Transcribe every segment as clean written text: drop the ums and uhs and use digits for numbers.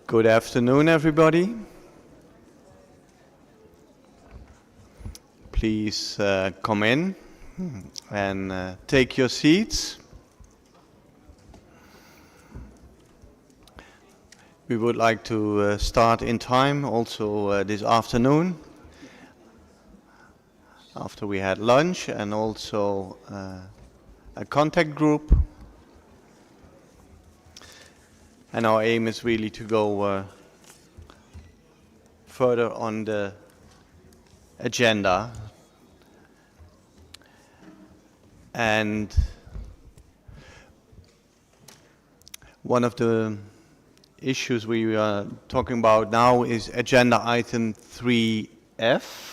Good afternoon, everybody. Please come in and take your seats. We would like to start in time also this afternoon, after we had lunch, and also a contact group. And our aim is really to go further on the agenda. And one of the issues we are talking about now is agenda item 3F.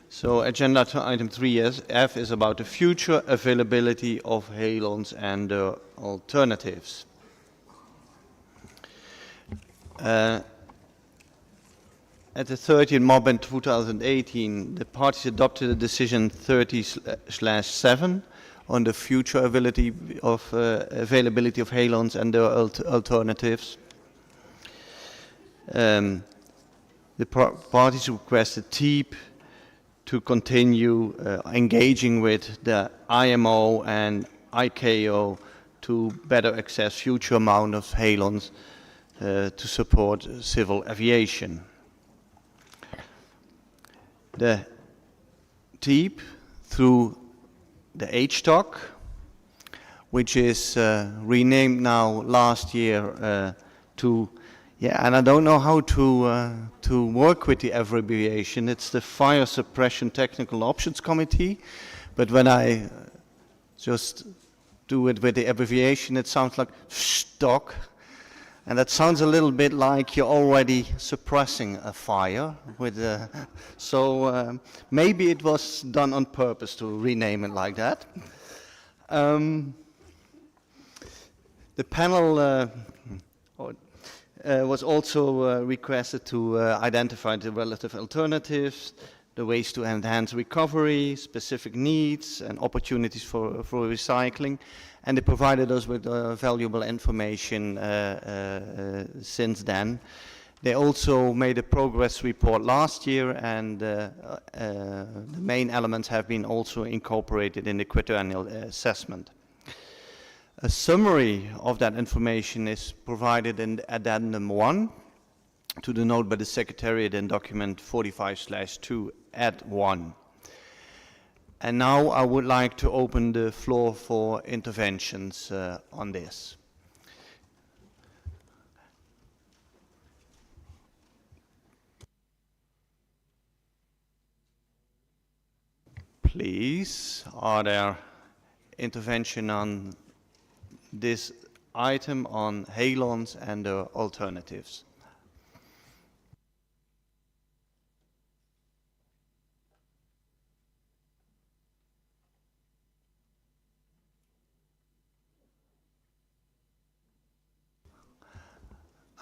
So agenda item 3F is about the future availability of halons and the alternatives. At the 30th MOB in 2018, the parties adopted a decision 30/7 on the future availability of halons and their alternatives. The parties requested TEEP to continue engaging with the IMO and ICAO to better access future amount of halons to support civil aviation. The TEEP through the HTOC, which is renamed now last year to, and I don't know how to work with the abbreviation. It's the Fire Suppression Technical Options Committee, but when I just do it with the abbreviation, it sounds like STOC. And that sounds a little bit like you're already suppressing a fire. So maybe it was done on purpose to rename it like that. The panel was also requested to identify the relative alternatives, the ways to enhance recovery, specific needs and opportunities for recycling. And they provided us with valuable information since then. They also made a progress report last year, and the main elements have been also incorporated in the quadrennial assessment. A summary of that information is provided in Addendum 1 to the note by the Secretariat in document 45/2 Add 1. And now I would like to open the floor for interventions on this. Please, are there interventions on this item on halons and the alternatives?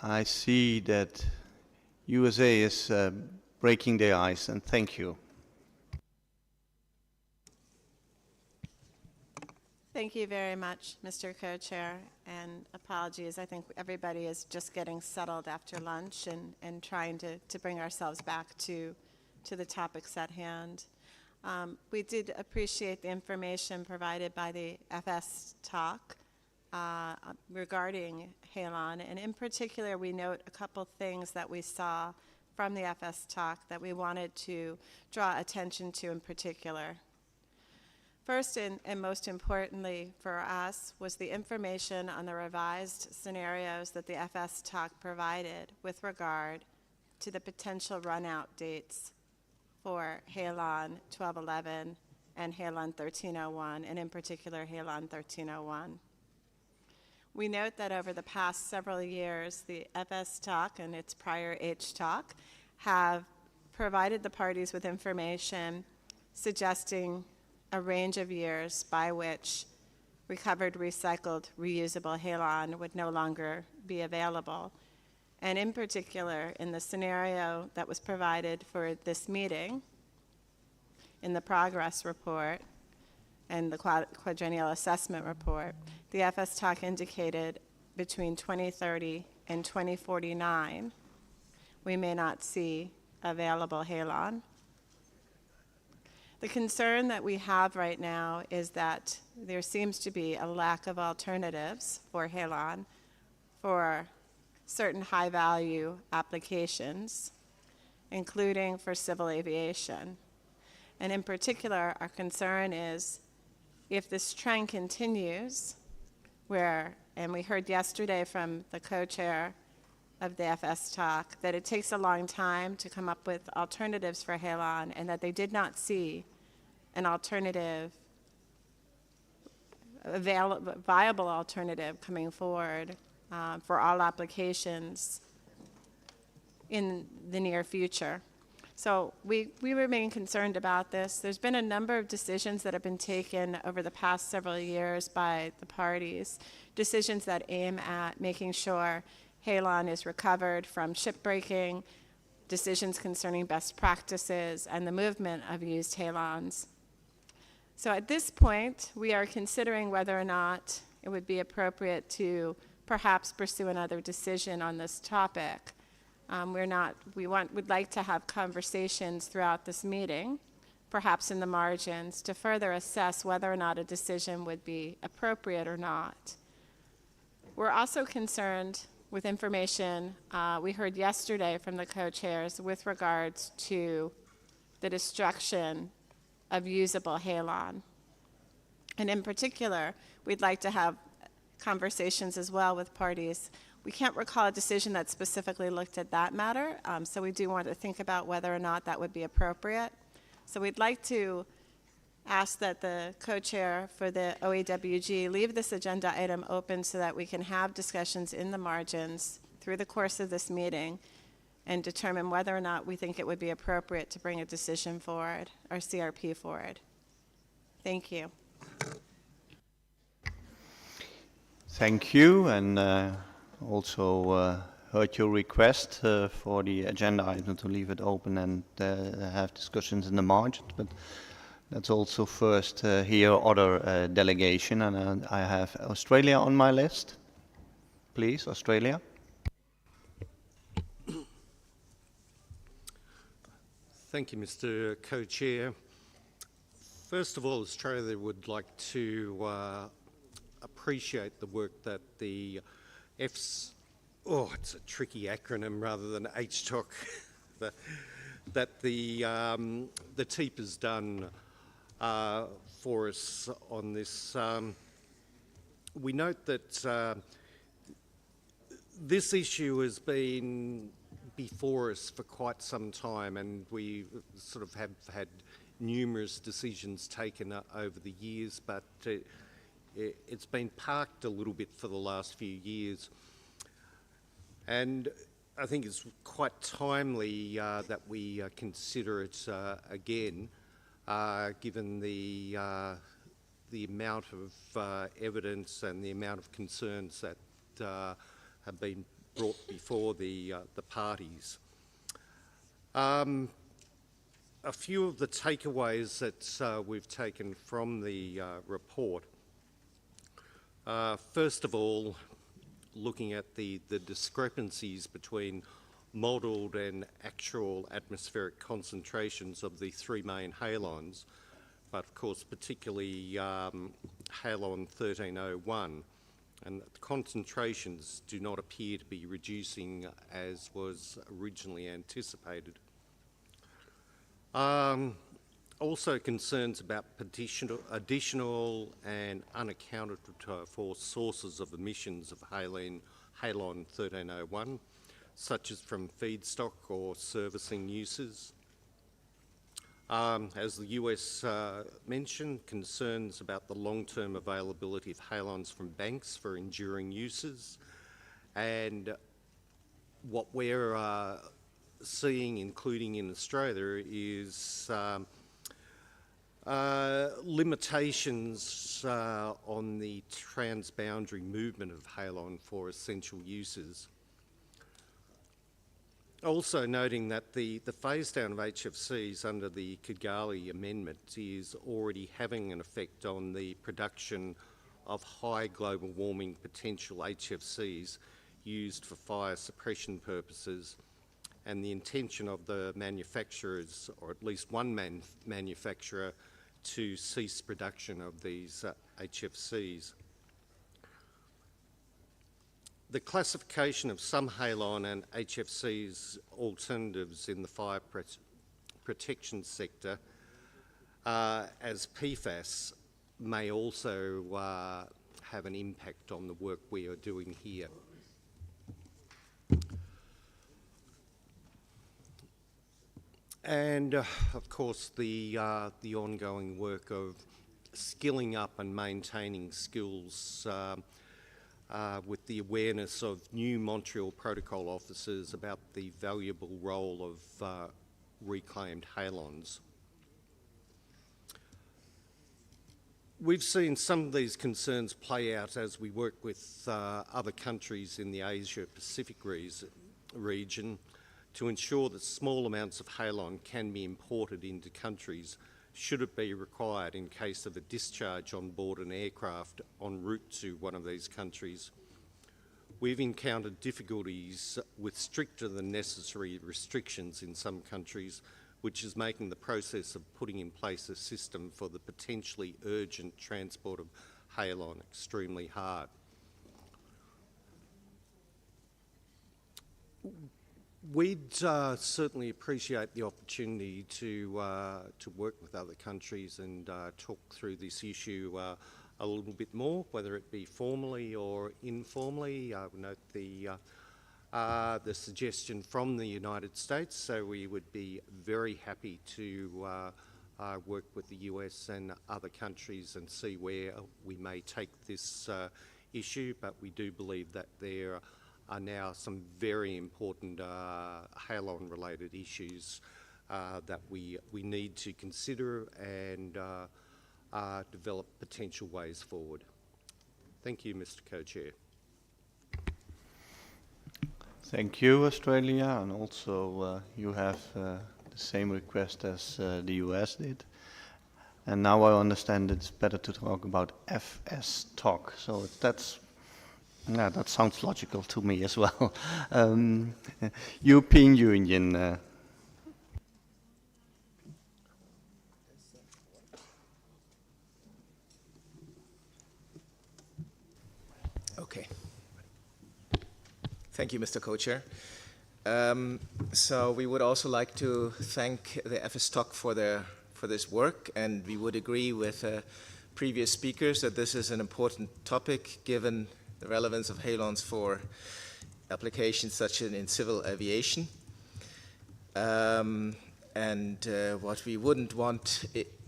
I see that USA is breaking their ice, and thank you. Thank you very much, Mr. Co-Chair, and apologies. I think everybody is just getting settled after lunch and trying to bring ourselves back to the topics at hand. We did appreciate the information provided by the FS talk regarding halon, and in particular we note a couple things that we saw from the FS talk that we wanted to draw attention to in particular. First and most importantly for us was the information on the revised scenarios that the FS talk provided with regard to the potential run-out dates for halon 1211 and halon 1301, and in particular halon 1301. We note that over the past several years, the FS talk and its prior H talk have provided the parties with information suggesting a range of years by which recovered, recycled, reusable halon would no longer be available. And in particular, in the scenario that was provided for this meeting, in the progress report and the quadrennial assessment report, the FS talk indicated between 2030 and 2049, we may not see available halon. The concern that we have right now is that there seems to be a lack of alternatives for halon for certain high-value applications, including for civil aviation. And in particular, our concern is if this trend continues, and we heard yesterday from the co-chair of the FS talk, that it takes a long time to come up with alternatives for halon, and that they did not see an alternative, viable alternative coming forward for all applications in the near future. So we remain concerned about this. There's been a number of decisions that have been taken over the past several years by the parties, decisions that aim at making sure halon is recovered from shipbreaking, decisions concerning best practices, and the movement of used halons. So at this point, we are considering whether or not it would be appropriate to perhaps pursue another decision on this topic. We'd like to have conversations throughout this meeting, perhaps in the margins, to further assess whether or not a decision would be appropriate or not. We're also concerned with information we heard yesterday from the co-chairs with regards to the destruction of usable halon. And in particular, we'd like to have conversations as well with parties. We can't recall a decision that specifically looked at that matter, so we do want to think about whether or not that would be appropriate. So we'd like to ask that the co-chair for the OEWG leave this agenda item open so that we can have discussions in the margins through the course of this meeting and determine whether or not we think it would be appropriate to bring a decision forward, or CRP forward. Thank you. Thank you, and also heard your request for the agenda item to leave it open and have discussions in the margins, but let's also first hear other delegation, and I have Australia on my list. Please, Australia. Thank you, Mr. Co-Chair. First of all, Australia would like to appreciate the work that the it's a tricky acronym rather than HTOC, that the TEEP has done for us on this. We note that this issue has been before us for quite some time, and we sort of have had numerous decisions taken over the years, but it's been parked a little bit for the last few years. And I think it's quite timely that we consider it again, given the amount of evidence and the amount of concerns that have been brought before the parties. A few of the takeaways that we've taken from the report. First of all, looking at the discrepancies between modelled and actual atmospheric concentrations of the three main halons, but of course particularly halon 1301, and the concentrations do not appear to be reducing as was originally anticipated. Also concerns about additional and unaccounted for sources of emissions of halon 1301, such as from feedstock or servicing uses. As the US mentioned, concerns about the long-term availability of halons from banks for enduring uses, and what we're seeing, including in Australia, is limitations on the transboundary movement of halon for essential uses. Also noting that the phase down of HFCs under the Kigali Amendment is already having an effect on the production of high global warming potential HFCs used for fire suppression purposes, and the intention of the manufacturers, or at least one manufacturer, to cease production of these HFCs. The classification of some halon and HFCs alternatives in the fire protection sector as PFAS may also have an impact on the work we are doing here. And of course, the ongoing work of skilling up and maintaining skills with the awareness of new Montreal Protocol officers about the valuable role of reclaimed halons. We've seen some of these concerns play out as we work with other countries in the Asia-Pacific region to ensure that small amounts of halon can be imported into countries should it be required in case of a discharge on board an aircraft en route to one of these countries. We've encountered difficulties with stricter than necessary restrictions in some countries, which is making the process of putting in place a system for the potentially urgent transport of halon extremely hard. We'd certainly appreciate the opportunity to work with other countries and talk through this issue a little bit more, whether it be formally or informally. I would note the suggestion from the United States, so we would be very happy to work with the US and other countries and see where we may take this issue, but we do believe that there are now some very important halon-related issues that we need to consider and develop potential ways forward. Thank you, Mr. Co-Chair. Thank you, Australia, and also you have the same request as the US did. And now I understand it's better to talk about FS talk. So yeah, that sounds logical to me as well. European Union. Okay. Thank you, Mr. Co-Chair. So we would also like to thank the FSTOC for this work, and we would agree with previous speakers that this is an important topic given the relevance of halons for applications such as in civil aviation. And what we wouldn't want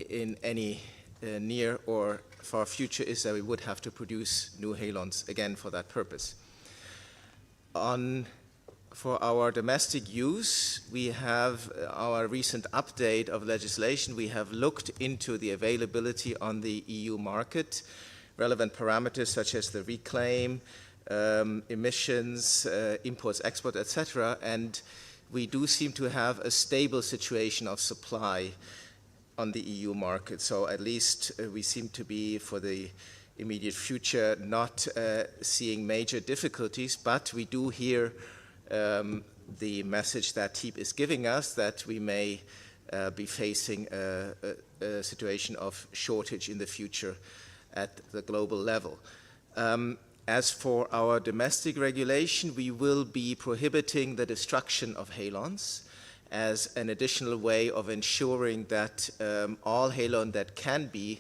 in any near or far future is that we would have to produce new halons again for that purpose. For our domestic use, we have our recent update of legislation. We have looked into the availability on the EU market, relevant parameters such as the reclaim, emissions, imports, export, etc. And we do seem to have a stable situation of supply on the EU market. So at least we seem to be, for the immediate future, not seeing major difficulties, but we do hear the message that TEEP is giving us that we may be facing a situation of shortage in the future at the global level. As for our domestic regulation, we will be prohibiting the destruction of halons as an additional way of ensuring that all halon that can be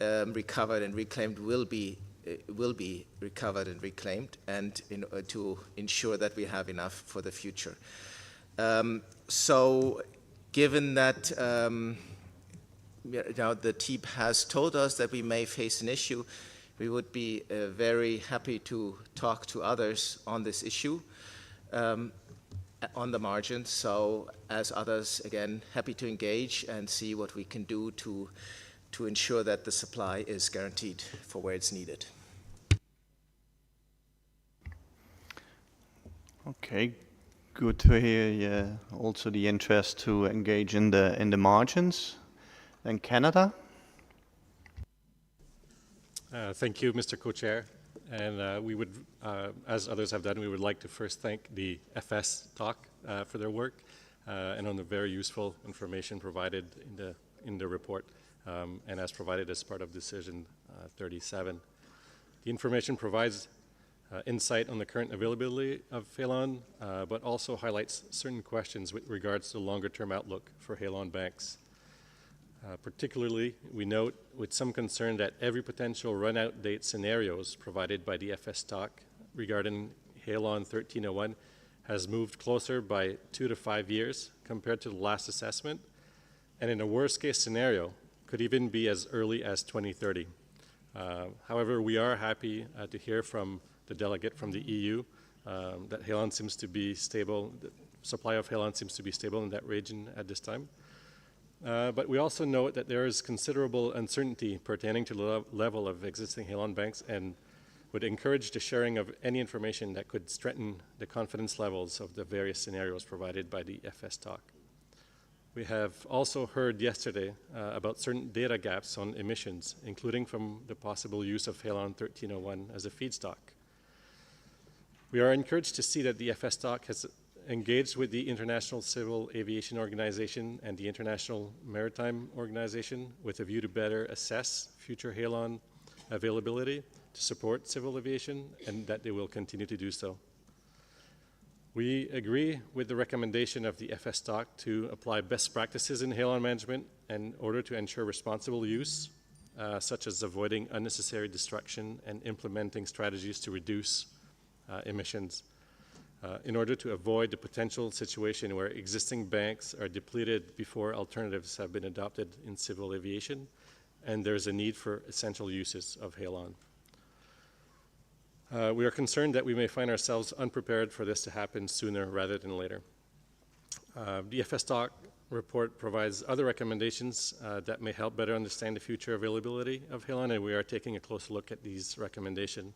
recovered and reclaimed will be recovered and reclaimed, and to ensure that we have enough for the future. So given that now the TEEP has told us that we may face an issue, we would be very happy to talk to others on this issue on the margin. So as others, again, happy to engage and see what we can do to ensure that the supply is guaranteed for where it's needed. Okay, good to hear also the interest to engage in the margins. And Canada? Thank you, Mr. Co-Chair. And we would, as others have done, we would like to first thank the FS Talk for their work and on the very useful information provided in the report and as provided as part of Decision 37. The information provides insight on the current availability of Halon, but also highlights certain questions with regards to the longer-term outlook for Halon banks. Particularly, we note with some concern that every potential run-out date scenarios provided by the FS Talk regarding Halon 1301 has moved closer by 2 to 5 years compared to the last assessment, and in a worst-case scenario, could even be as early as 2030. However, we are happy to hear from the delegate from the EU that Halon seems to be stable, the supply of Halon seems to be stable in that region at this time. But we also note that there is considerable uncertainty pertaining to the level of existing Halon banks and would encourage the sharing of any information that could strengthen the confidence levels of the various scenarios provided by the FS Talk. We have also heard yesterday about certain data gaps on emissions, including from the possible use of Halon 1301 as a feedstock. We are encouraged to see that the FS Talk has engaged with the International Civil Aviation Organization and the International Maritime Organization with a view to better assess future Halon availability to support civil aviation, and that they will continue to do so. We agree with the recommendation of the FS Talk to apply best practices in Halon management in order to ensure responsible use, such as avoiding unnecessary destruction and implementing strategies to reduce emissions. In order to avoid the potential situation where existing banks are depleted before alternatives have been adopted in civil aviation, and there's a need for essential uses of Halon. We are concerned that we may find ourselves unprepared for this to happen sooner rather than later. The FS Talk report provides other recommendations that may help better understand the future availability of Halon, and we are taking a close look at these recommendations.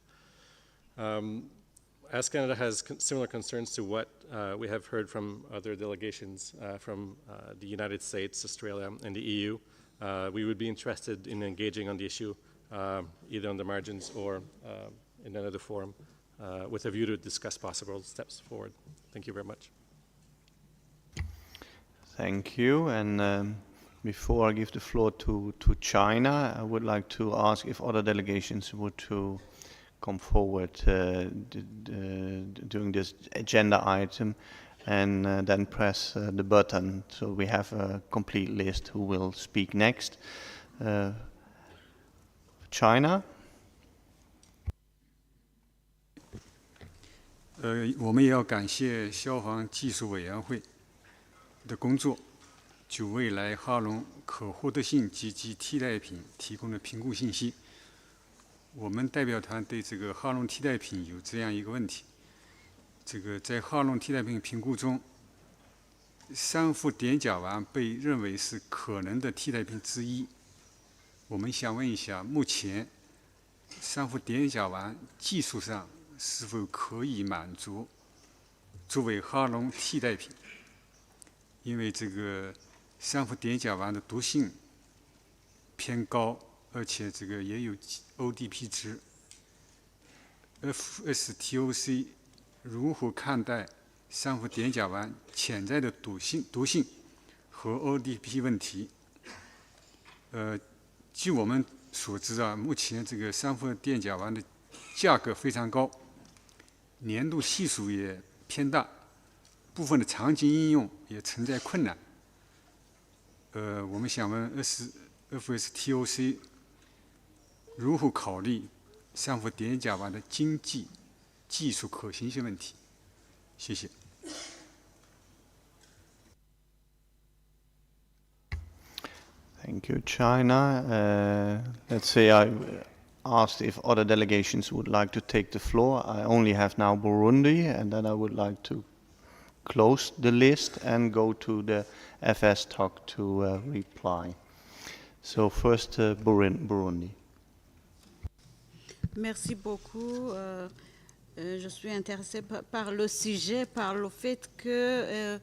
As Canada has similar concerns to what we have heard from other delegations from the United States, Australia, and the EU, we would be interested in engaging on the issue either on the margins or in another forum with a view to discuss possible steps forward. Thank you very much. Thank you. And before I give the floor to China, I would like to ask if other delegations would to come forward during this agenda item and then press the button so we have a complete list who will speak next. China. 我们也要感谢消防技术委员会的工作，就未来哈龙可获得性及其替代品提供的评估信息。我们代表团对这个哈龙替代品有这样一个问题：这个在哈龙替代品评估中，三氟碘甲烷被认为是可能的替代品之一。我们想问一下，目前三氟碘甲烷技术上是否可以满足作为哈龙替代品？因为这个三氟碘甲烷的毒性偏高，而且这个也有 ODP 值。FSTOC 如何看待三氟碘甲烷潜在的毒性和 ODP 问题？据我们所知啊，目前这个三氟碘甲烷的价格非常高，年度系数也偏大，部分的场景应用也存在困难。我们想问 FSTOC 如何考虑三氟碘甲烷的经济技术可行性问题？谢谢。Thank you, China. Let's say I asked if other delegations would like to take the floor. I only have now Burundi, and then I would like to close the list and go to the FS Talk to reply. So first, Burundi. Merci beaucoup. Je suis intéressée par le sujet, par le fait que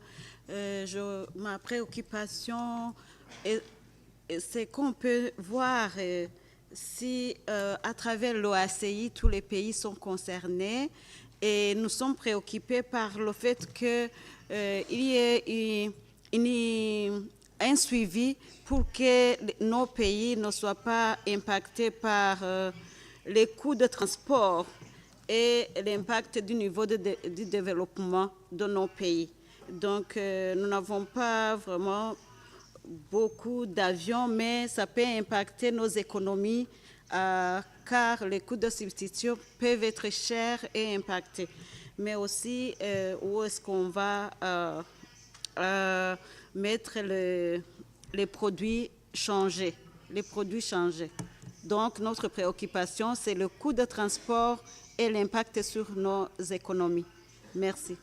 ma préoccupation c'est qu'on peut voir si à travers l'OACI, tous les pays sont concernés et nous sommes préoccupés par le fait qu'il y ait un suivi pour que nos pays ne soient pas impactés par les coûts de transport et l'impact du niveau du développement de nos pays. Donc, nous n'avons pas vraiment beaucoup d'avions, mais ça peut impacter nos économies car les coûts de substitution peuvent être chers et impactés. Mais aussi, où est-ce qu'on va mettre les produits changés, Donc, notre préoccupation, c'est le coût de transport et l'impact sur nos économies. Merci.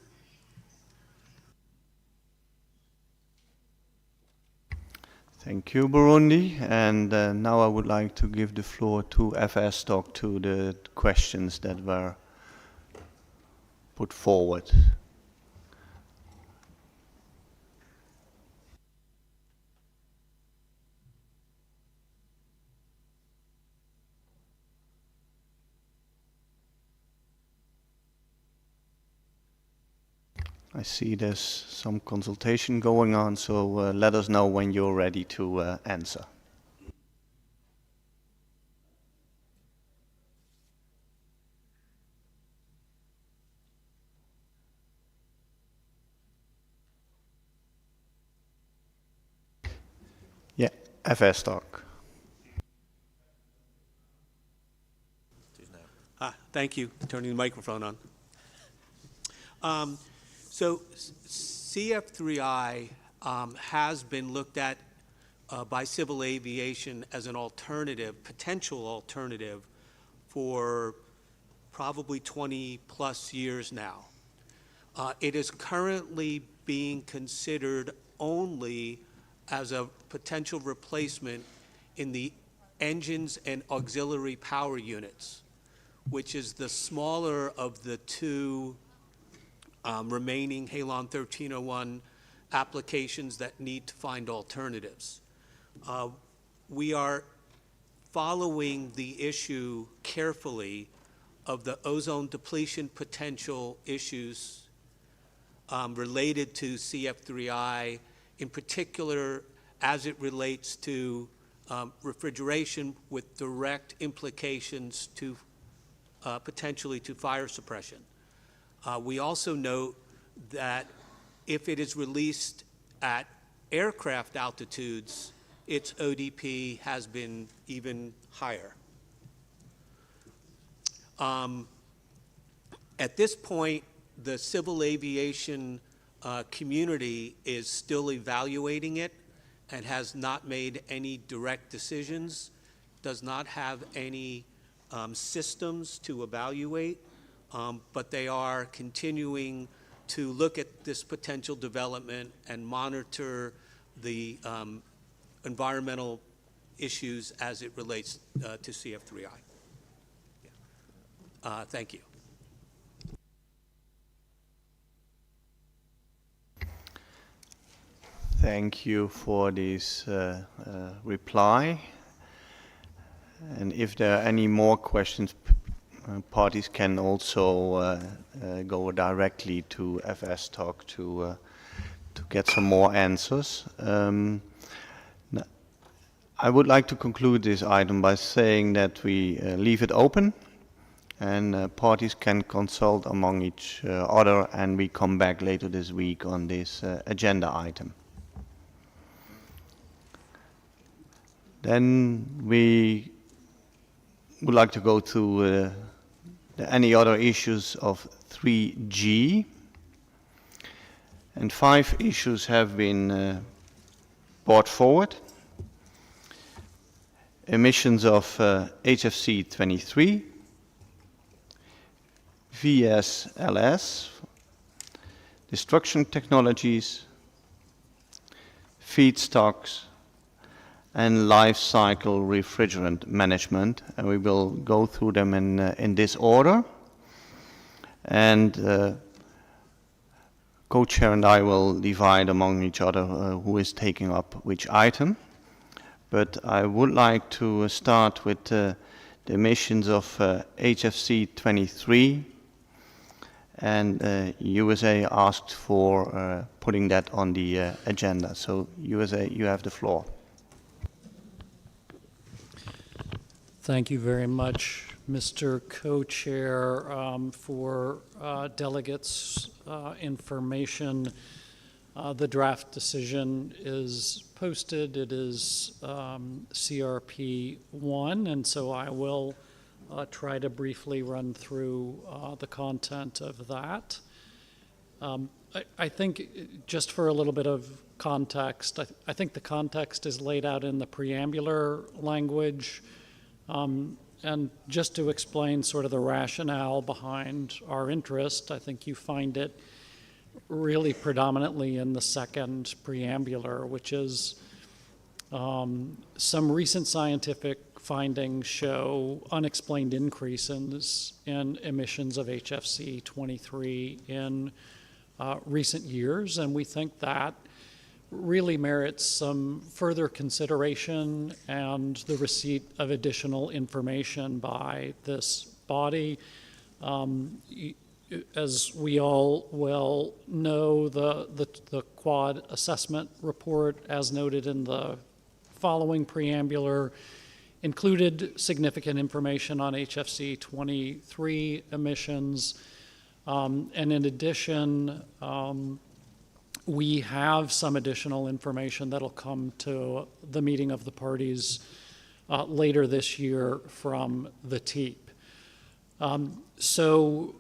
Thank you, Burundi. And now I would like to give the floor to FS Talk to the questions that were put forward. I see there's some consultation going on, so let us know when you're ready to answer. Yeah, FS Talk. Thank you. Turning the microphone on. So CF3I has been looked at by civil aviation as an alternative, potential alternative, for probably 20 plus years now. It is currently being considered only as a potential replacement in the engines and auxiliary power units, which is the smaller of the two remaining Halon 1301 applications that need to find alternatives. We are following the issue carefully of the ozone depletion potential issues related to CF3I, in particular as it relates to refrigeration with direct implications to potentially to fire suppression. We also note that if it is released at aircraft altitudes, its ODP has been even higher. At this point, the civil aviation community is still evaluating it and has not made any direct decisions, does not have any systems to evaluate, but they are continuing to look at this potential development and monitor the environmental issues as it relates to CF3I. Yeah. Thank you. Thank you for this reply. And if there are any more questions, parties can also go directly to FS Talk to get some more answers. I would like to conclude this item by saying that we leave it open and parties can consult among each other, and we come back later this week on this agenda item. Then we would like to go to any other issues of 3G. And 5 issues have been brought forward. Emissions of HFC 23, VSLS, destruction technologies, feedstocks, and life cycle refrigerant management, and we will go through them in this order. And co-chair and I will divide among each other who is taking up which item. but I would like to start with the emissions of HFC 23, and USA asked for putting that on the agenda. So USA, you have the floor. Thank you very much, Mr. Co-Chair, for delegates' information. The draft decision is posted. It is CRP 1, and so I will try to briefly run through the content of that. I think, just for a little bit of context, I think the context is laid out in the preambular language. And just to explain sort of the rationale behind our interest, I think you find it really predominantly in the second preambular, which is some recent scientific findings show unexplained increases in emissions of HFC 23 in recent years, and we think that really merits some further consideration and the receipt of additional information by this body. As we all well know, the Quad Assessment Report, as noted in the following preambular, included significant information on HFC 23 emissions, and in addition, we have some additional information that'll come to the meeting of the parties later this year from the TEEP. So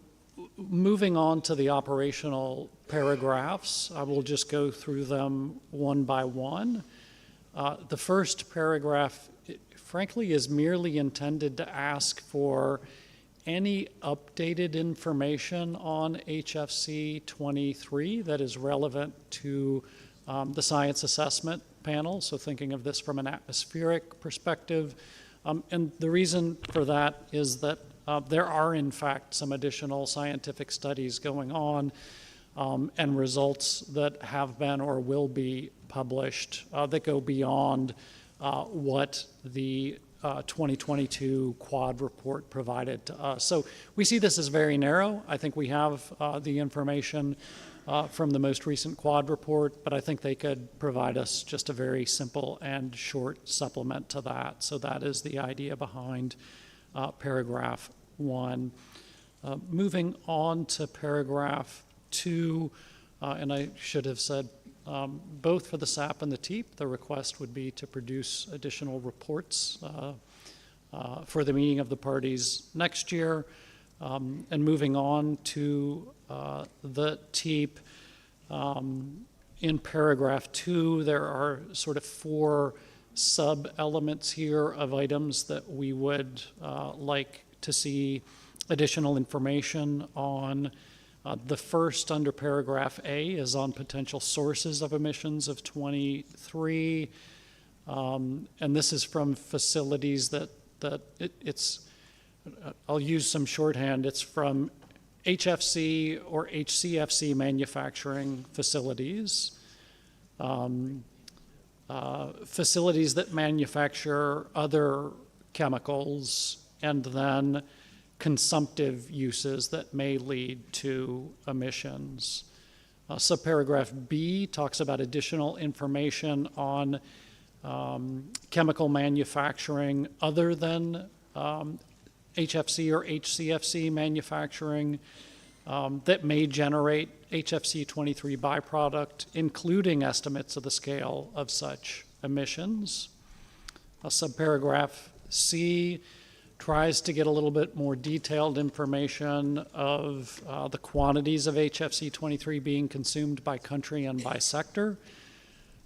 moving on to the operational paragraphs, I will just go through them one by one. The first paragraph, frankly, is merely intended to ask for any updated information on HFC 23 that is relevant to the science assessment panel, so thinking of this from an atmospheric perspective. And the reason for that is that there are, in fact, some additional scientific studies going on and results that have been or will be published that go beyond what the 2022 Quad report provided to us. So we see this as very narrow. I think we have the information from the most recent Quad report, but I think they could provide us just a very simple and short supplement to that. So that is the idea behind paragraph 1. Moving on to paragraph 2, and I should have said both for the SAP and the TEEP, the request would be to produce additional reports for the meeting of the parties next year. And moving on to the TEEP, in paragraph 2, there are sort of 4 sub-elements here of items that we would like to see additional information on. The first, under paragraph A, is on potential sources of emissions of 23. And this is from facilities it's I'll use some shorthand. It's from HFC or HCFC manufacturing facilities, facilities that manufacture other chemicals, and then consumptive uses that may lead to emissions. Subparagraph B talks about additional information on chemical manufacturing other than HFC or HCFC manufacturing that may generate HFC 23 byproduct, including estimates of the scale of such emissions. Subparagraph C tries to get a little bit more detailed information of the quantities of HFC 23 being consumed by country and by sector.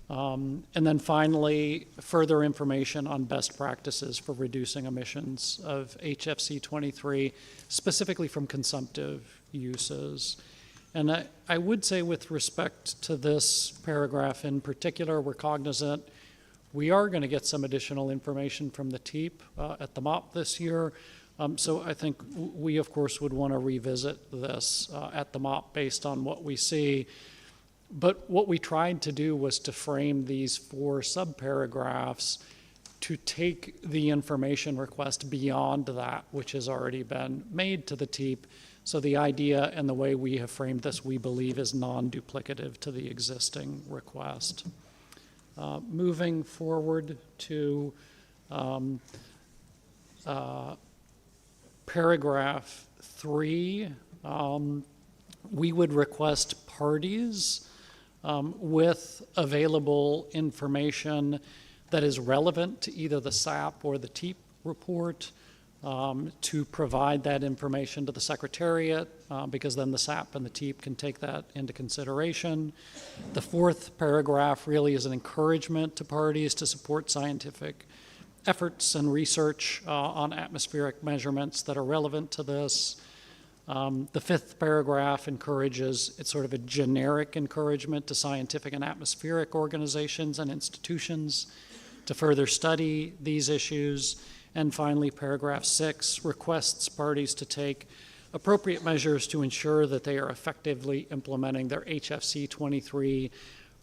And then finally, further information on best practices for reducing emissions of HFC 23, specifically from consumptive uses. And I would say, with respect to this paragraph in particular, we're cognizant we are going to get some additional information from the TEEP at the MOP this year. So I think we, of course, would want to revisit this at the MOP based on what we see. But what we tried to do was to frame these 4 subparagraphs to take the information request beyond that which has already been made to the TEEP. So the idea and the way we have framed this, we believe, is non-duplicative to the existing request. Moving forward to paragraph 3, we would request parties with available information that is relevant to either the SAP or the TEEP report to provide that information to the Secretariat, because then the SAP and the TEEP can take that into consideration. The 4th paragraph really is an encouragement to parties to support scientific efforts and research on atmospheric measurements that are relevant to this. The 5th paragraph encourages, it's sort of a generic encouragement to scientific and atmospheric organizations and institutions to further study these issues. And finally, paragraph 6 requests parties to take appropriate measures to ensure that they are effectively implementing their HFC 23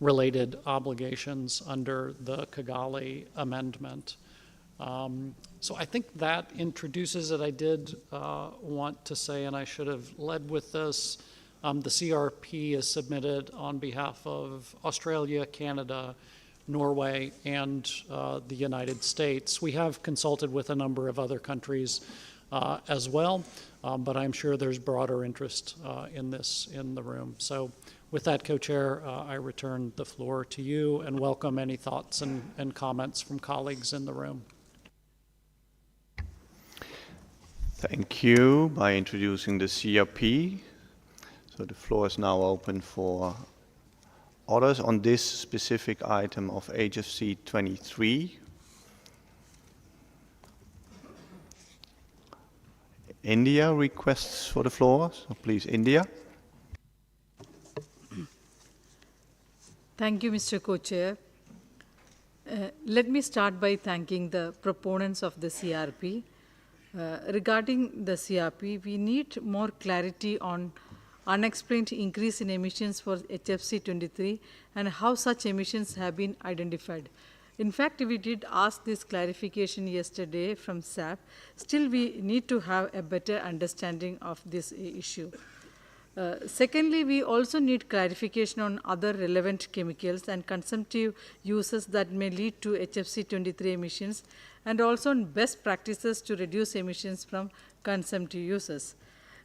related obligations under the Kigali Amendment. So I think that introduces it. I did want to say, and I should have led with this, the CRP is submitted on behalf of Australia, Canada, Norway, and the United States. We have consulted with a number of other countries as well, but I'm sure there's broader interest in this in the room. So with that, Co-Chair, I return the floor to you and welcome any thoughts and comments from colleagues in the room. Thank you by introducing the CRP. So the floor is now open for others on this specific item of HFC 23. India requests for the floor, so please, India. Thank you, Mr. Co-Chair. Let me start by thanking the proponents of the CRP. Regarding the CRP, we need more clarity on unexplained increase in emissions for HFC 23 and how such emissions have been identified. In fact, we did ask this clarification yesterday from SAP. Still, we need to have a better understanding of this issue. Secondly, we also need clarification on other relevant chemicals and consumptive uses that may lead to HFC 23 emissions, and also on best practices to reduce emissions from consumptive uses.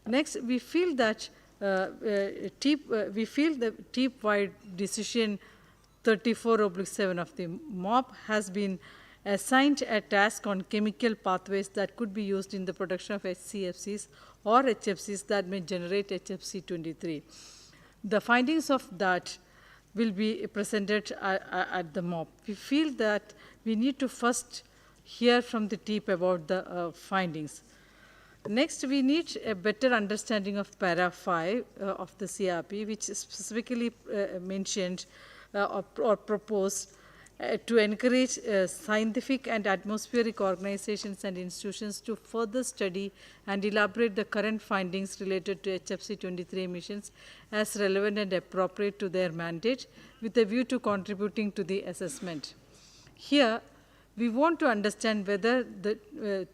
Next, we feel that the TEEP-wide decision 34/7 of the MOP has been assigned a task on chemical pathways that could be used in the production of HCFCs or HFCs that may generate HFC 23. The findings of that will be presented at the MOP. We feel that we need to first hear from the TEEP about the findings. Next, we need a better understanding of para 5 of the CRP, which is specifically mentioned or proposed to encourage scientific and atmospheric organizations and institutions to further study and elaborate the current findings related to HFC 23 emissions as relevant and appropriate to their mandate, with a view to contributing to the assessment. Here, we want to understand whether the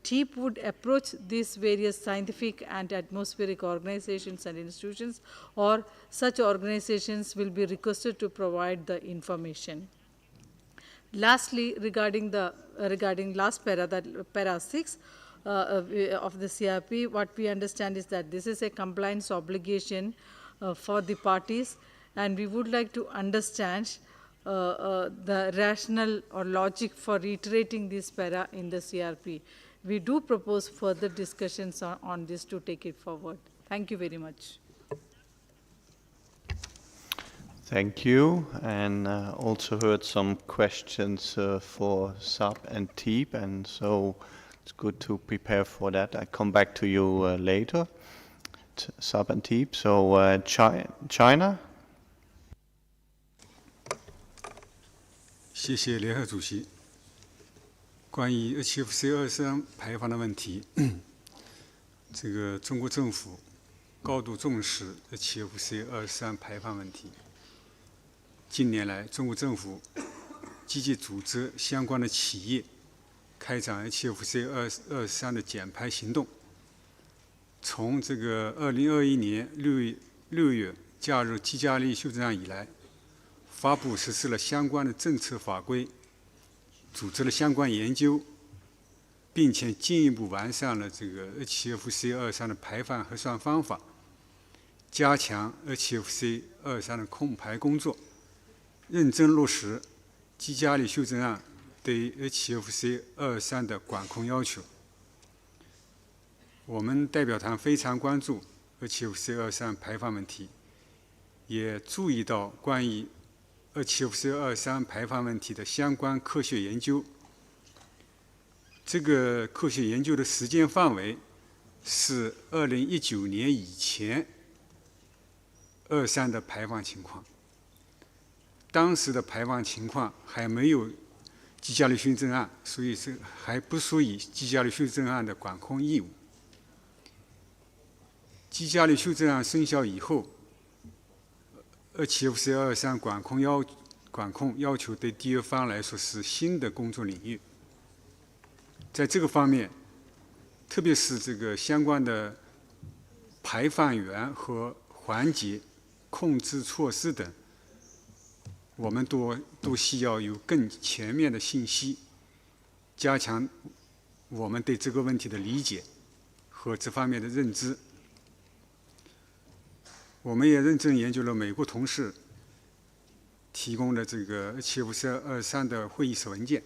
TEEP would approach these various scientific and atmospheric organizations and institutions, or such organizations will be requested to provide the information. Lastly, regarding last para, that para 6 of the CRP, what we understand is that this is a compliance obligation for the parties, and we would like to understand the rationale or logic for reiterating this para in the CRP. We do propose further discussions on this to take it forward. Thank you very much. Thank you, and also heard some questions for SAP and TEEP, and so it's good to prepare for that. I come back to you later, SAP and TEEP. So China. 谢谢联合主席。关于 HFC23排放的问题，这个中国政府高度重视 HFC23排放问题。近年来，中国政府积极组织相关的企业开展 HFC 223的减排行动。从这个2021年6月加入基加利修正案以来，发布实施了相关的政策法规，组织了相关研究，并且进一步完善了这个 HFC 223的排放核算方法，加强 HFC 223的控排工作，认真落实基加利修正案对 HFC 223的管控要求。我们代表团非常关注 HFC 223排放问题，也注意到关于 HFC 223排放问题的相关科学研究。这个科学研究的时间范围是2019年以前23的排放情况。当时的排放情况还没有基加利修正案，所以是还不属于基加利修正案的管控义务。基加利修正案生效以后，HFC 223管控要求对缔约方来说是新的工作领域。在这个方面，特别是这个相关的排放源和环节控制措施等，我们都需要有更全面的信息，加强我们对这个问题的理解和这方面的认知。我们也认真研究了美国同事提供的这个 HFC 223的会议室文件。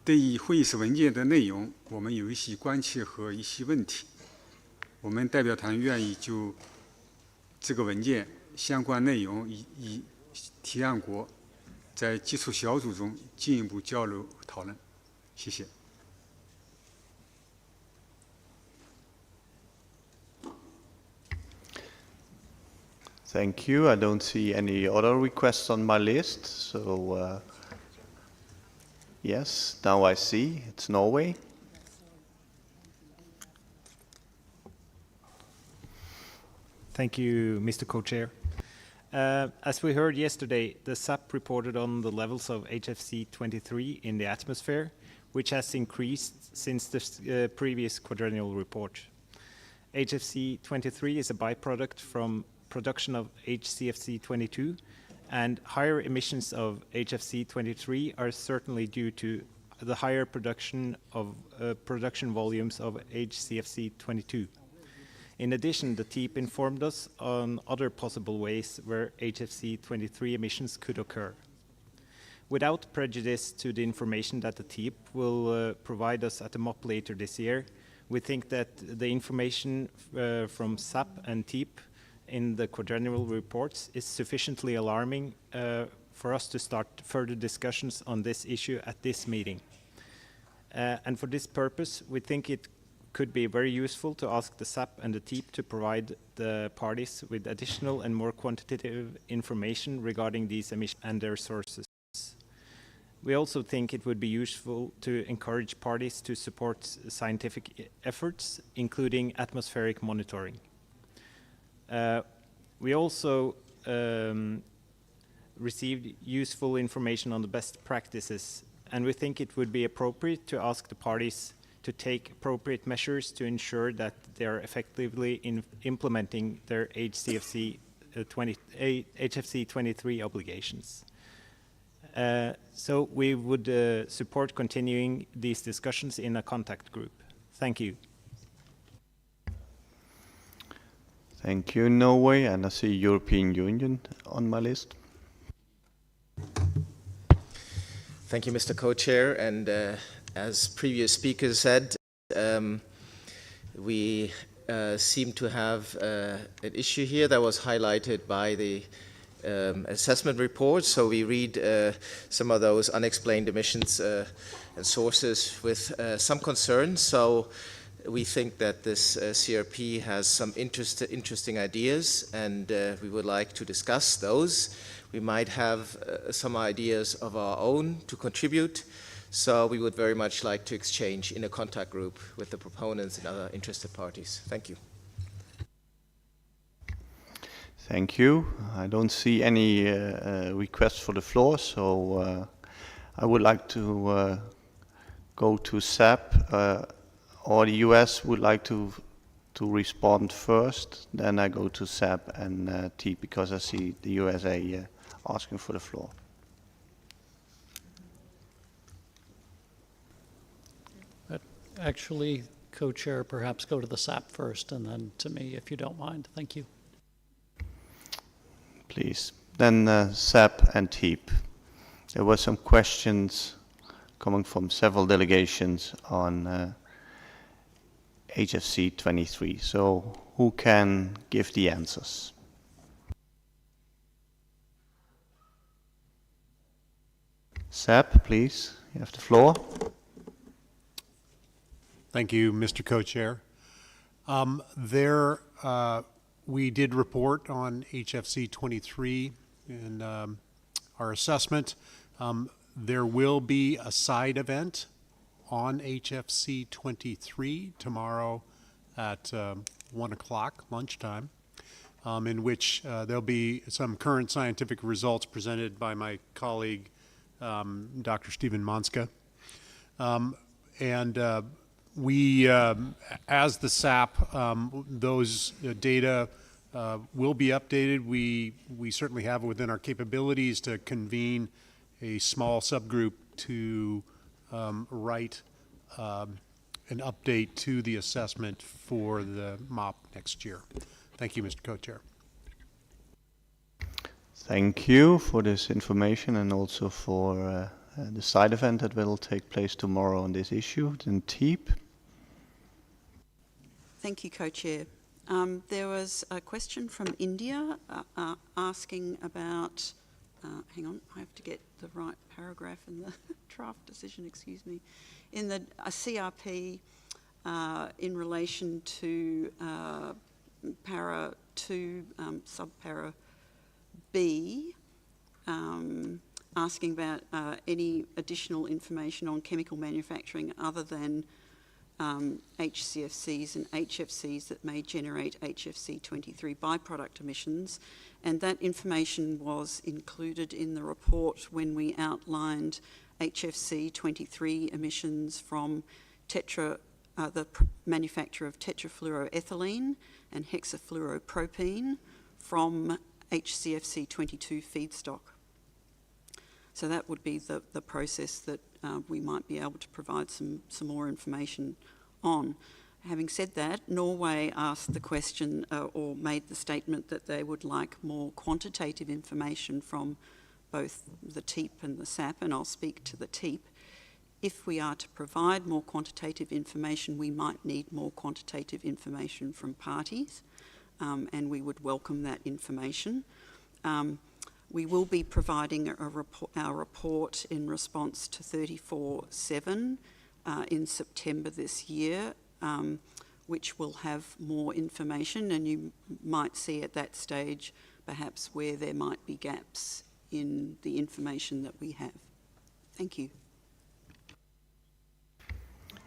对于会议室文件的内容，我们有一些关切和一些问题。我们代表团愿意就这个文件相关内容与提案国在基础小组中进一步交流讨论。谢谢。Thank you. I don't see any other requests on my list. So, yes, now I see. It's Norway. Thank you, Mr. Co-Chair. As we heard yesterday, the SAP reported on the levels of HFC 23 in the atmosphere, which has increased since the previous quadrennial report. HFC 23 is a byproduct from production of HCFC 22, and higher emissions of HFC 23 are certainly due to the higher production volumes of HCFC 22. In addition, the TEEP informed us on other possible ways where HFC 23 emissions could occur. Without prejudice to the information that the TEEP will provide us at the MOP later this year, we think that the information from SAP and TEEP in the quadrennial reports is sufficiently alarming for us to start further discussions on this issue at this meeting. And for this purpose, we think it could be very useful to ask the SAP and the TEEP to provide the parties with additional and more quantitative information regarding these emissions and their sources. We also think it would be useful to encourage parties to support scientific efforts, including atmospheric monitoring. We also received useful information on the best practices, and we think it would be appropriate to ask the parties to take appropriate measures to ensure that they are effectively implementing their HFC 23 obligations. So we would support continuing these discussions in a contact group. Thank you. Thank you, Norway, and I see European Union on my list. Thank you, Mr. Co-Chair. And as previous speakers said, we seem to have an issue here that was highlighted by the assessment report. So we read some of those unexplained emissions and sources with some concern. So we think that this CRP has some interesting ideas, and we would like to discuss those. We might have some ideas of our own to contribute, so we would very much like to exchange in a contact group with the proponents and other interested parties. Thank you. Thank you. I don't see any requests for the floor, so I would like to go to SAP, or the US would like to respond first, then I go to SAP and TEEP, because I see the USA asking for the floor. Actually, co-chair, perhaps go to the SAP first and then to me, if you don't mind. Thank you. Please. Then SAP and TEEP. There were some questions coming from several delegations on HFC 23. So who can give the answers? SAP, please. You have the floor. Thank you, Mr. Co-Chair. We did report on HFC 23 in our assessment. There will be a side event on HFC 23 tomorrow at 1 o'clock, lunchtime, in which there'll be some current scientific results presented by my colleague, Dr. Stephen Monska. We, as the SAP, those data will be updated. We certainly have within our capabilities to convene a small subgroup to write an update to the assessment for the MOP next year. Thank you, Mr. Co-Chair. Thank you for this information and also for the side event that will take place tomorrow on this issue. Then TEEP. Thank you, Co-Chair. There was a question from India asking about, hang on, I have to get the right paragraph in the draft decision, excuse me, in the CRP in relation to para 2, subpara B, asking about any additional information on chemical manufacturing other than HCFCs and HFCs that may generate HFC 23 byproduct emissions, and that information was included in the report when we outlined HFC 23 emissions from the manufacture of tetrafluoroethylene and hexafluoropropene from HCFC 22 feedstock. So that would be the process that we might be able to provide some more information on. Having said that, Norway asked the question or made the statement that they would like more quantitative information from both the TEEP and the SAP, and I'll speak to the TEEP. If we are to provide more quantitative information, we might need more quantitative information from parties, and we would welcome that information. We will be providing our report in response to 34.7 in September this year, which will have more information, and you might see at that stage perhaps where there might be gaps in the information that we have. Thank you.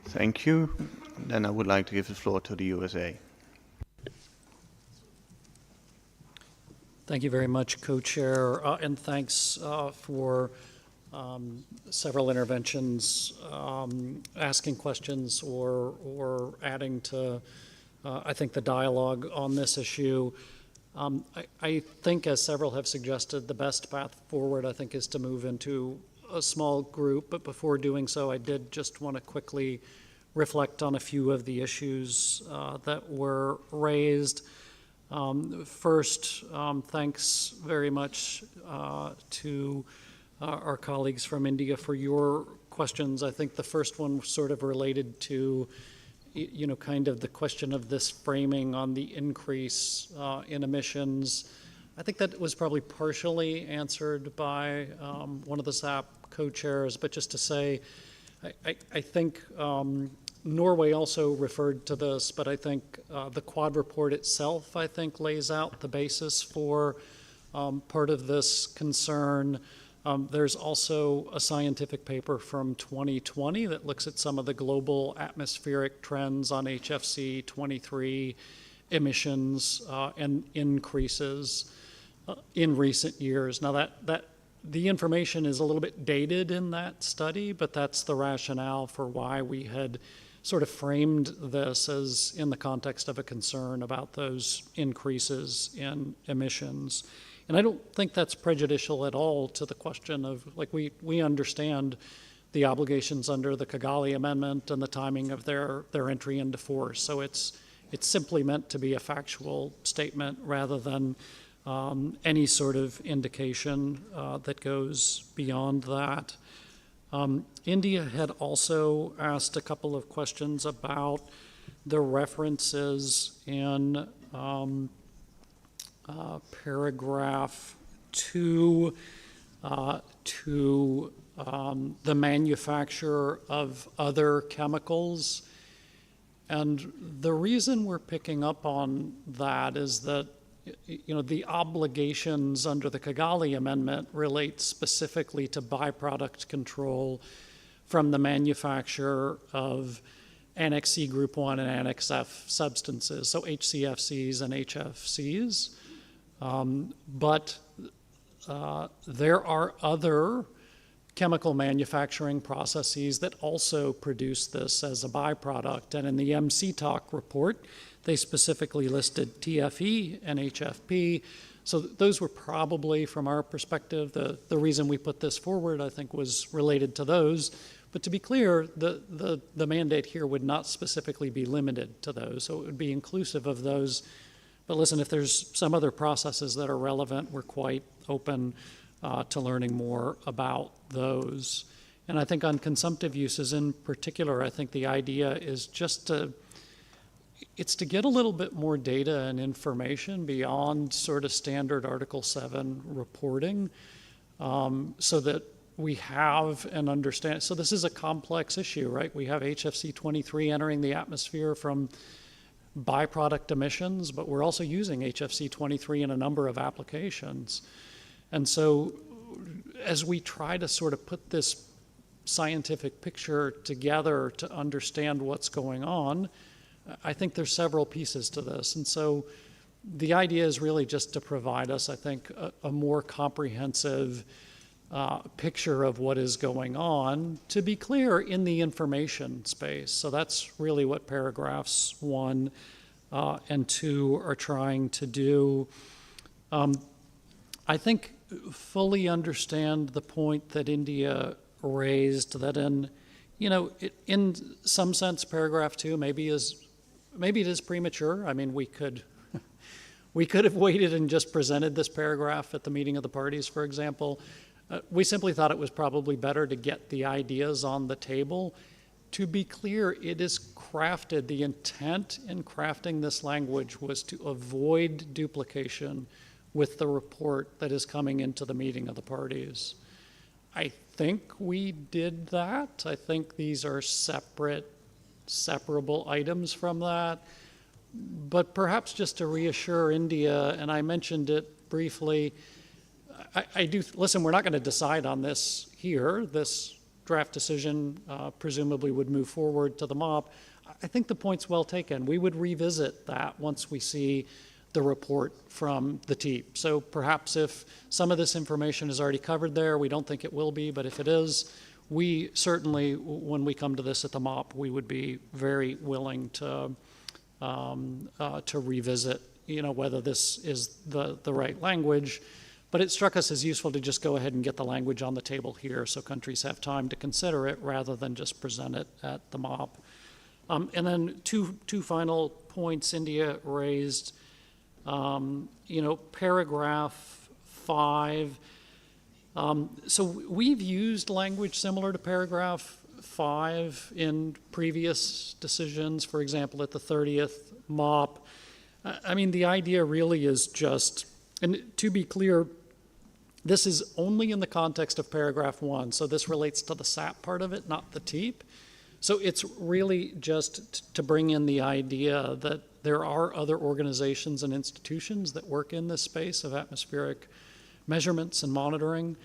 Thank you. Then I would like to give the floor to the USA. Thank you very much, Co-Chair, and thanks for several interventions, asking questions or adding to, I think, the dialogue on this issue. I think, as several have suggested, the best path forward, I think, is to move into a small group. But before doing so, I did just want to quickly reflect on a few of the issues that were raised. First, thanks very much to our colleagues from India for your questions. I think the first one sort of related to, kind of the question of this framing on the increase in emissions. I think that was probably partially answered by one of the SAP co-chairs, but just to say, I think Norway also referred to this, but I think the Quad report itself, I think, lays out the basis for part of this concern. There's also a scientific paper from 2020 that looks at some of the global atmospheric trends on HFC 23 emissions and increases in recent years. Now that the information is a little bit dated in that study, but that's the rationale for why we had sort of framed this as in the context of a concern about those increases in emissions. And I don't think that's prejudicial at all to the question of, like, we understand the obligations under the Kigali Amendment and the timing of their entry into force. So it's simply meant to be a factual statement rather than any sort of indication that goes beyond that. India had also asked a couple of questions about the references in paragraph 2 to the manufacture of other chemicals. And the reason we're picking up on that is that, you know, the obligations under the Kigali Amendment relate specifically to byproduct control from the manufacture of Annex C Group 1 and Annex F substances, so HCFCs and HFCs. But there are other chemical manufacturing processes that also produce this as a byproduct. And in the MC-Talk report, they specifically listed TFE and HFP. So those were probably, from our perspective, the reason we put this forward, I think, was related to those. But to be clear, the mandate here would not specifically be limited to those. So it would be inclusive of those. But listen, if there's some other processes that are relevant, we're quite open to learning more about those. And I think on consumptive uses in particular, I think the idea is just to get a little bit more data and information beyond sort of standard Article 7 reporting, so that we have and understand. So this is a complex issue, right? We have HFC 23 entering the atmosphere from byproduct emissions, but we're also using HFC 23 in a number of applications. And so as we try to sort of put this scientific picture together to understand what's going on, I think there's several pieces to this. And so the idea is really just to provide us, I think, a more comprehensive picture of what is going on, to be clear, in the information space. So that's really what paragraphs 1 and 2 are trying to do. I think fully understand the point that India raised, that in some sense, paragraph 2 maybe it is premature. I mean, we could have waited and just presented this paragraph at the meeting of the parties, for example. We simply thought it was probably better to get the ideas on the table. To be clear, it is crafted, the intent in crafting this language was to avoid duplication with the report that is coming into the meeting of the parties. I think we did that. I think these are separable items from that. But perhaps just to reassure India, and I mentioned it briefly, listen, we're not going to decide on this here. This draft decision presumably would move forward to the MOP. I think the point's well taken. We would revisit that once we see the report from the TEEP. So perhaps if some of this information is already covered there, we don't think it will be, but if it is, we certainly, when we come to this at the MOP, we would be very willing to revisit, whether this is the right language. But it struck us as useful to just go ahead and get the language on the table here so countries have time to consider it rather than just present it at the MOP. And then two final points India raised. Paragraph 5. So we've used language similar to paragraph 5 in previous decisions, for example, at the 30th MOP. I mean, the idea really is just, and to be clear, this is only in the context of paragraph 1, so this relates to the SAP part of it, not the TEEP. So it's really just to bring in the idea that there are other organizations and institutions that work in this space of atmospheric measurements and monitoring.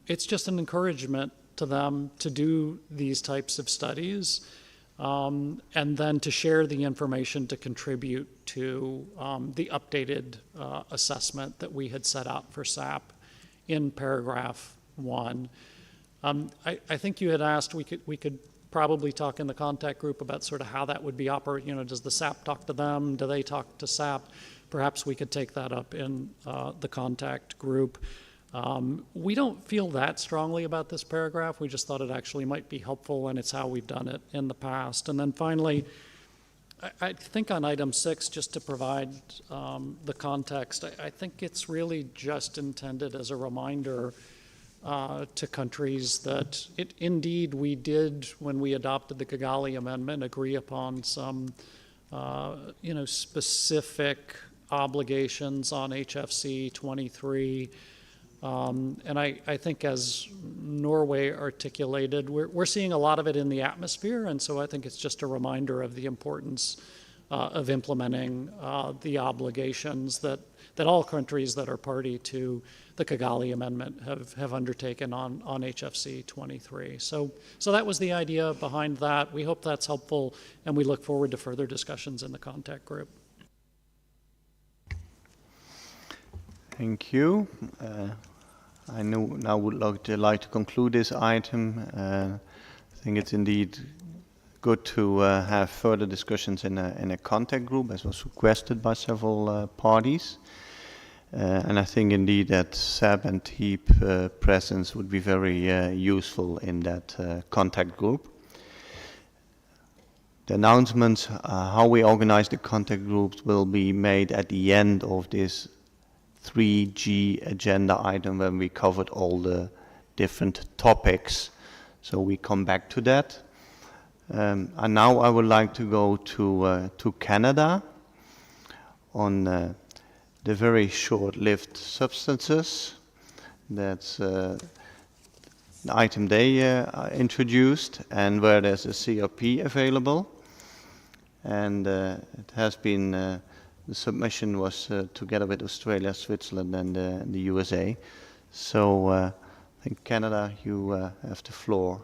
It's just an encouragement to them to do these types of studies. and then to share the information to contribute to the updated assessment that we had set out for SAP in paragraph 1. I think you had asked, we could probably talk in the contact group about sort of how that would be operated. You know, does the SAP talk to them? Do they talk to SAP? Perhaps we could take that up in the contact group. We don't feel that strongly about this paragraph. We just thought it actually might be helpful, and it's how we've done it in the past. And then finally, I think on item 6, just to provide the context, I think it's really just intended as a reminder to countries that indeed we did, when we adopted the Kigali Amendment, agree upon some specific obligations on HFC 23. And I think, as Norway articulated, we're seeing a lot of it in the atmosphere, and so I think it's just a reminder of the importance of implementing the obligations that all countries that are party to the Kigali Amendment have undertaken on HFC 23. So that was the idea behind that. We hope that's helpful, and we look forward to further discussions in the contact group. Thank you. I now would like to conclude this item. I think it's indeed good to have further discussions in a contact group, as was requested by several parties. And I think indeed that SAP and TEEP presence would be very useful in that contact group. The announcements, how we organize the contact groups, will be made at the end of this 3G agenda item when we covered all the different topics. So we come back to that. And now I would like to go to Canada on the very short-lived substances. That's the item they introduced, and where there's a CRP available. And it has been, the submission was together with Australia, Switzerland, and the USA. So I think Canada, you have the floor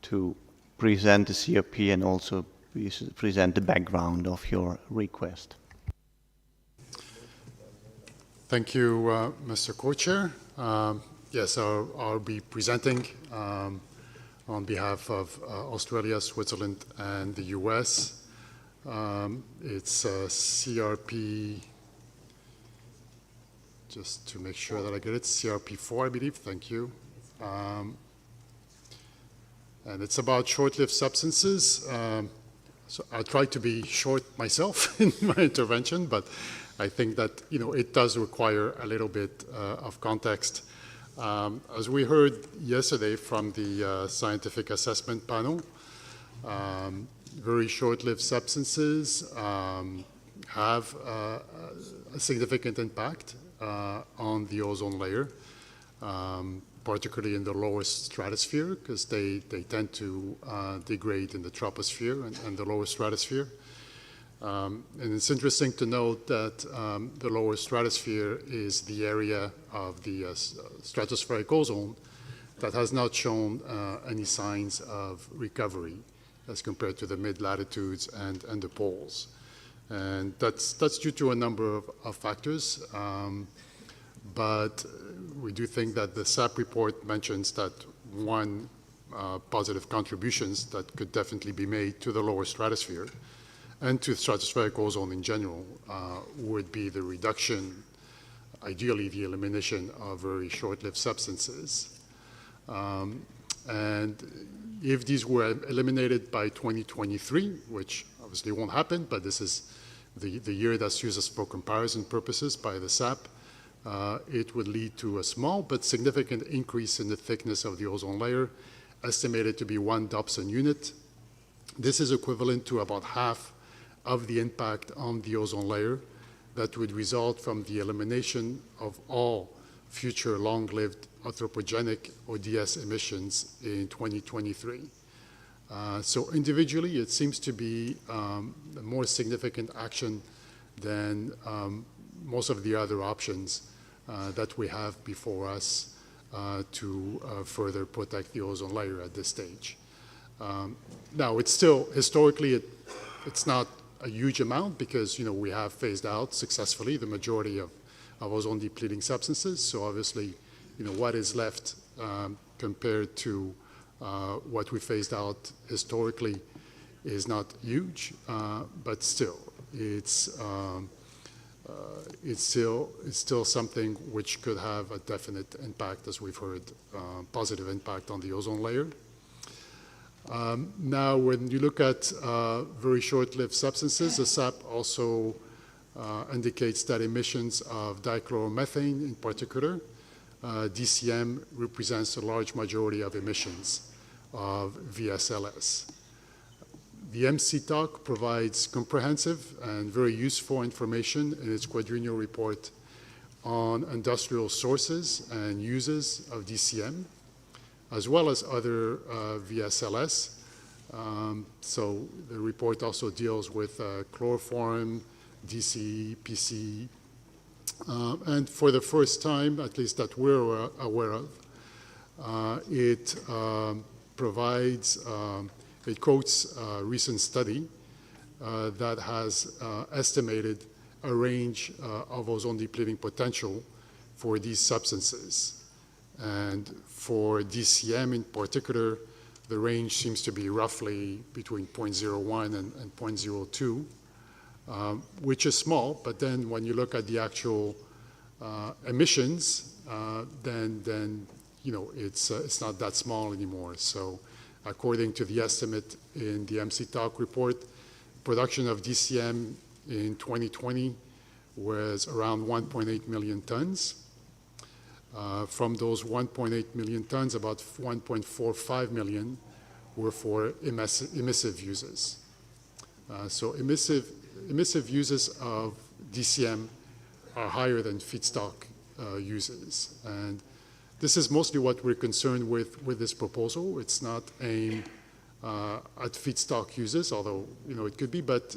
to present the CRP and also present the background of your request. Thank you, Mr. Co-Chair. Yes, I'll be presenting on behalf of Australia, Switzerland, and the US. It's CRP, just to make sure that I get it, CRP4, I believe. Thank you. And it's about short-lived substances. So I'll try to be short myself in my intervention, but I think that it does require a little bit of context. As we heard yesterday from the scientific assessment panel, very short-lived substances have a significant impact on the ozone layer, particularly in the lowest stratosphere, because they tend to degrade in the troposphere and the lower stratosphere. And it's interesting to note that the lower stratosphere is the area of the stratospheric ozone that has not shown any signs of recovery as compared to the mid-latitudes and the poles. And that's due to a number of factors. But we do think that the SAP report mentions that one positive contributions that could definitely be made to the lower stratosphere and to stratospheric ozone in general would be the reduction, ideally the elimination of very short-lived substances. And if these were eliminated by 2023, which obviously won't happen, but this is the year that's used for comparison purposes by the SAP, it would lead to a small but significant increase in the thickness of the ozone layer, estimated to be 1 Dobson unit. This is equivalent to about half of the impact on the ozone layer that would result from the elimination of all future long-lived anthropogenic ODS emissions in 2023. So individually, it seems to be a more significant action than most of the other options that we have before us to further protect the ozone layer at this stage. Now, it's still, historically, it's not a huge amount because, we have phased out successfully the majority of ozone-depleting substances. So obviously, what is left compared to what we phased out historically is not huge, but still, it's still something which could have a definite impact, as we've heard, positive impact on the ozone layer. Now, when you look at very short-lived substances, the SAP also indicates that emissions of dichloromethane in particular, DCM, represents a large majority of emissions of VSLS. The MCTOC provides comprehensive and very useful information in its quadrennial report on industrial sources and uses of DCM, as well as other VSLS. So the report also deals with chloroform, DCE, PCE, and for the first time, at least that we're aware of, it provides, it quotes a recent study that has estimated a range of ozone-depleting potential for these substances. And for DCM in particular, the range seems to be roughly between 0.01 and 0.02, which is small, but then when you look at the actual emissions, then it's not that small anymore. So according to the estimate in the MCTOC report, production of DCM in 2020 was around 1.8 million tons. From those 1.8 million tons, about 1.45 million were for emissive uses. So emissive uses of DCM are higher than feedstock uses. And this is mostly what we're concerned with this proposal. It's not aimed at feedstock uses, although it could be, but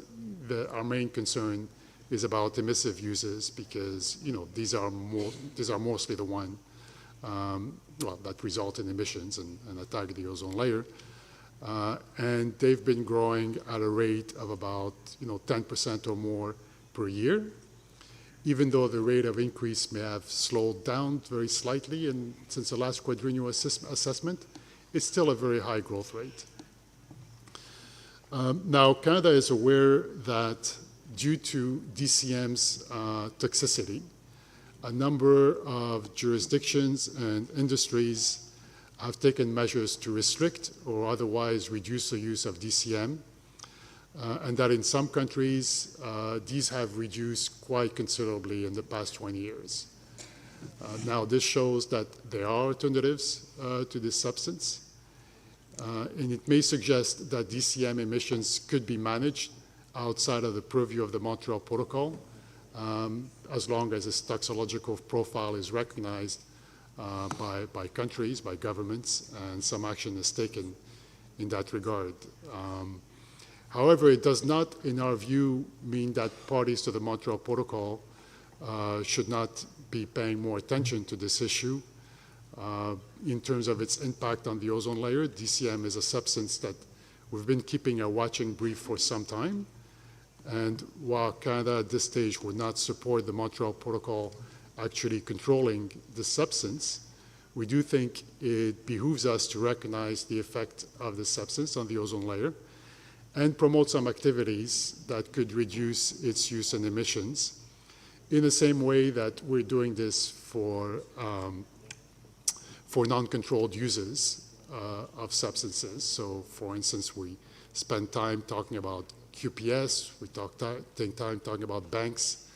our main concern is about emissive uses because these are mostly the one that result in emissions and attack the ozone layer, and they've been growing at a rate of about 10% or more per year. Even though the rate of increase may have slowed down very slightly since the last quadrennial assessment, it's still a very high growth rate. Now, Canada is aware that due to DCM's toxicity, a number of jurisdictions and industries have taken measures to restrict or otherwise reduce the use of DCM, and that in some countries, these have reduced quite considerably in the past 20 years. Now, this shows that there are alternatives to this substance, and it may suggest that DCM emissions could be managed outside of the purview of the Montreal Protocol, as long as its toxicological profile is recognized by countries, by governments, and some action is taken in that regard. However, it does not, in our view, mean that parties to the Montreal Protocol should not be paying more attention to this issue. In terms of its impact on the ozone layer, DCM is a substance that we've been keeping a watching brief for some time. And while Canada at this stage would not support the Montreal Protocol actually controlling the substance, we do think it behooves us to recognize the effect of the substance on the ozone layer and promote some activities that could reduce its use and emissions in the same way that we're doing this for non-controlled uses of substances. So, for instance, we spend time talking about QPS, we take time talking about banks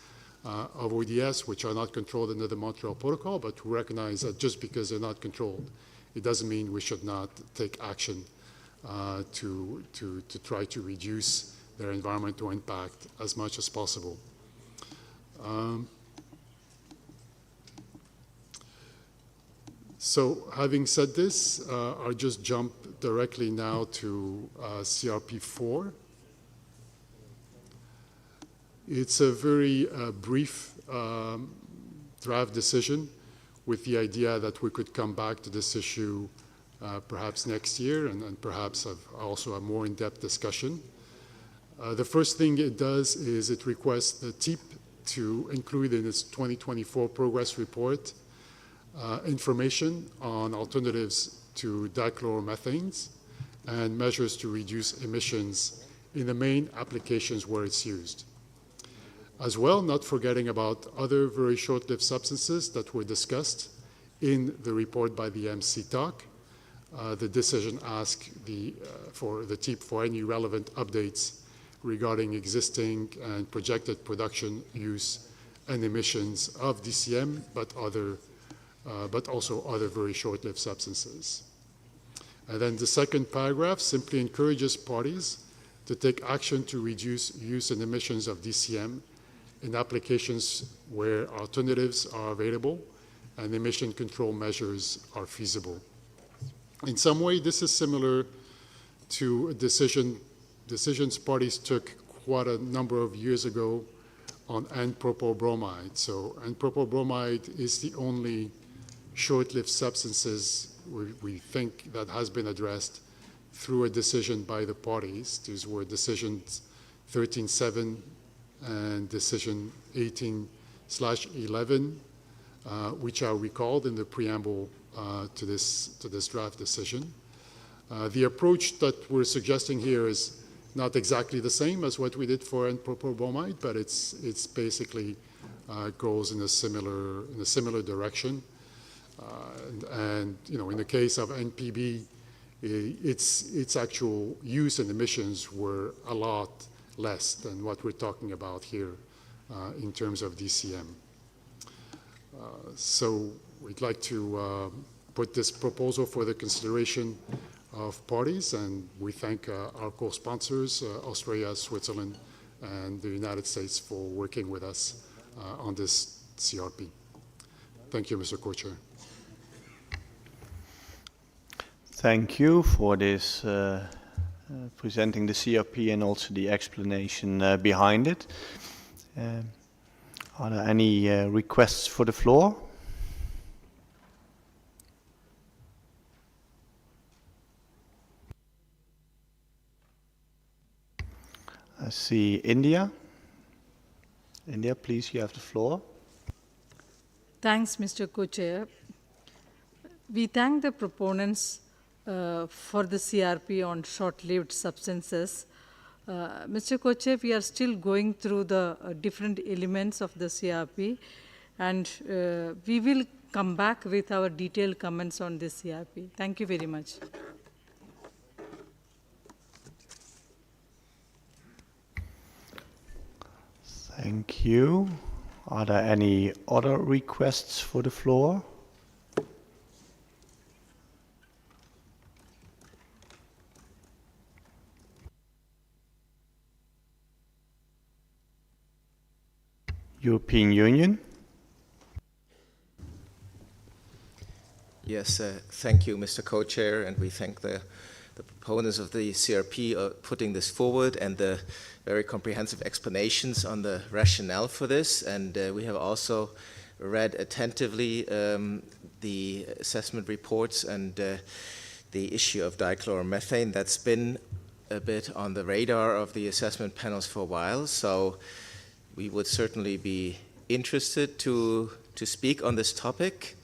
of ODS, which are not controlled under the Montreal Protocol, but we recognize that just because they're not controlled, it doesn't mean we should not take action to try to reduce their environmental impact as much as possible. So having said this, I'll just jump directly now to CRP4. It's a very brief draft decision with the idea that we could come back to this issue perhaps next year, and perhaps also a more in-depth discussion. The first thing it does is it requests the TEEP to include in its 2024 progress report information on alternatives to dichloromethanes and measures to reduce emissions in the main applications where it's used. As well, not forgetting about other very short-lived substances that were discussed in the report by the MC TOC. The decision asked for the TEEP for any relevant updates regarding existing and projected production, use, and emissions of DCM, but also other very short-lived substances. And then the second paragraph simply encourages parties to take action to reduce use and emissions of DCM in applications where alternatives are available and emission control measures are feasible. In some way, this is similar to a decisions parties took quite a number of years ago on N-propyl bromide. So N-propyl bromide is the only short-lived substances we think that has been addressed through a decision by the parties. These were decisions 13.7 and decision 18/11, which are recalled in the preamble to this draft decision. The approach that we're suggesting here is not exactly the same as what we did for N-propyl bromide, but it's basically goes in a similar direction. And you know, in the case of NPB, its actual use and emissions were a lot less than what we're talking about here in terms of DCM. So we'd like to put this proposal for the consideration of parties, and we thank our co-sponsors, Australia, Switzerland, and the United States for working with us on this CRP. Thank you, Mr. Co-Chair. Thank you for this presenting the CRP and also the explanation behind it. Are there any requests for the floor? I see India. India, please, you have the floor. Thanks, Mr. Co-Chair. We thank the proponents for the CRP on short-lived substances. Mr. Co-Chair, we are still going through the different elements of the CRP, and we will come back with our detailed comments on this CRP. Thank you very much. Thank you. Are there any other requests for the floor? European Union. Yes, thank you, Mr. Co-Chair, and we thank the proponents of the CRP putting this forward and the very comprehensive explanations on the rationale for this. And we have also read attentively the assessment reports and the issue of dichloromethane. That's been a bit on the radar of the assessment panels for a while. So we would certainly be interested to speak on this topic.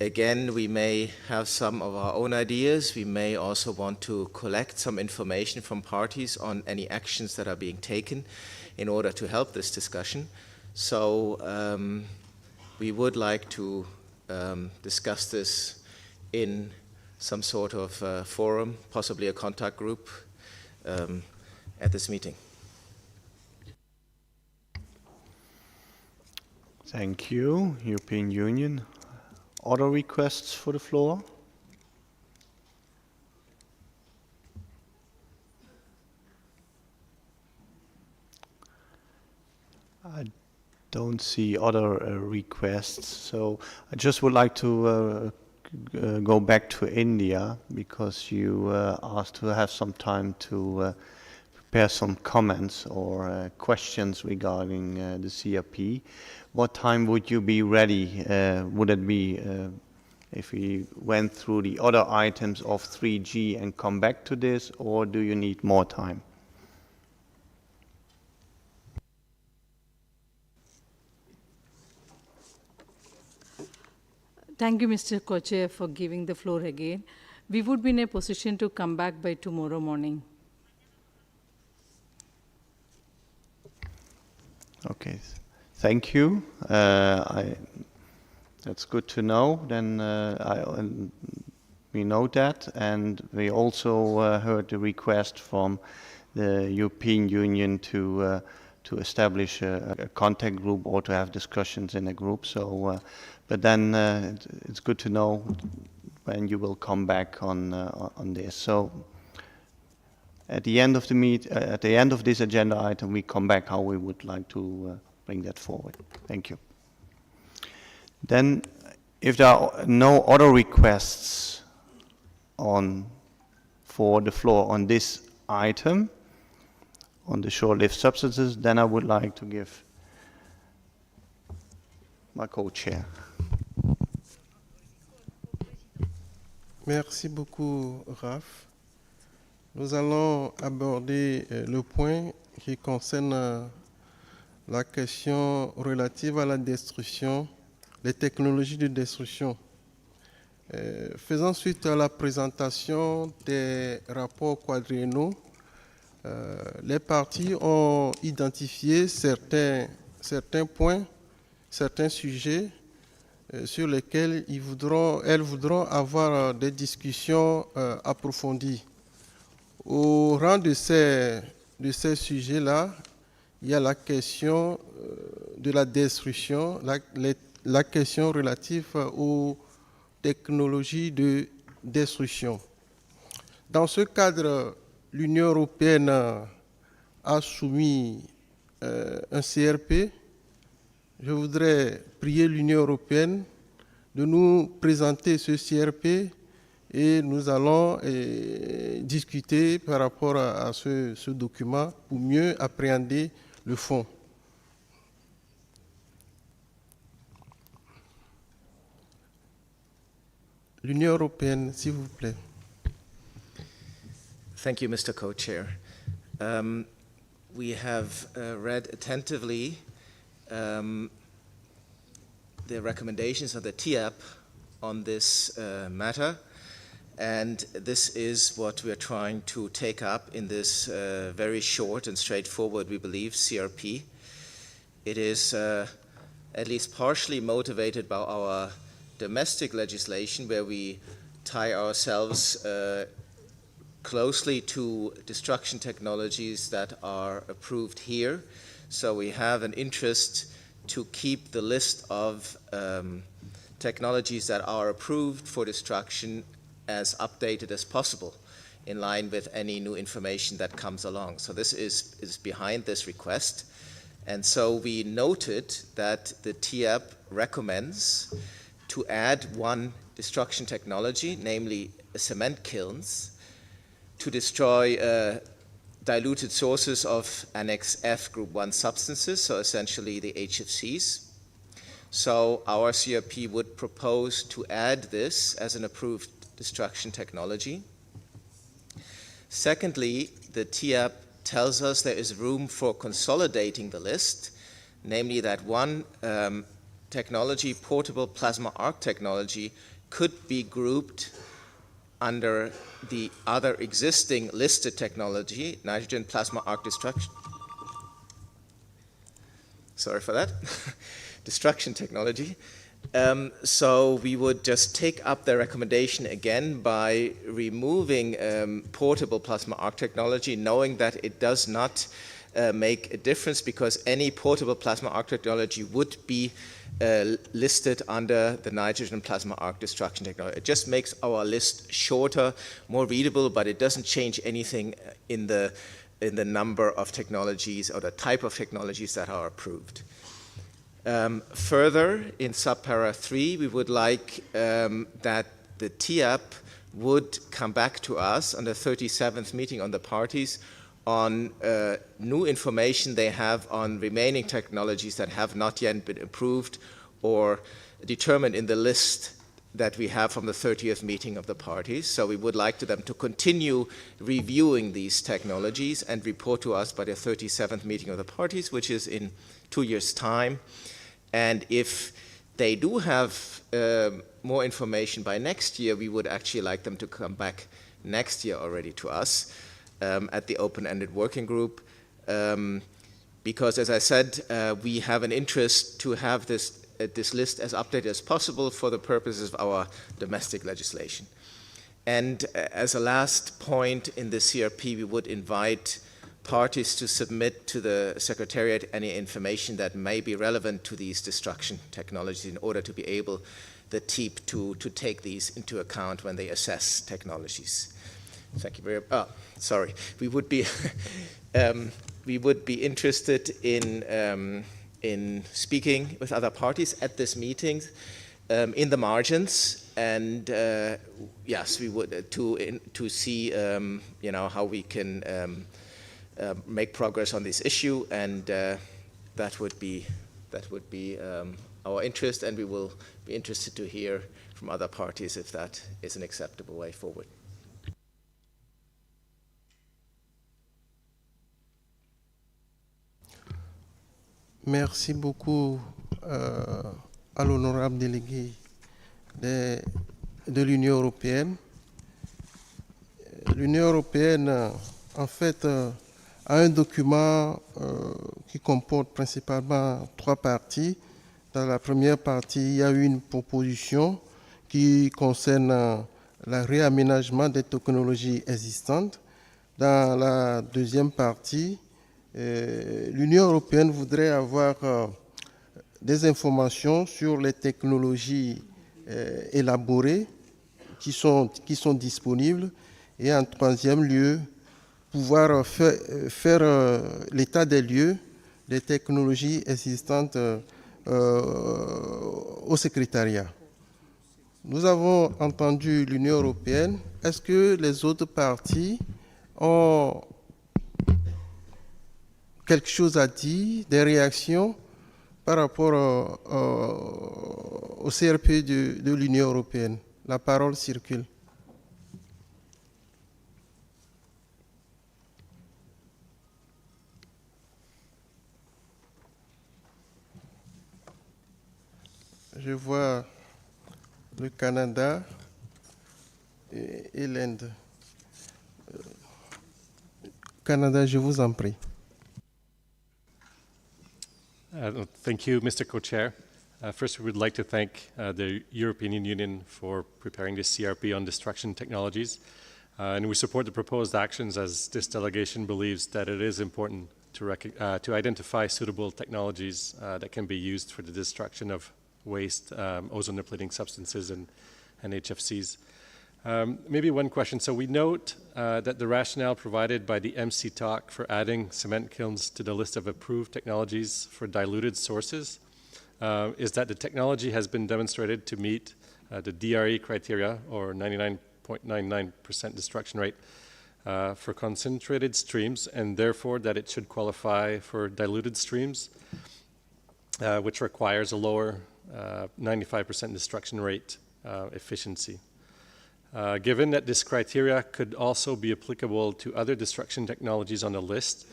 Again, we may have some of our own ideas. We may also want to collect some information from parties on any actions that are being taken in order to help this discussion. So we would like to discuss this in some sort of forum, possibly a contact group at this meeting. Thank you, European Union. Other requests for the floor? I don't see other requests, so I just would like to go back to India because you asked to have some time to prepare some comments or questions regarding the CRP. What time would you be ready? Would it be if we went through the other items of 3G and come back to this, or do you need more time? Thank you, Mr. Co-Chair, for giving the floor again. We would be in a position to come back by tomorrow morning. Okay, thank you. That's good to know. Then we know that, and we also heard the request from the European Union to establish a contact group or to have discussions in a group. So, but then it's good to know when you will come back on this. So, at the end of the at the end of this agenda item, we come back how we would like to bring that forward. Thank you. Then, if there are no other requests for the floor on this item, on the short-lived substances, then I would like to give my co-chair. Merci beaucoup, Raph. Nous allons aborder le point qui concerne la question relative à la destruction, les technologies de destruction. Faisant suite à la présentation des rapports quadriennaux, les parties ont identifié certains points, certains sujets sur lesquels elles voudront avoir des discussions approfondies. Au rang de ces sujets-là, il y a la question de la destruction, la question relative aux technologies de destruction. Dans ce cadre, l'Union européenne a soumis un CRP. Je voudrais prier l'Union européenne de nous présenter ce CRP et nous allons discuter par rapport à ce document pour mieux appréhender le fond. L'Union européenne, s'il vous plaît. Thank you, Mr. Co-Chair. We have read attentively the recommendations of the TIAP on this matter, and this is what we are trying to take up in this very short and straightforward, we believe, CRP. It is at least partially motivated by our domestic legislation, where we tie ourselves closely to destruction technologies that are approved here. So we have an interest to keep the list of technologies that are approved for destruction as updated as possible, in line with any new information that comes along. So this is behind this request. And so we noted that the TIAP recommends to add one destruction technology, namely cement kilns, to destroy diluted sources of Annex F Group 1 substances, so essentially the HFCs. So our CRP would propose to add this as an approved destruction technology. Secondly, the TIAP tells us there is room for consolidating the list, namely that one technology, portable plasma arc technology, could be grouped under the other existing listed technology, nitrogen plasma arc destruction. Sorry for that. Destruction technology. So we would just take up the recommendation again by removing portable plasma arc technology, knowing that it does not make a difference because any portable plasma arc technology would be listed under the nitrogen plasma arc destruction technology. It just makes our list shorter, more readable, but it doesn't change anything in the number of technologies or the type of technologies that are approved. Further, in subpara 3, we would like that the TIAP would come back to us on the 37th meeting on the parties on new information they have on remaining technologies that have not yet been approved or determined in the list that we have from the 30th meeting of the parties. So we would like them to continue reviewing these technologies and report to us by the 37th meeting of the parties, which is in 2 years' time. And if they do have more information by next year, we would actually like them to come back next year already to us at the open-ended working group. Because, as I said, we have an interest to have this list as updated as possible for the purposes of our domestic legislation. And as a last point in the CRP, we would invite parties to submit to the Secretariat any information that may be relevant to these destruction technologies in order to be able, the TEEP, to take these into account when they assess technologies. Thank you very much. Oh, sorry. We would be, we would be interested in speaking with other parties at this meeting in the margins, and yes, we would to see you know, how we can make progress on this issue, and that would be our interest, and we will be interested to hear from other parties if that is an acceptable way forward. Merci beaucoup à l'honorable délégué de l'Union européenne. L'Union européenne, en fait, a un document qui comporte principalement 3 parties. Dans la première partie, il y a une proposition qui concerne le réaménagement des technologies existantes. Dans la deuxième partie, l'Union européenne voudrait avoir des informations sur les technologies élaborées qui sont disponibles, et en troisième lieu, pouvoir faire l'état des lieux des technologies existantes au secrétariat. Nous avons entendu l'Union européenne. Est-ce que les autres parties ont quelque chose à dire, des réactions par rapport au CRP de l'Union européenne? La parole circule. Je vois le Canada et l'Inde. Canada, je vous en prie. Thank you, Mr. Co-Chair. First, we would like to thank the European Union for preparing this CRP on destruction technologies. And we support the proposed actions, as this delegation believes that it is important to identify suitable technologies that can be used for the destruction of waste, ozone-depleting substances, and HFCs. Maybe one question. So we note that the rationale provided by the MC Talk for adding cement kilns to the list of approved technologies for diluted sources is that the technology has been demonstrated to meet the DRE criteria, or 99.99% destruction rate, for concentrated streams, and therefore that it should qualify for diluted streams, which requires a lower 95% destruction rate efficiency. Given that this criteria could also be applicable to other destruction technologies on the list,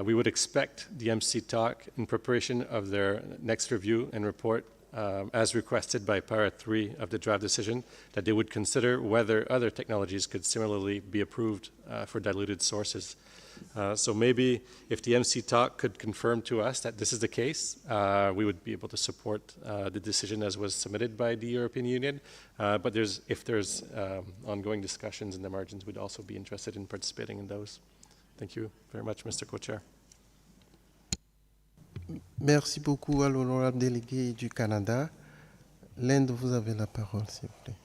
we would expect the MC Talk, in preparation of their next review and report, as requested by Para 3 of the draft decision, that they would consider whether other technologies could similarly be approved for diluted sources. So maybe if the MC Talk could confirm to us that this is the case, we would be able to support the decision as was submitted by the European Union. But if there's ongoing discussions in the margins, we'd also be interested in participating in those. Thank you very much, Mr. Co-Chair. Merci beaucoup à l'honorable délégué du Canada. L'Inde, vous avez la parole, s'il vous plaît.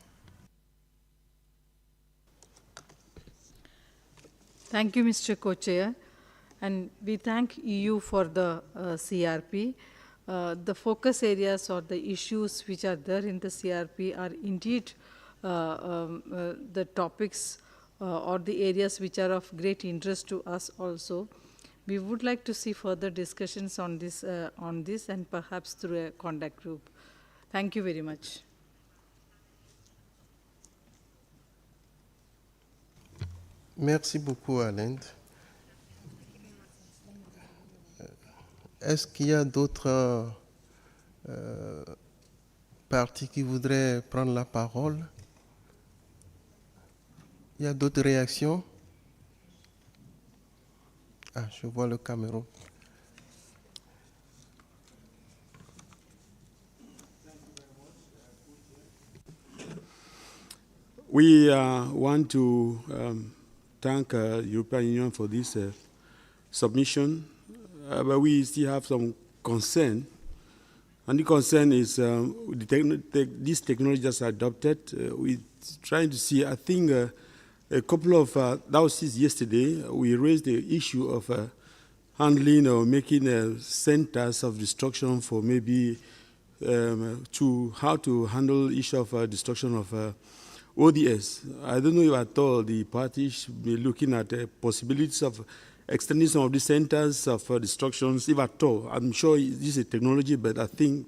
Thank you, Mr. Co-Chair, and we thank EU for the CRP. The focus areas or the issues which are there in the CRP are indeed the topics or the areas which are of great interest to us also. We would like to see further discussions on this and perhaps through a contact group. Thank you very much. Merci beaucoup, Alain. Est-ce qu'il y a d'autres parties qui voudraient prendre la parole? Il y a d'autres réactions? Ah, je vois le Cameroun. We want to thank European Union for this submission, but we still have some concern. And the concern is this technology that's adopted. We're trying to see, I think, a couple of, that was yesterday, we raised the issue of handling or making centers of destruction for maybe to how to handle issue of destruction of ODS. I don't know if at all the parties should be looking at possibilities of extending some of these centers of destructions, if at all. I'm sure this is a technology, but I think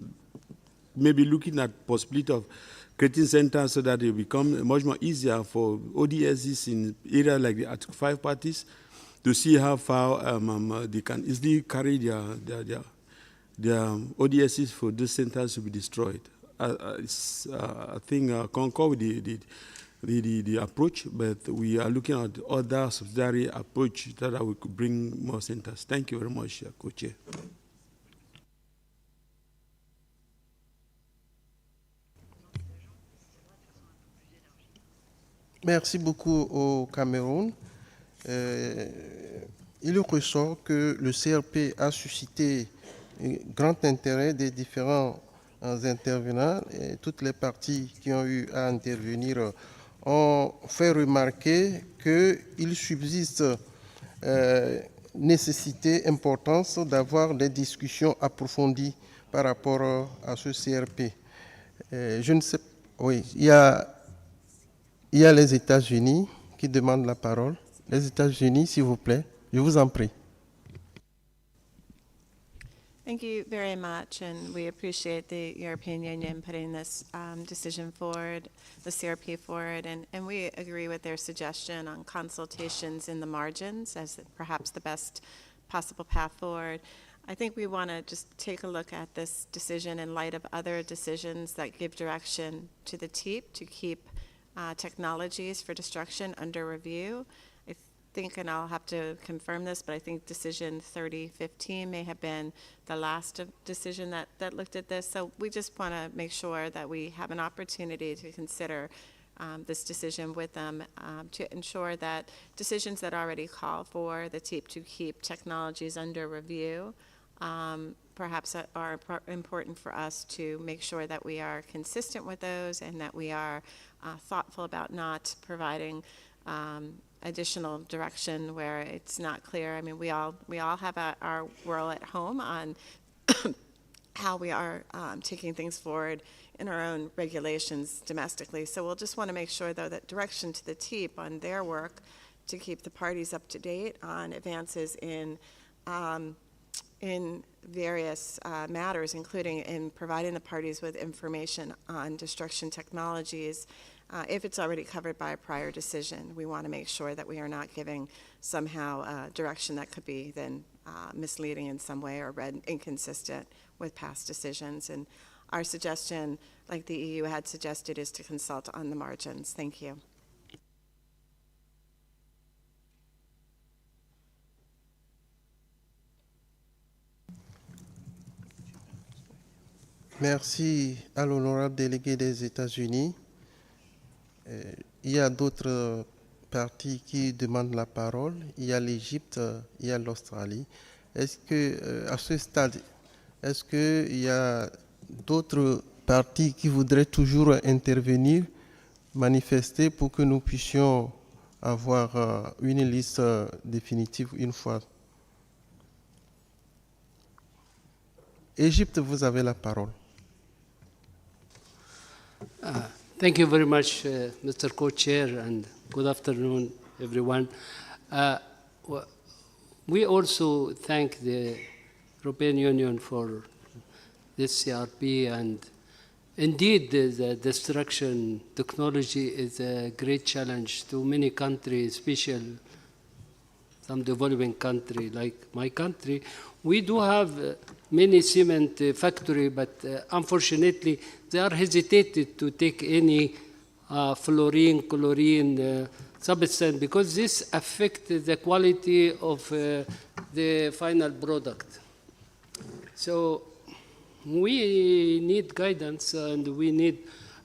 maybe looking at possibility of creating centers so that it will become much more easier for ODSs in areas like the Article 5 parties to see how far they can easily carry their ODSs for these centers to be destroyed. I think I concur with the approach, but we are looking at other subsidiary approach that we could bring more centers. Thank you very much, Co-Chair. Merci beaucoup au Cameroun. Il ressort que le CRP a suscité un grand intérêt des différents intervenants et toutes les parties qui ont eu à intervenir ont fait remarquer qu'il subsiste nécessité, importance d'avoir des discussions approfondies par rapport à ce CRP. Je ne sais, oui, il y a les États-Unis qui demandent la parole. Les États-Unis, s'il vous plaît, je vous en prie. Thank you very much, and we appreciate the European Union putting this decision forward, the CRP forward, and we agree with their suggestion on consultations in the margins as perhaps the best possible path forward. I think we want to just take a look at this decision in light of other decisions that give direction to the TEEP to keep technologies for destruction under review. I think, and I'll have to confirm this, but I think decision 3015 may have been the last decision that looked at this. So we just want to make sure that we have an opportunity to consider this decision with them to ensure that decisions that already call for the TEEP to keep technologies under review perhaps are important for us to make sure that we are consistent with those and that we are thoughtful about not providing additional direction where it's not clear. I mean, we all have our whirl at home on how we are taking things forward in our own regulations domestically. So we'll just want to make sure, though, that direction to the TEEP on their work to keep the parties up to date on advances in various matters, including in providing the parties with information on destruction technologies. If it's already covered by a prior decision, we want to make sure that we are not giving somehow direction that could be then misleading in some way or read inconsistent with past decisions. And our suggestion, like the EU had suggested, is to consult on the margins. Thank you. Merci à l'honorable délégué des États-Unis. Il y a d'autres parties qui demandent la parole. Il y a l'Égypte, il y a l'Australie. Est-ce que, à ce stade, est-ce qu'il y a d'autres parties qui voudraient toujours intervenir, manifester pour que nous puissions avoir une liste définitive une fois? Égypte, vous avez la parole. Thank you very much, Mr. Co-Chair, and good afternoon, everyone. We also thank the European Union for this CRP, and Indeed, the destruction technology is a great challenge to many countries, especially some developing country like my country. We do have many cement factory, but unfortunately, they are hesitated to take any fluorine, chlorine substance because this affects the quality of the final product. So we need guidance and we need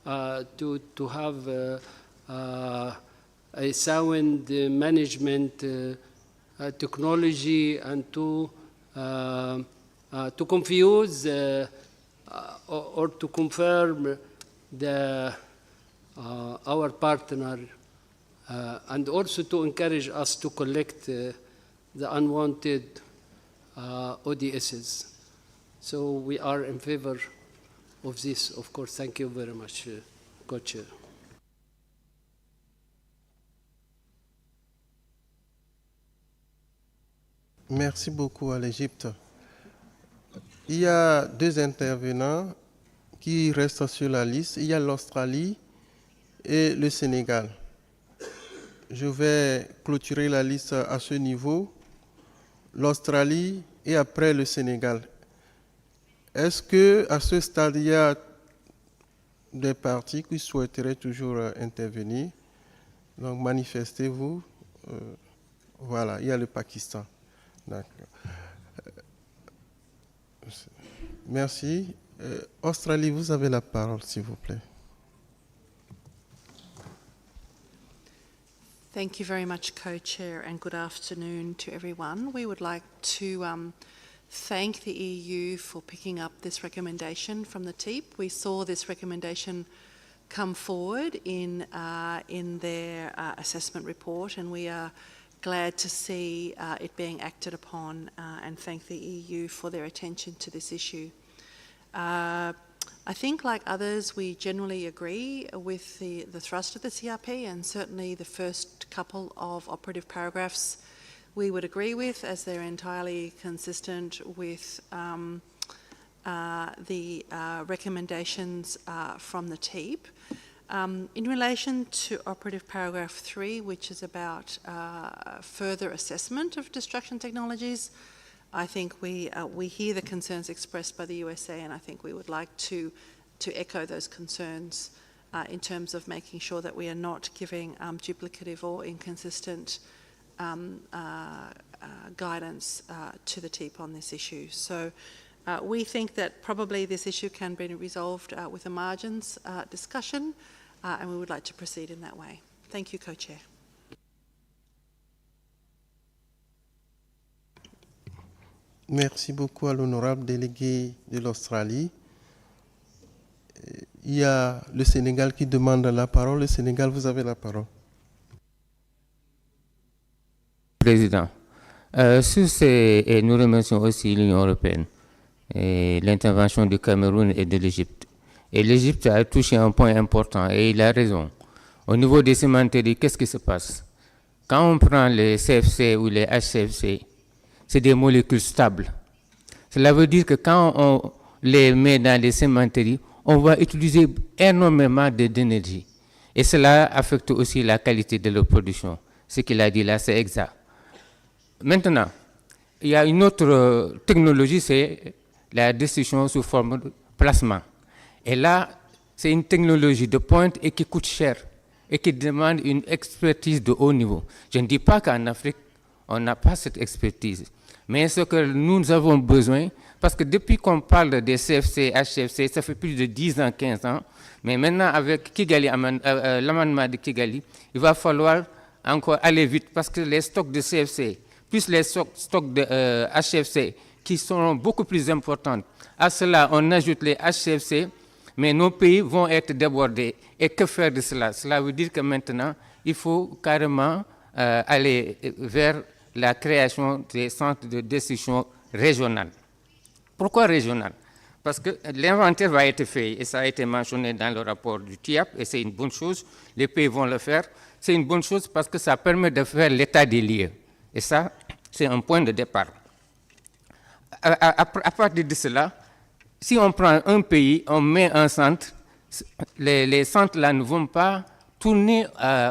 to have a sound management technology and to confuse or to confirm our partner and also to encourage us to collect the unwanted ODSs. So we are in favor of this, of course. Thank you very much, Co-Chair. Merci beaucoup à l'Égypte. Il y a deux intervenants qui restent sur la liste. Il y a l'Australie et le Sénégal. Je vais clôturer la liste à ce niveau. L'Australie et après le Sénégal. Est-ce qu'à ce stade, il y a des partis qui souhaiteraient toujours intervenir? Donc manifestez-vous. Voilà, il y a le Pakistan. D'accord. Merci. Australie, vous avez la parole, s'il vous plaît. Thank you very much, Co-Chair, and good afternoon to everyone. We would like to thank the EU for picking up this recommendation from the TEEP. We saw this recommendation come forward in their assessment report, and we are glad to see it being acted upon and thank the EU for their attention to this issue. I think, like others, we generally agree with the thrust of the CRP, and certainly the first couple of operative paragraphs we would agree with, as they're entirely consistent with the recommendations from the TEEP. In relation to operative paragraph 3, which is about further assessment of destruction technologies, I think we hear the concerns expressed by the USA, and I think we would like to echo those concerns in terms of making sure that we are not giving duplicative or inconsistent guidance to the TEEP on this issue. So we think that probably this issue can be resolved with a margins discussion, and we would like to proceed in that way. Thank you, Co-Chair. Merci beaucoup à l'honorable délégué de l'Australie. Il y a le Sénégal qui demande la parole. Le Sénégal, vous avez la parole. Président, sur ces, nous remercions aussi l'Union européenne et l'intervention du Cameroun et de l'Égypte. Et l'Égypte a touché un point important et il a raison. Au niveau des cimenteries, qu'est-ce qui se passe? Quand on prend les CFC ou les HCFC, c'est des molécules stables. Cela veut dire que quand on les met dans les cimenteries, on va utiliser énormément d'énergie. Et cela affecte aussi la qualité de leur production. Ce qu'il a dit là, c'est exact. Maintenant, il y a une autre technologie, c'est la destruction sous forme de plasma. Et là, c'est une technologie de pointe et qui coûte cher et qui demande une expertise de haut niveau. Je ne dis pas qu'en Afrique, on n'a pas cette expertise. Mais ce que nous avons besoin, parce que depuis qu'on parle des CFC, HCFC, ça fait plus de 10 ans, 15 ans, mais maintenant avec Kigali, l'amendement de Kigali, il va falloir encore aller vite parce que les stocks de CFC, plus les stocks de HCFC, qui seront beaucoup plus importants, à cela on ajoute les HCFC, mais nos pays vont être débordés. Et que faire de cela? Cela veut dire que maintenant, il faut carrément aller vers la création des centres de destruction régionaux. Pourquoi régional? Parce que l'inventaire va être fait, et ça a été mentionné dans le rapport du TIAP, et c'est une bonne chose, les pays vont le faire. C'est une bonne chose parce que ça permet de faire l'état des lieux. Et ça, c'est un point de départ. À partir de cela, si on prend un pays, on met un centre, les centres là ne vont pas tourner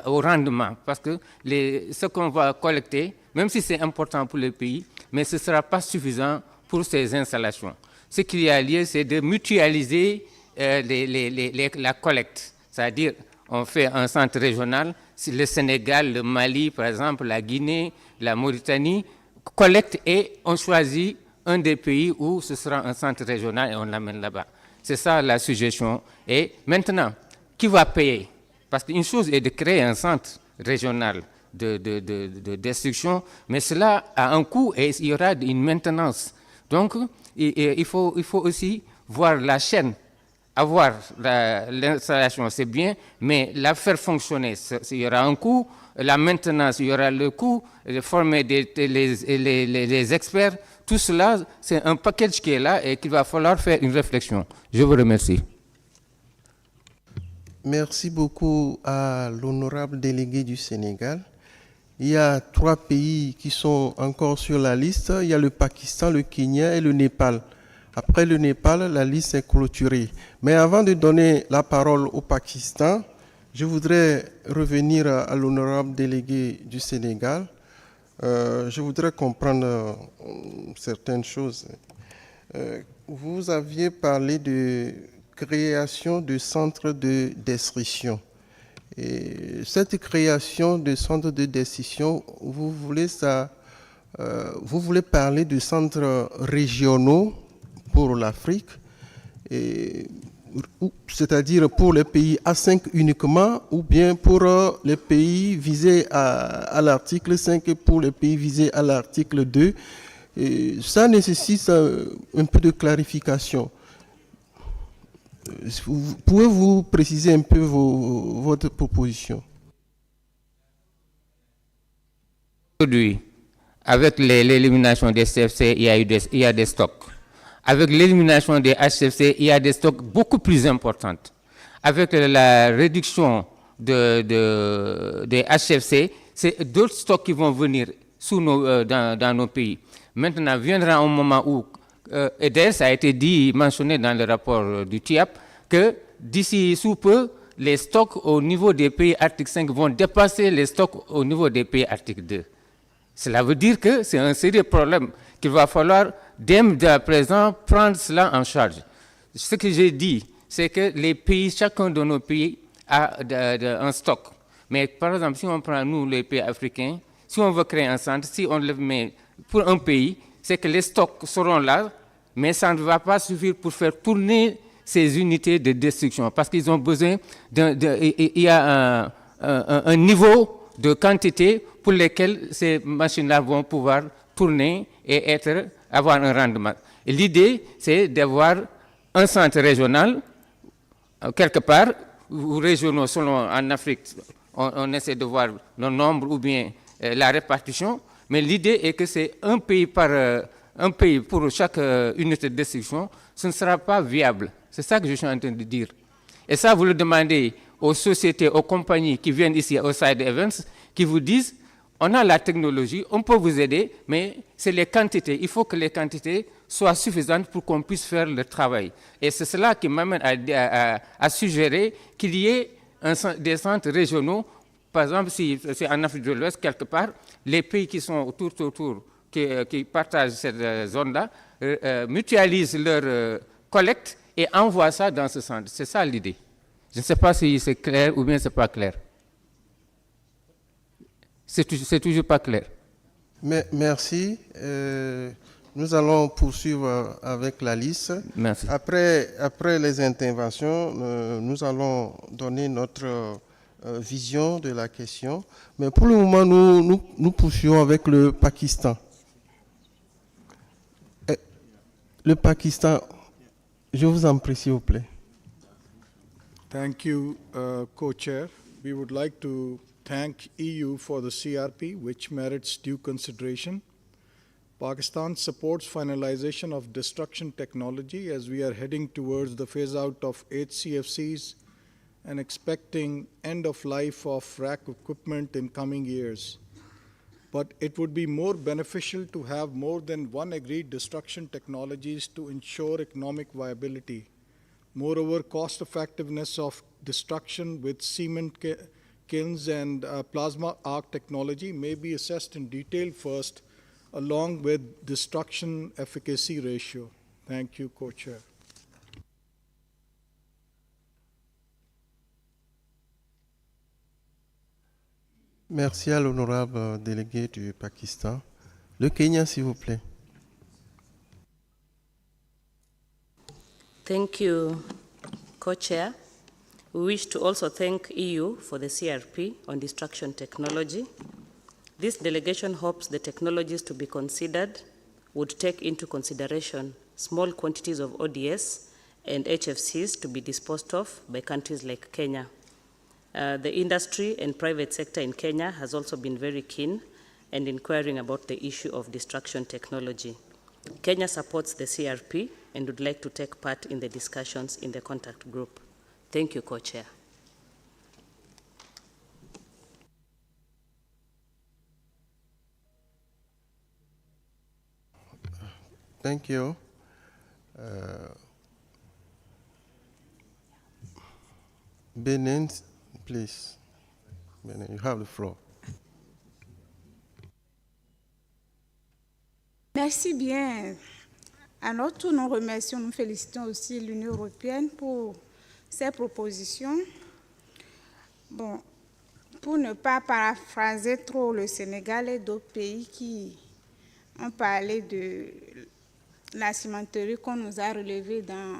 au rendement parce que ce qu'on va collecter, même si c'est important pour le pays, mais ce ne sera pas suffisant pour ces installations. Ce qu'il y a lieu, c'est de mutualiser la collecte, c'est-à-dire on fait un centre régional, si le Sénégal, le Mali, par exemple, la Guinée, la Mauritanie, collectent et on choisit un des pays où ce sera un centre régional et on l'amène là-bas. C'est ça la suggestion. Et maintenant, qui va payer? Parce qu'une chose est de créer un centre régional de destruction, mais cela a un coût et il y aura une maintenance. Donc, il faut aussi voir la chaîne. Avoir l'installation, c'est bien, mais la faire fonctionner, il y aura un coût. La maintenance, il y aura le coût de former les experts. Tout cela, c'est un package qui est là et qu'il va falloir faire une réflexion. Je vous remercie. Merci beaucoup à l'honorable délégué du Sénégal. Il y a 3 pays qui sont encore sur la liste. Il y a le Pakistan, le Kenya et le Népal. Après le Népal, la liste est clôturée. Mais avant de donner la parole au Pakistan, je voudrais revenir à l'honorable délégué du Sénégal. Je voudrais comprendre certaines choses. Vous aviez parlé de création de centres de destruction. Et cette création de centres de destruction, vous voulez parler de centres régionaux pour l'Afrique, c'est-à-dire pour les pays A5 uniquement, ou bien pour les pays visés à l'article 5 et pour les pays visés à l'article 2. Et ça nécessite un peu de clarification. Pouvez-vous préciser un peu votre proposition? Aujourd'hui, avec l'élimination des CFC, il y a des stocks. Avec l'élimination des HCFC, il y a des stocks beaucoup plus importants. Avec la réduction des HCFC, c'est d'autres stocks qui vont venir dans nos pays. Maintenant, viendra un moment où, et d'ailleurs ça a été mentionné dans le rapport du TIAP, que d'ici sous peu, les stocks au niveau des pays Arctique 5 vont dépasser les stocks au niveau des pays Arctique 2. Cela veut dire que c'est un sérieux problème qu'il va falloir, dès à présent, prendre cela en charge. Ce que j'ai dit, c'est que les pays, chacun de nos pays a un stock. Mais par exemple, si on prend nous, les pays africains, si on veut créer un centre, si on le met pour un pays, c'est que les stocks seront là, mais ça ne va pas suffire pour faire tourner ces unités de destruction, parce qu'ils ont besoin il y a un niveau de quantité pour lesquels ces machines-là vont pouvoir tourner et avoir un rendement. Et l'idée, c'est d'avoir un centre régional, quelque part, ou régionaux, selon en Afrique, on essaie de voir le nombre ou bien la répartition, mais l'idée est que c'est un pays pour chaque unité de destruction, ce ne sera pas viable. C'est ça que je suis en train de dire. Et ça, vous le demandez aux sociétés, aux compagnies qui viennent ici au Side Events, qui vous disent, on a la technologie, on peut vous aider, mais c'est les quantités. Il faut que les quantités soient suffisantes pour qu'on puisse faire le travail. Et c'est cela qui m'amène à suggérer qu'il y ait des centres régionaux. Par exemple, si c'est en Afrique de l'Ouest, quelque part, les pays qui sont autour, qui partagent cette zone-là, mutualisent leur collecte et envoient ça dans ce centre. C'est ça l'idée. Je ne sais pas si c'est clair ou bien c'est pas clair. C'est toujours pas clair. Merci. Nous allons poursuivre avec la liste. Merci. Après les interventions, nous allons donner notre vision de la question. Mais pour le moment, nous poursuivons avec le Pakistan. Le Pakistan, je vous en prie, s'il vous plaît. Thank you, Co-Chair. We would like to thank EU for the CRP, which merits due consideration. Pakistan supports finalization of destruction technology as we are heading towards the phase-out of HCFCs and expecting end of life of rack equipment in coming years. But it would be more beneficial to have more than one agreed destruction technologies to ensure economic viability. Moreover, cost effectiveness of destruction with cement kilns and plasma arc technology may be assessed in detail first, along with destruction efficacy ratio. Thank you, Co-Chair. Merci à l'honorable délégué du Pakistan. Le Kenya, s'il vous plaît. Thank you, Co-Chair. We wish to also thank EU for the CRP on destruction technology. This delegation hopes the technologies to be considered would take into consideration small quantities of ODS and HFCs to be disposed of by countries like Kenya. The industry and private sector in Kenya has also been very keen and inquiring about the issue of destruction technology. Kenya supports the CRP and would like to take part in the discussions in the contact group. Thank you, Co-Chair. Thank you. Benin, please. Benin, you have the floor. Merci bien. À notre tour, nous remercions, nous félicitons aussi l'Union européenne pour ces propositions. Bon, pour ne pas paraphraser trop le Sénégal et d'autres pays qui ont parlé de la cimenterie qu'on nous a relevée dans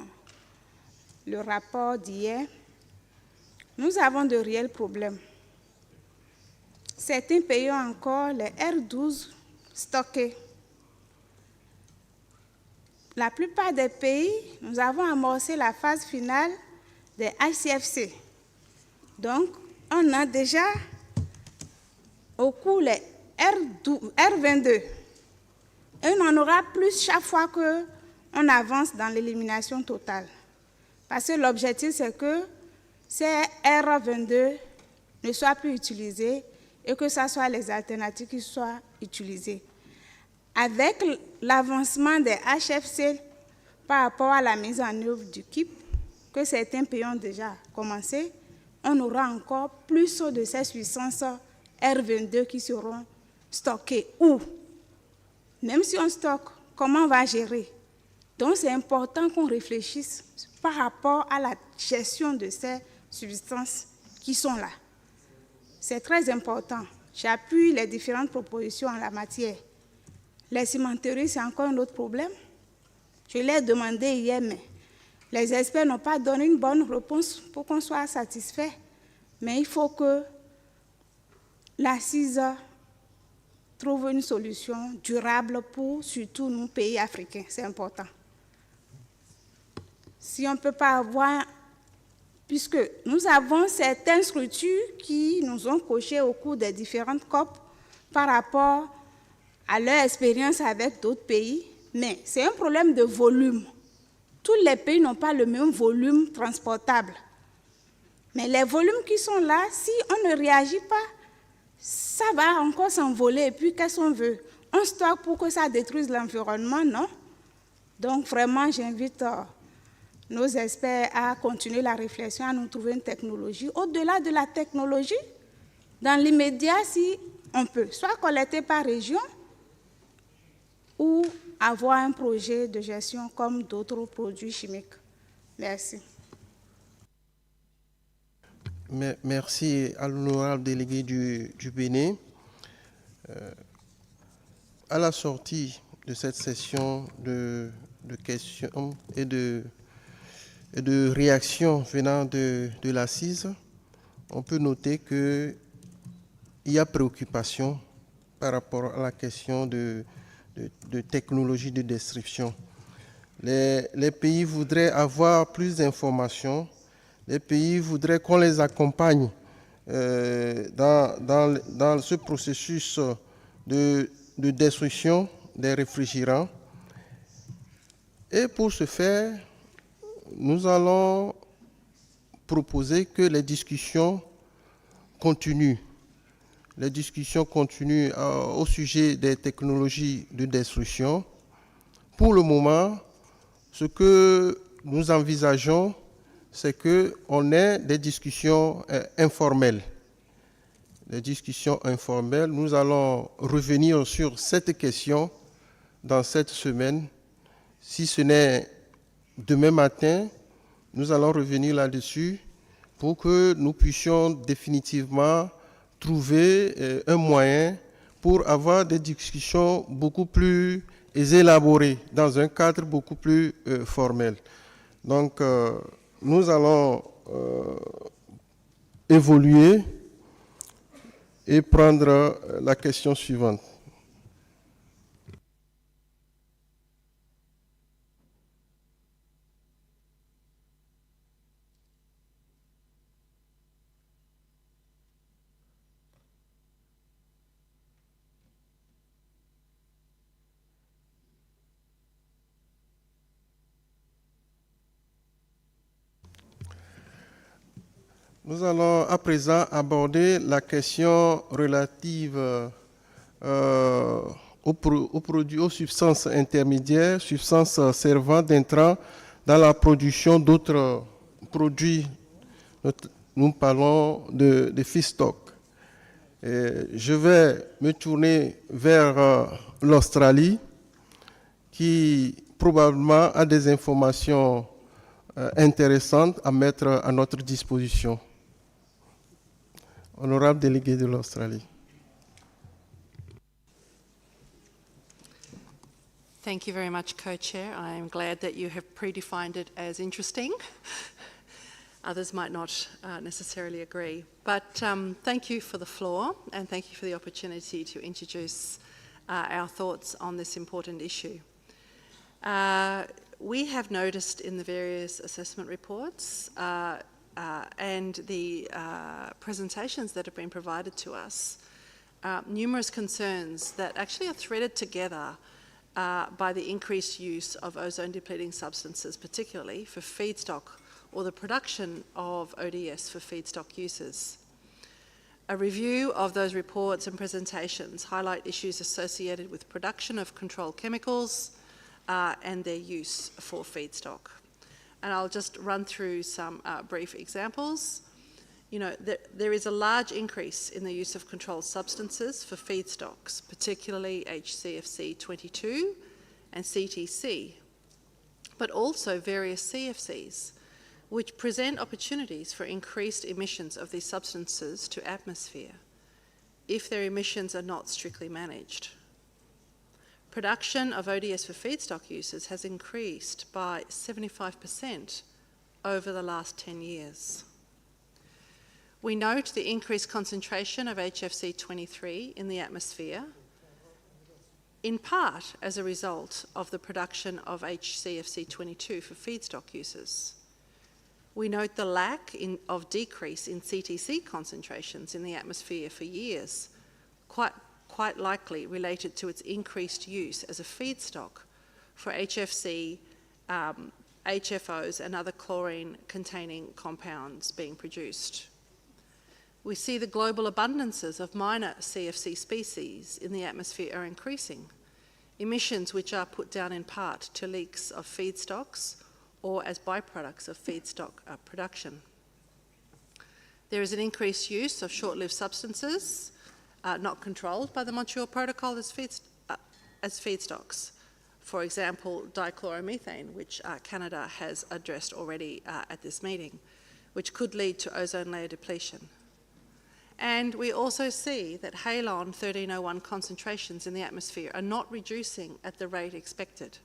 le rapport d'hier, nous avons de réels problèmes. Certains pays ont encore les R12 stockés. La plupart des pays, nous avons amorcé la phase finale des ICFC. Donc, on a déjà au cours les R22. Et on en aura plus chaque fois qu'on avance dans l'élimination totale. Parce que l'objectif, c'est que ces R22 ne soient plus utilisés et que ce soit les alternatives qui soient utilisées. Avec l'avancement des HFC par rapport à la mise en œuvre du KIP, que certains pays ont déjà commencé, on aura encore plus de ces puissances R22 qui seront stockées. Où? Même si on stocke, comment on va gérer? Donc c'est important qu'on réfléchisse par rapport à la gestion de ces substances qui sont là. C'est très important. J'appuie les différentes propositions en la matière. Les cimenteries, c'est encore un autre problème. Je l'ai demandé hier, mais les experts n'ont pas donné une bonne réponse pour qu'on soit satisfait. Mais il faut que l'assise trouve une solution durable pour surtout nos pays africains. C'est important. Si on ne peut pas avoir, puisque nous avons certaines structures qui nous ont coché au cours des différentes COP par rapport à leur expérience avec d'autres pays, mais c'est un problème de volume. Tous les pays n'ont pas le même volume transportable. Mais les volumes qui sont là, si on ne réagit pas, ça va encore s'envoler. Et puis, qu'est-ce qu'on veut? On stocke pour que ça détruise l'environnement, non? Donc, vraiment, j'invite nos experts à continuer la réflexion, à nous trouver une technologie. Au-delà de la technologie, dans l'immédiat, si on peut, soit collecter par région, ou avoir un projet de gestion comme d'autres produits chimiques. Merci. Merci à l'honorable délégué du Bénin. À la sortie de cette session de questions et de réactions venant de l'assise, on peut noter qu'il y a préoccupation par rapport à la question de technologie de destruction. Les pays voudraient avoir plus d'informations, les pays voudraient qu'on les accompagne dans ce processus de destruction des réfrigérants. Et pour ce faire, nous allons proposer que les discussions continuent. Les discussions continuent au sujet des technologies de destruction. Pour le moment, ce que nous envisageons, c'est qu'on ait des discussions informelles. Des discussions informelles. Nous allons revenir sur cette question dans cette semaine. Si ce n'est demain matin, nous allons revenir là-dessus pour que nous puissions définitivement trouver un moyen pour avoir des discussions beaucoup plus élaborées, dans un cadre beaucoup plus formel. Donc, nous allons évoluer et prendre la question suivante. Nous allons à présent aborder la question relative aux substances intermédiaires, substances servant d'intrants dans la production d'autres produits. Nous parlons de feedstock. Je vais me tourner vers l'Australie, qui probablement a des informations intéressantes à mettre à notre disposition. Honorable délégué de l'Australie. Thank you very much, Co-Chair. I am glad that you have predefined it as interesting. Others might not necessarily agree. But thank you for the floor, and thank you for the opportunity to introduce our thoughts on this important issue. We have noticed in the various assessment reports and the presentations that have been provided to us, numerous concerns that actually are threaded together by the increased use of ozone-depleting substances, particularly for feedstock or the production of ODS for feedstock uses. A review of those reports and presentations highlight issues associated with production of controlled chemicals and their use for feedstock. And I'll just run through some brief examples. You know, there is a large increase in the use of controlled substances for feedstocks, particularly HCFC 22 and CTC, but also various CFCs, which present opportunities for increased emissions of these substances to atmosphere if their emissions are not strictly managed. Production of ODS for feedstock uses has increased by 75% over the last 10 years. We note the increased concentration of HFC 23 in the atmosphere, in part as a result of the production of HCFC 22 for feedstock uses. We note the lack of decrease in CTC concentrations in the atmosphere for years, quite likely related to its increased use as a feedstock for HFC, HFOs and other chlorine-containing compounds being produced. We see the global abundances of minor CFC species in the atmosphere are increasing, emissions which are put down in part to leaks of feedstocks or as byproducts of feedstock production. There is an increased use of short-lived substances not controlled by the Montreal Protocol as feedstocks. For example, dichloromethane, which Canada has addressed already at this meeting, which could lead to ozone layer depletion. And we also see that halon 1301 concentrations in the atmosphere are not reducing at the rate expected.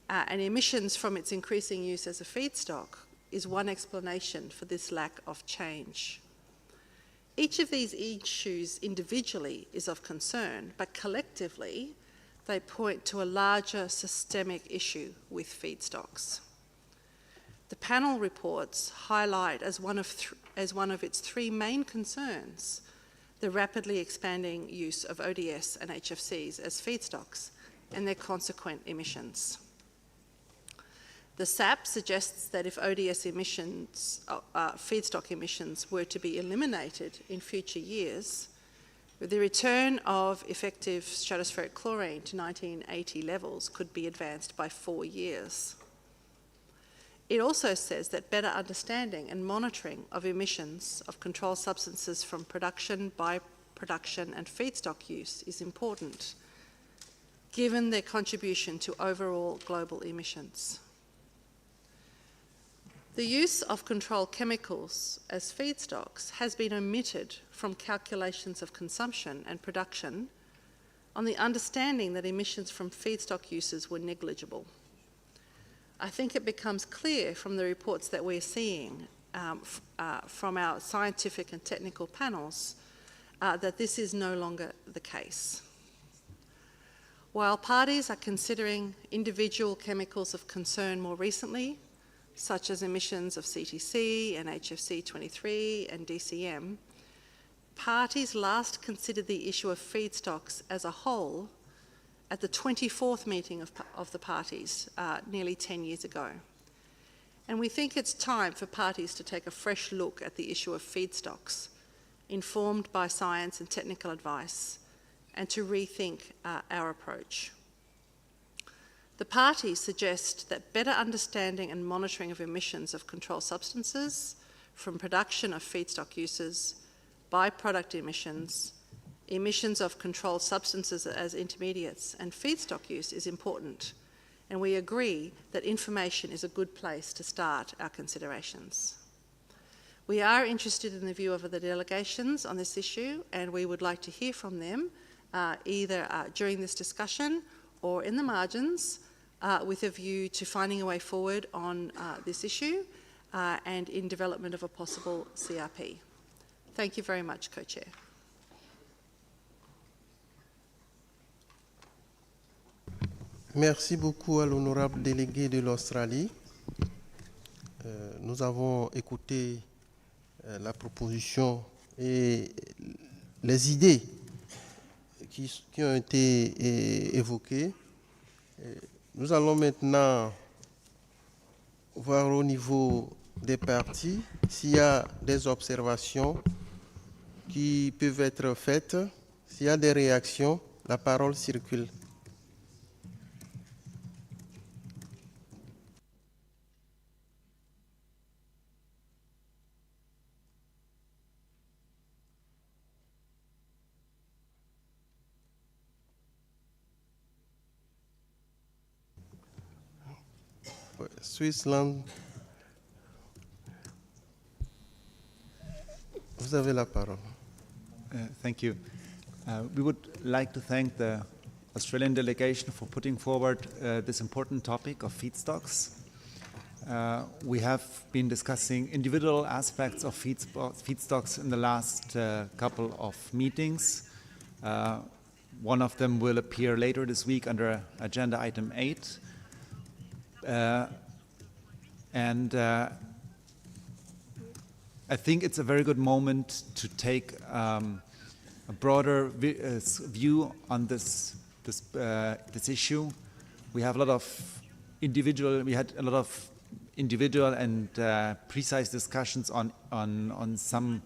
And emissions from its increasing use as a feedstock is one explanation for this lack of change. Each of these issues individually is of concern, but collectively they point to a larger systemic issue with feedstocks. The panel reports highlight as one of its three main concerns the rapidly expanding use of ODS and HFCs as feedstocks and their consequent emissions. The SAP suggests that if ODS emissions, feedstock emissions were to be eliminated in future years, the return of effective stratospheric chlorine to 1980 levels could be advanced by 4 years. It also says that better understanding and monitoring of emissions of controlled substances from production, by-production and feedstock use is important, given their contribution to overall global emissions. The use of controlled chemicals as feedstocks has been omitted from calculations of consumption and production on the understanding that emissions from feedstock uses were negligible. I think it becomes clear from the reports that we're seeing from our scientific and technical panels that this is no longer the case. While parties are considering individual chemicals of concern more recently, such as emissions of CTC and HFC-23 and DCM, parties last considered the issue of feedstocks as a whole at the 24th meeting of the parties nearly 10 years ago. And we think it's time for parties to take a fresh look at the issue of feedstocks, informed by science and technical advice, and to rethink our approach. The parties suggest that better understanding and monitoring of emissions of controlled substances from production of feedstock uses, byproduct emissions, emissions of controlled substances as intermediates, and feedstock use is important, and we agree that information is a good place to start our considerations. We are interested in the view of the delegations on this issue, and we would like to hear from them either during this discussion or in the margins with a view to finding a way forward on this issue and in development of a possible CRP. Thank you very much, Co-Chair. Merci beaucoup à l'honorable délégué de l'Australie. Nous avons écouté la proposition et les idées qui ont été évoquées. Nous allons maintenant voir au niveau des parties s'il y a des observations qui peuvent être faites. S'il y a des réactions, la parole circule. Swissland, vous avez la parole. Thank you. We would like to thank the Australian delegation for putting forward this important topic of feedstocks. We have been discussing individual aspects of feedstocks in the last couple of meetings. One of them will appear later this week under agenda item 8. I think it's a very good moment to take a broader view on this issue. We have a lot of individual and precise discussions on some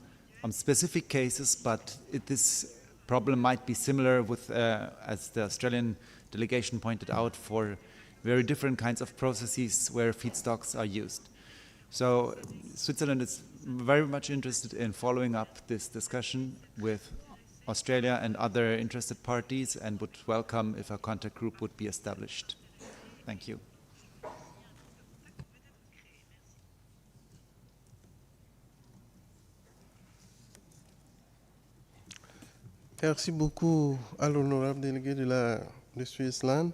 specific cases, but this problem might be similar with, as the Australian delegation pointed out, for very different kinds of processes where feedstocks are used. So Switzerland is very much interested in following up this discussion with Australia and other interested parties and would welcome if a contact group would be established. Thank you. Merci beaucoup à l'honorable délégué de Swissland.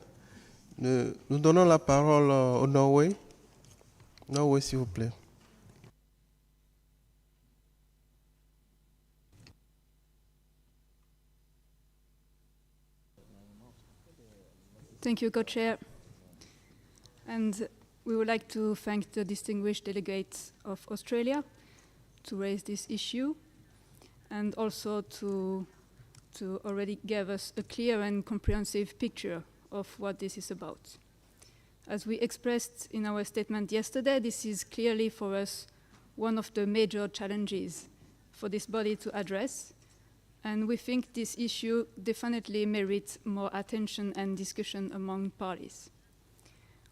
Nous donnons la parole au Norway. Norway, s'il vous plaît. Thank you, Co-Chair. And we would like to thank the distinguished delegates of Australia to raise this issue and also to already give us a clear and comprehensive picture of what this is about. As we expressed in our statement yesterday, this is clearly for us one of the major challenges for this body to address, and we think this issue definitely merits more attention and discussion among parties.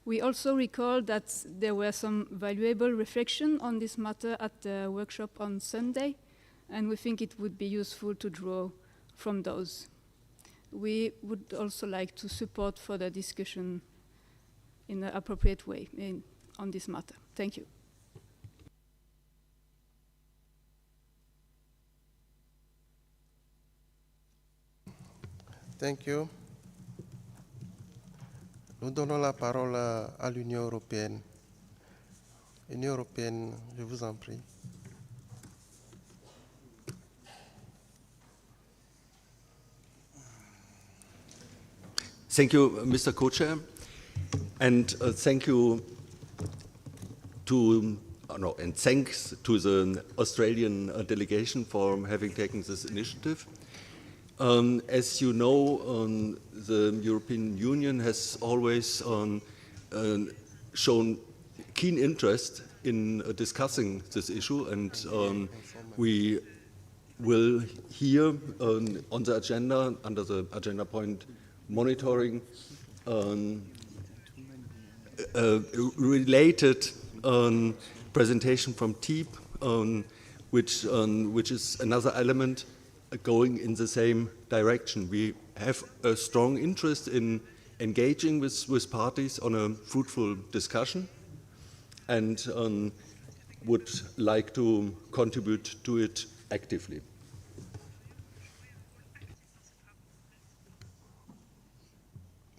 We also recall that there were some valuable reflection on this matter at the workshop on Sunday, and we think it would be useful to draw from those. We would also like to support further discussion in an appropriate way on this matter. Thank you. Thank you. Nous donnons la parole à l'Union européenne. Union européenne, je vous en prie. Thank you, Mr. Co-Chair, and thank you to, and thanks to the Australian delegation for having taken this initiative. As you know, the European Union has always shown keen interest in discussing this issue, and we will here on the agenda, under the agenda point monitoring, related presentation from TEEP, which is another element going in the same direction. We have a strong interest in engaging with parties on a fruitful discussion, and would like to contribute to it actively.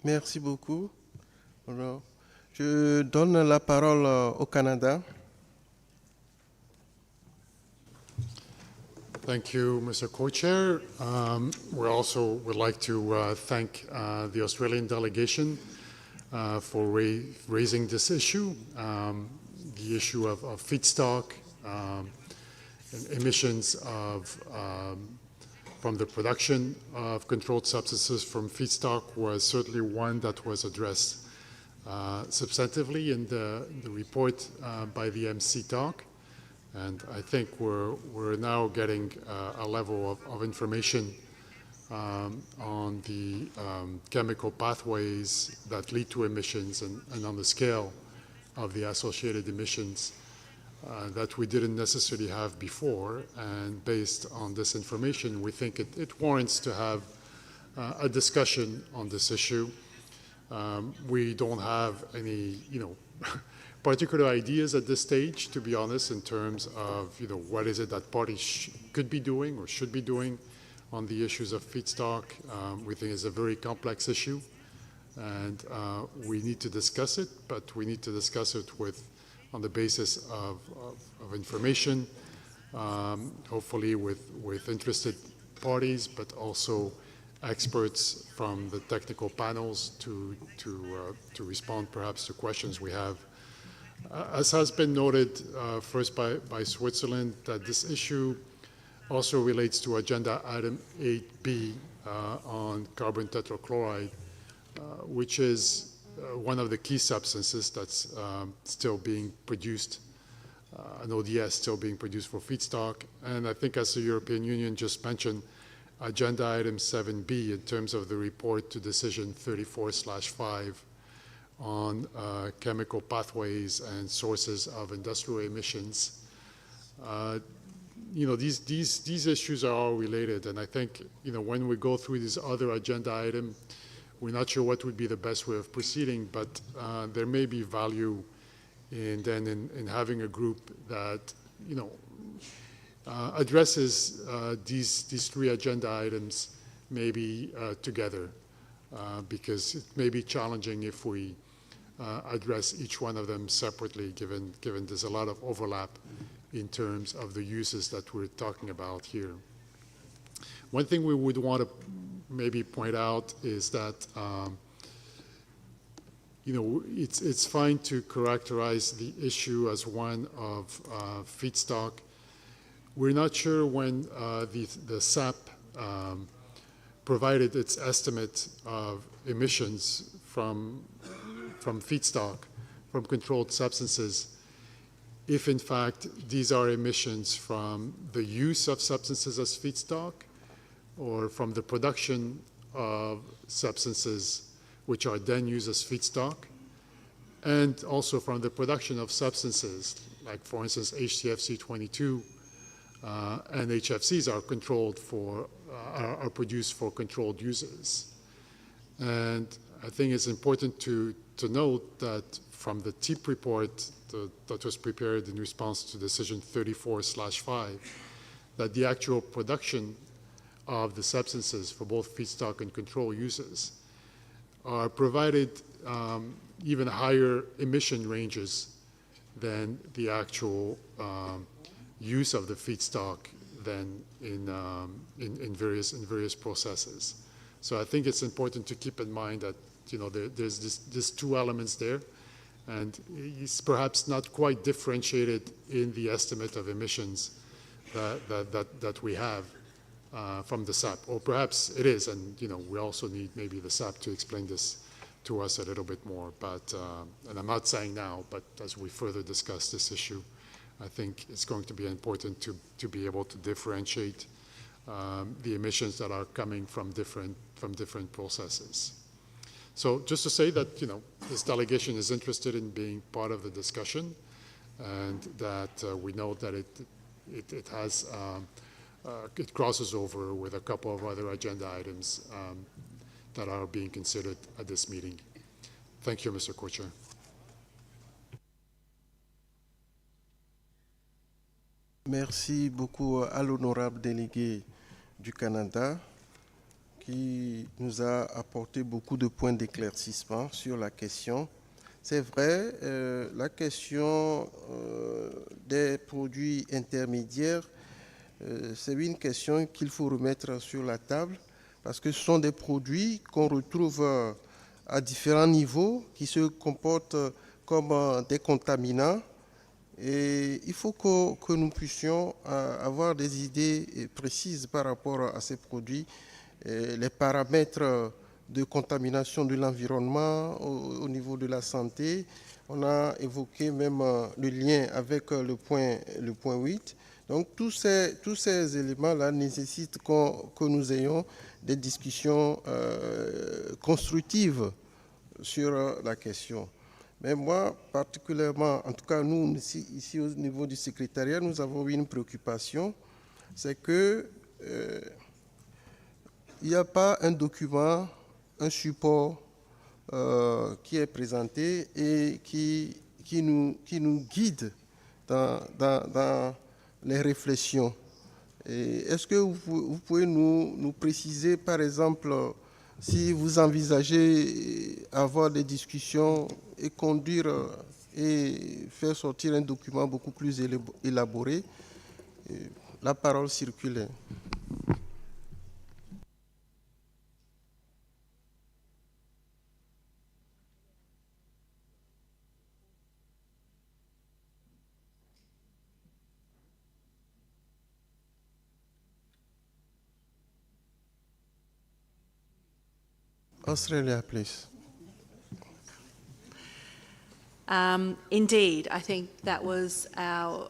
Merci beaucoup. Alors, je donne la parole au Canada. Thank you, Mr. Co-Chair. We also would like to thank the Australian delegation for raising this issue, the issue of feedstock and emissions from the production of controlled substances from feedstock was certainly one that was addressed substantively in the report by the MC Talk. And I think we're now getting a level of information on the chemical pathways that lead to emissions and on the scale of the associated emissions that we didn't necessarily have before. And based on this information, we think it warrants to have a discussion on this issue. We don't have any, particular ideas at this stage, to be honest, in terms of, what is it that parties could be doing or should be doing on the issues of feedstock. We think it's a very complex issue, and we need to discuss it, but we need to discuss it on the basis of information, hopefully with interested parties, but also experts from the technical panels to respond perhaps to questions we have. As has been noted first by Switzerland, that this issue also relates to agenda item 8B on carbon tetrachloride, which is one of the key substances that's still being produced, an ODS still being produced for feedstock. And I think, as the European Union just mentioned, agenda item 7B in terms of the report to decision 34/5 on chemical pathways and sources of industrial emissions. These issues are all related, and I think when we go through this other agenda item, we're not sure what would be the best way of proceeding, but there may be value in having a group that addresses these three agenda items maybe together, because it may be challenging if we address each one of them separately, given there's a lot of overlap in terms of the uses that we're talking about here. One thing we would want to maybe point out is that it's fine to characterize the issue as one of feedstock. We're not sure when the SAP provided its estimate of emissions from feedstock, from controlled substances, if in fact these are emissions from the use of substances as feedstock or from the production of substances which are then used as feedstock. and also from the production of substances, like for instance HCFC 22 and HFCs are controlled for, are produced for controlled uses. And I think it's important to note that from the TEEP report that was prepared in response to decision 34/5, that the actual production of the substances for both feedstock and control uses are provided even higher emission ranges than the actual use of the feedstock than in various processes. So I think it's important to keep in mind that there's this two elements there, and it's perhaps not quite differentiated in the estimate of emissions that we have from the SAP, or perhaps it is, and we also need maybe the SAP to explain this to us a little bit more. But and I'm not saying now, but as we further discuss this issue, I think it's going to be important to be able to differentiate the emissions that are coming from different processes. So just to say that this delegation is interested in being part of the discussion, and that we know that it has it crosses over with a couple of other agenda items that are being considered at this meeting. Thank you, Mr. Co-Chair. Merci beaucoup à l'honorable délégué du Canada qui nous a apporté beaucoup de points d'éclaircissement sur la question. C'est vrai, la question des produits intermédiaires, c'est une question qu'il faut remettre sur la table parce que ce sont des produits qu'on retrouve à différents niveaux qui se comportent comme des contaminants. Et il faut que nous puissions avoir des idées précises par rapport à ces produits, les paramètres de contamination de l'environnement au niveau de la santé. On a évoqué même le lien avec le point 8. Donc tous ces éléments-là nécessitent que nous ayons des discussions constructives sur la question. Mais moi, particulièrement, en tout cas nous, ici au niveau du secrétariat, nous avons une préoccupation, c'est que il n'y a pas un document, un support qui est présenté et qui nous guide dans les réflexions. Est-ce que vous pouvez nous préciser, par exemple, si vous envisagez avoir des discussions et conduire et faire sortir un document beaucoup plus élaboré? La parole circule. Australia, please. Indeed, I think that was our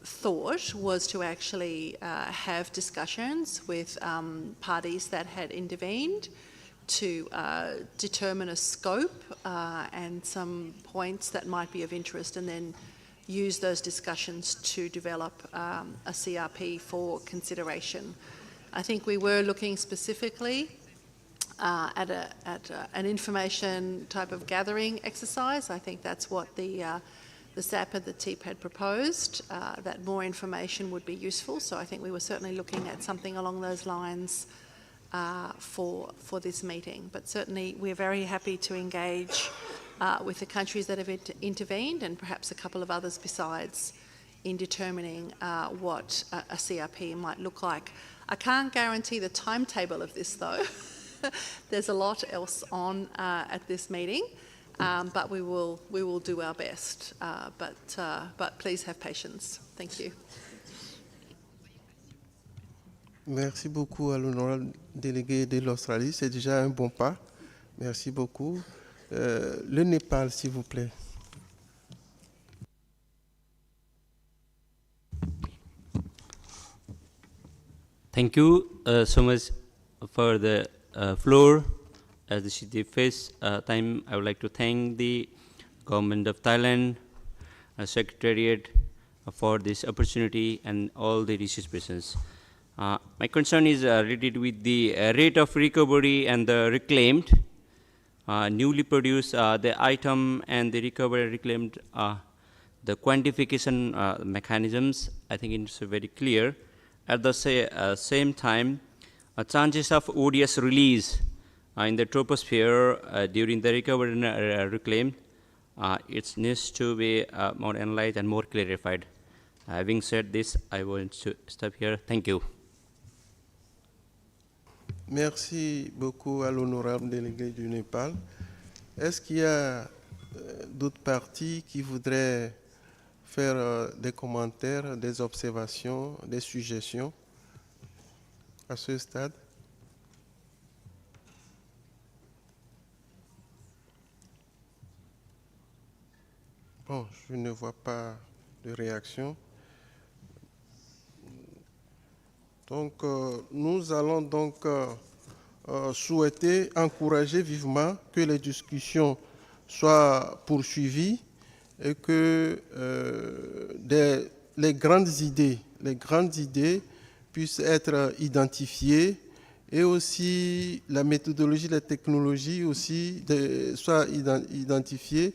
thought, was to actually have discussions with parties that had intervened to determine a scope and some points that might be of interest, and then use those discussions to develop a CRP for consideration. I think we were looking specifically at an information type of gathering exercise. I think that's what the SAP and the TEEP had proposed, that more information would be useful. So I think we were certainly looking at something along those lines for this meeting. But certainly we're very happy to engage with the countries that have intervened, and perhaps a couple of others besides, in determining what a CRP might look like. I can't guarantee the timetable of this though. There's a lot else on at this meeting, but we will do our best. But please have patience. Thank you. Merci beaucoup à l'honorable délégué de l'Australie. C'est déjà un bon pas. Merci beaucoup. Le Népal, s'il vous plaît. Thank you so much for the floor, as this is the first time, I would like to thank the Government of Thailand, Secretariat for this opportunity and all the research persons. My concern is related with the rate of recovery and the reclaimed, newly produced, the item and the recovery and reclaimed, the quantification mechanisms, I think it's very clear. At the same time, chances of ODS release in the troposphere during the recovery and reclaimed, it needs to be more analyzed and more clarified. Having said this, I want to stop here. Thank you. Merci beaucoup à l'honorable délégué du Népal. Est-ce qu'il y a d'autres parties qui voudraient faire des commentaires, des observations, des suggestions à ce stade? Bon, je ne vois pas de réaction. Donc, nous allons donc souhaiter, encourager vivement que les discussions soient poursuivies et que les grandes idées puissent être identifiées et aussi la méthodologie, la technologie aussi soient identifiées.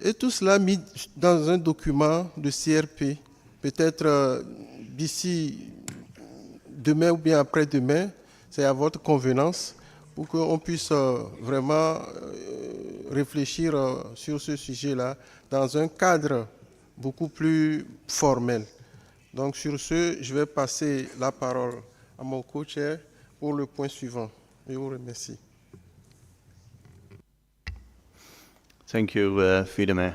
Et tout cela mis dans un document de CRP, peut-être d'ici demain ou bien après-demain, c'est à votre convenance, pour qu'on puisse vraiment réfléchir sur ce sujet-là dans un cadre beaucoup plus formel. Donc sur ce, je vais passer la parole à mon co-chair pour le point suivant. Je vous remercie. Thank you, Fiedeme.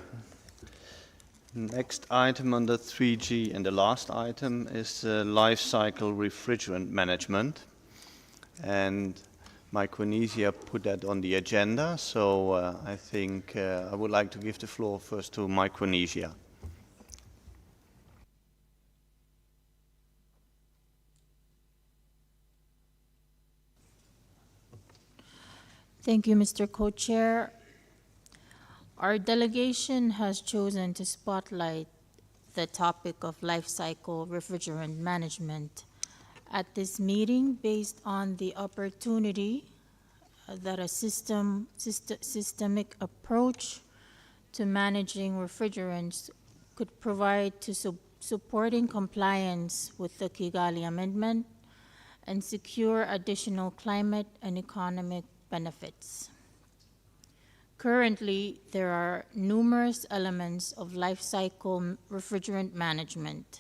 Next item under 3G and the last item is life cycle refrigerant management. And Micronesia put that on the agenda, so I think I would like to give the floor first to Micronesia. Thank you, Mr. Co-Chair. Our delegation has chosen to spotlight the topic of life cycle refrigerant management at this meeting based on the opportunity that a systemic approach to managing refrigerants could provide to supporting compliance with the Kigali Amendment and secure additional climate and economic benefits. Currently, there are numerous elements of life cycle refrigerant management,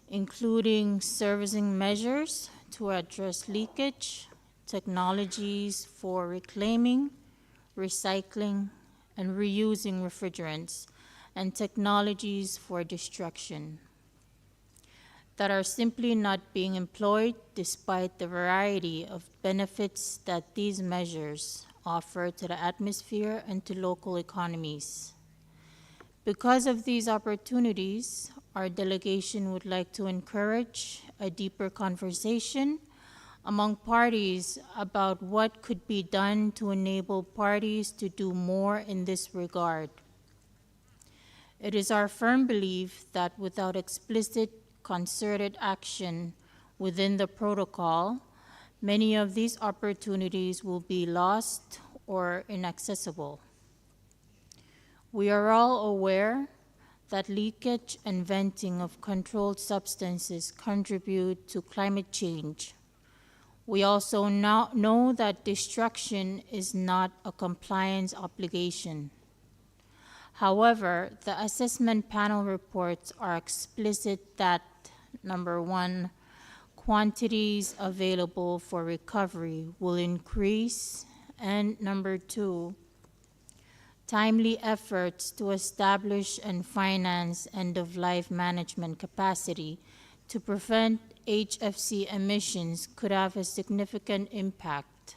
including servicing measures to address leakage, technologies for reclaiming, recycling, and reusing refrigerants, and technologies for destruction that are simply not being employed despite the variety of benefits that these measures offer to the atmosphere and to local economies. Because of these opportunities, our delegation would like to encourage a deeper conversation among parties about what could be done to enable parties to do more in this regard. It is our firm belief that without explicit concerted action within the protocol, many of these opportunities will be lost or inaccessible. We are all aware that leakage and venting of controlled substances contribute to climate change. We also now know that destruction is not a compliance obligation. However, the assessment panel reports are explicit that, number one, quantities available for recovery will increase, and number two, timely efforts to establish and finance end-of-life management capacity to prevent HFC emissions could have a significant impact.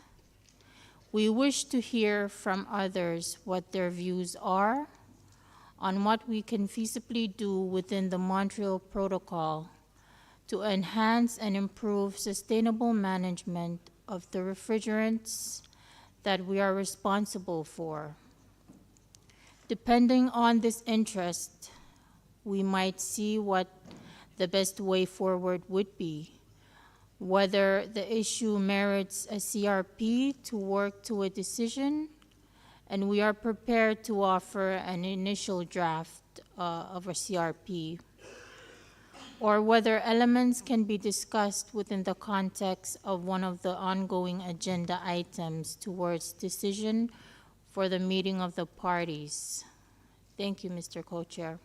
We wish to hear from others what their views are on what we can feasibly do within the Montreal Protocol to enhance and improve sustainable management of the refrigerants that we are responsible for. Depending on this interest, we might see what the best way forward would be, whether the issue merits a CRP to work to a decision, and we are prepared to offer an initial draft of a CRP, or whether elements can be discussed within the context of one of the ongoing agenda items towards decision for the meeting of the parties. Thank you, Mr. Co-Chair.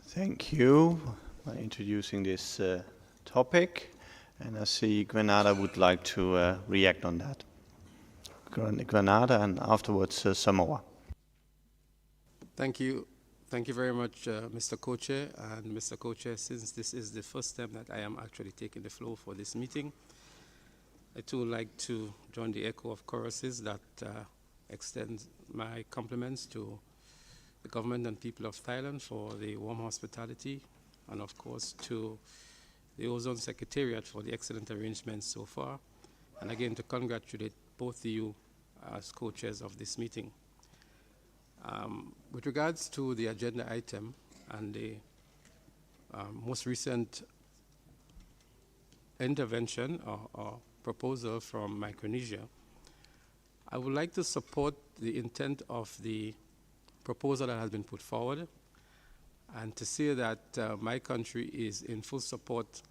Thank you for introducing this topic. And I see Grenada would like to react on that. Grenada and afterwards Samoa. Thank you. Thank you very much, Mr. Co-Chair. And Mr. Co-Chair, since this is the first time that I am actually taking the floor for this meeting, I too would like to join the echo of choruses that extend my compliments to the government and people of Thailand for the warm hospitality, and of course to the Ozone Secretariat for the excellent arrangements so far, and again to congratulate both of you as co-chairs of this meeting. With regards to the agenda item and the most recent intervention or proposal from Micronesia, I would like to support the intent of the proposal that has been put forward, and to say that my country is in full support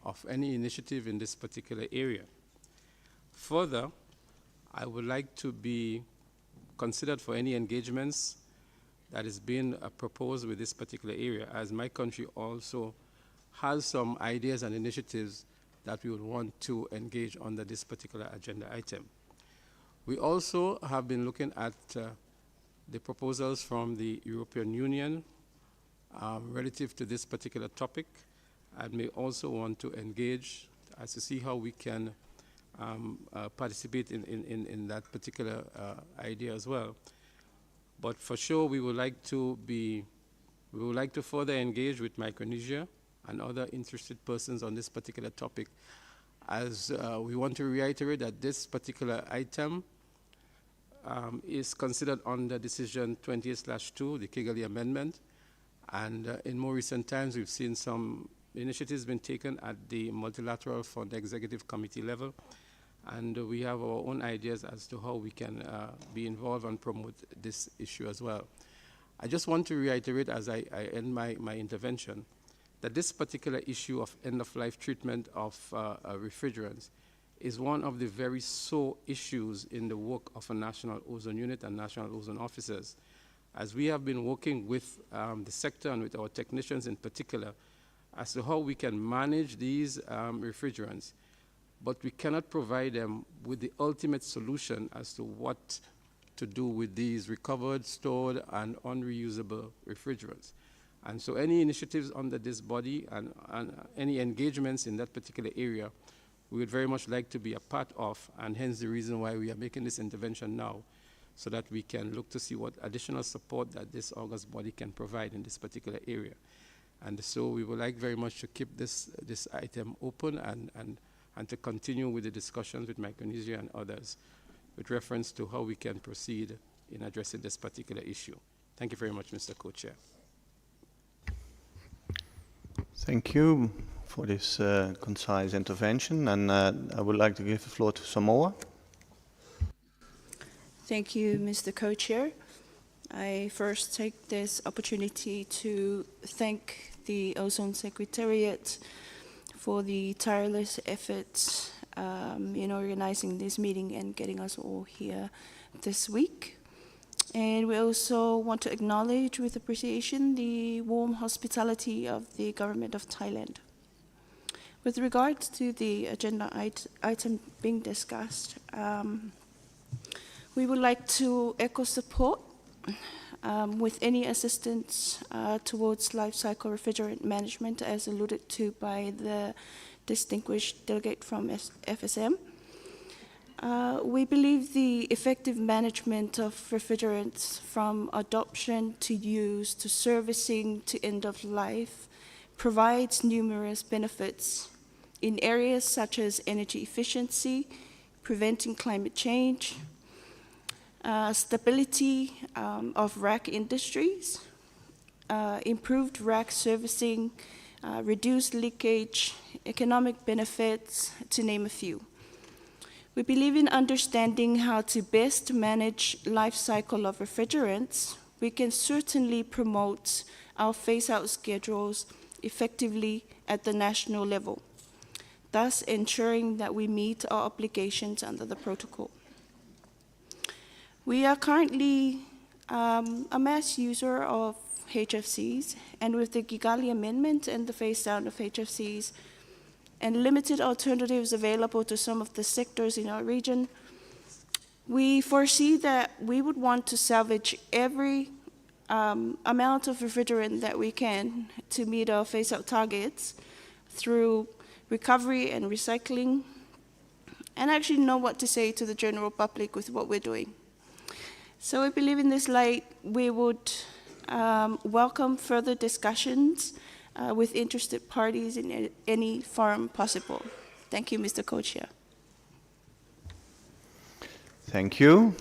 of any initiative in this particular area. Further, I would like to be considered for any engagements that is being proposed with this particular area, as my country also has some ideas and initiatives that we would want to engage under this particular agenda item. We also have been looking at the proposals from the European Union relative to this particular topic, and may also want to engage as to see how we can participate in that particular idea as well. But for sure, we would like to further engage with Micronesia and other interested persons on this particular topic, as we want to reiterate that this particular item is considered under Decision 28/2, the Kigali Amendment, and in more recent times we've seen some initiatives being taken at the Multilateral Fund Executive Committee level, and we have our own ideas as to how we can be involved and promote this issue as well. I just want to reiterate as I end my intervention that this particular issue of end-of-life treatment of refrigerants is one of the very sore issues in the work of a National Ozone Unit and National Ozone Officers, as we have been working with the sector and with our technicians in particular as to how we can manage these refrigerants, but we cannot provide them with the ultimate solution as to what to do with these recovered, stored, and unreusable refrigerants. And so any initiatives under this body and any engagements in that particular area, we would very much like to be a part of, and hence the reason why we are making this intervention now, so that we can look to see what additional support that this august body can provide in this particular area. And so we would like very much to keep this item open and to continue with the discussions with Micronesia and others with reference to how we can proceed in addressing this particular issue. Thank you very much, Mr. Co-Chair. Thank you for this concise intervention, and I would like to give the floor to Samoa. Thank you, Mr. Co-Chair. I first take this opportunity to thank the Ozone Secretariat for the tireless efforts in organizing this meeting and getting us all here this week. And we also want to acknowledge with appreciation the warm hospitality of the government of Thailand. With regards to the agenda item being discussed, we would like to echo support with any assistance towards life cycle refrigerant management, as alluded to by the distinguished delegate from FSM. We believe the effective management of refrigerants from adoption to use to servicing to end of life provides numerous benefits in areas such as energy efficiency, preventing climate change, stability of rack industries, improved rack servicing, reduced leakage, economic benefits, to name a few. We believe in understanding how to best manage life cycle of refrigerants. We can certainly promote our phase-out schedules effectively at the national level, thus ensuring that we meet our obligations under the protocol. We are currently a mass user of HFCs, and with the Kigali Amendment and the phase-down of HFCs, and limited alternatives available to some of the sectors in our region, we foresee that we would want to salvage every amount of refrigerant that we can to meet our phase-out targets through recovery and recycling, and actually know what to say to the general public with what we're doing. So I believe in this light, we would welcome further discussions with interested parties in any forum possible. Thank you, Mr. Co-Chair. Thank you.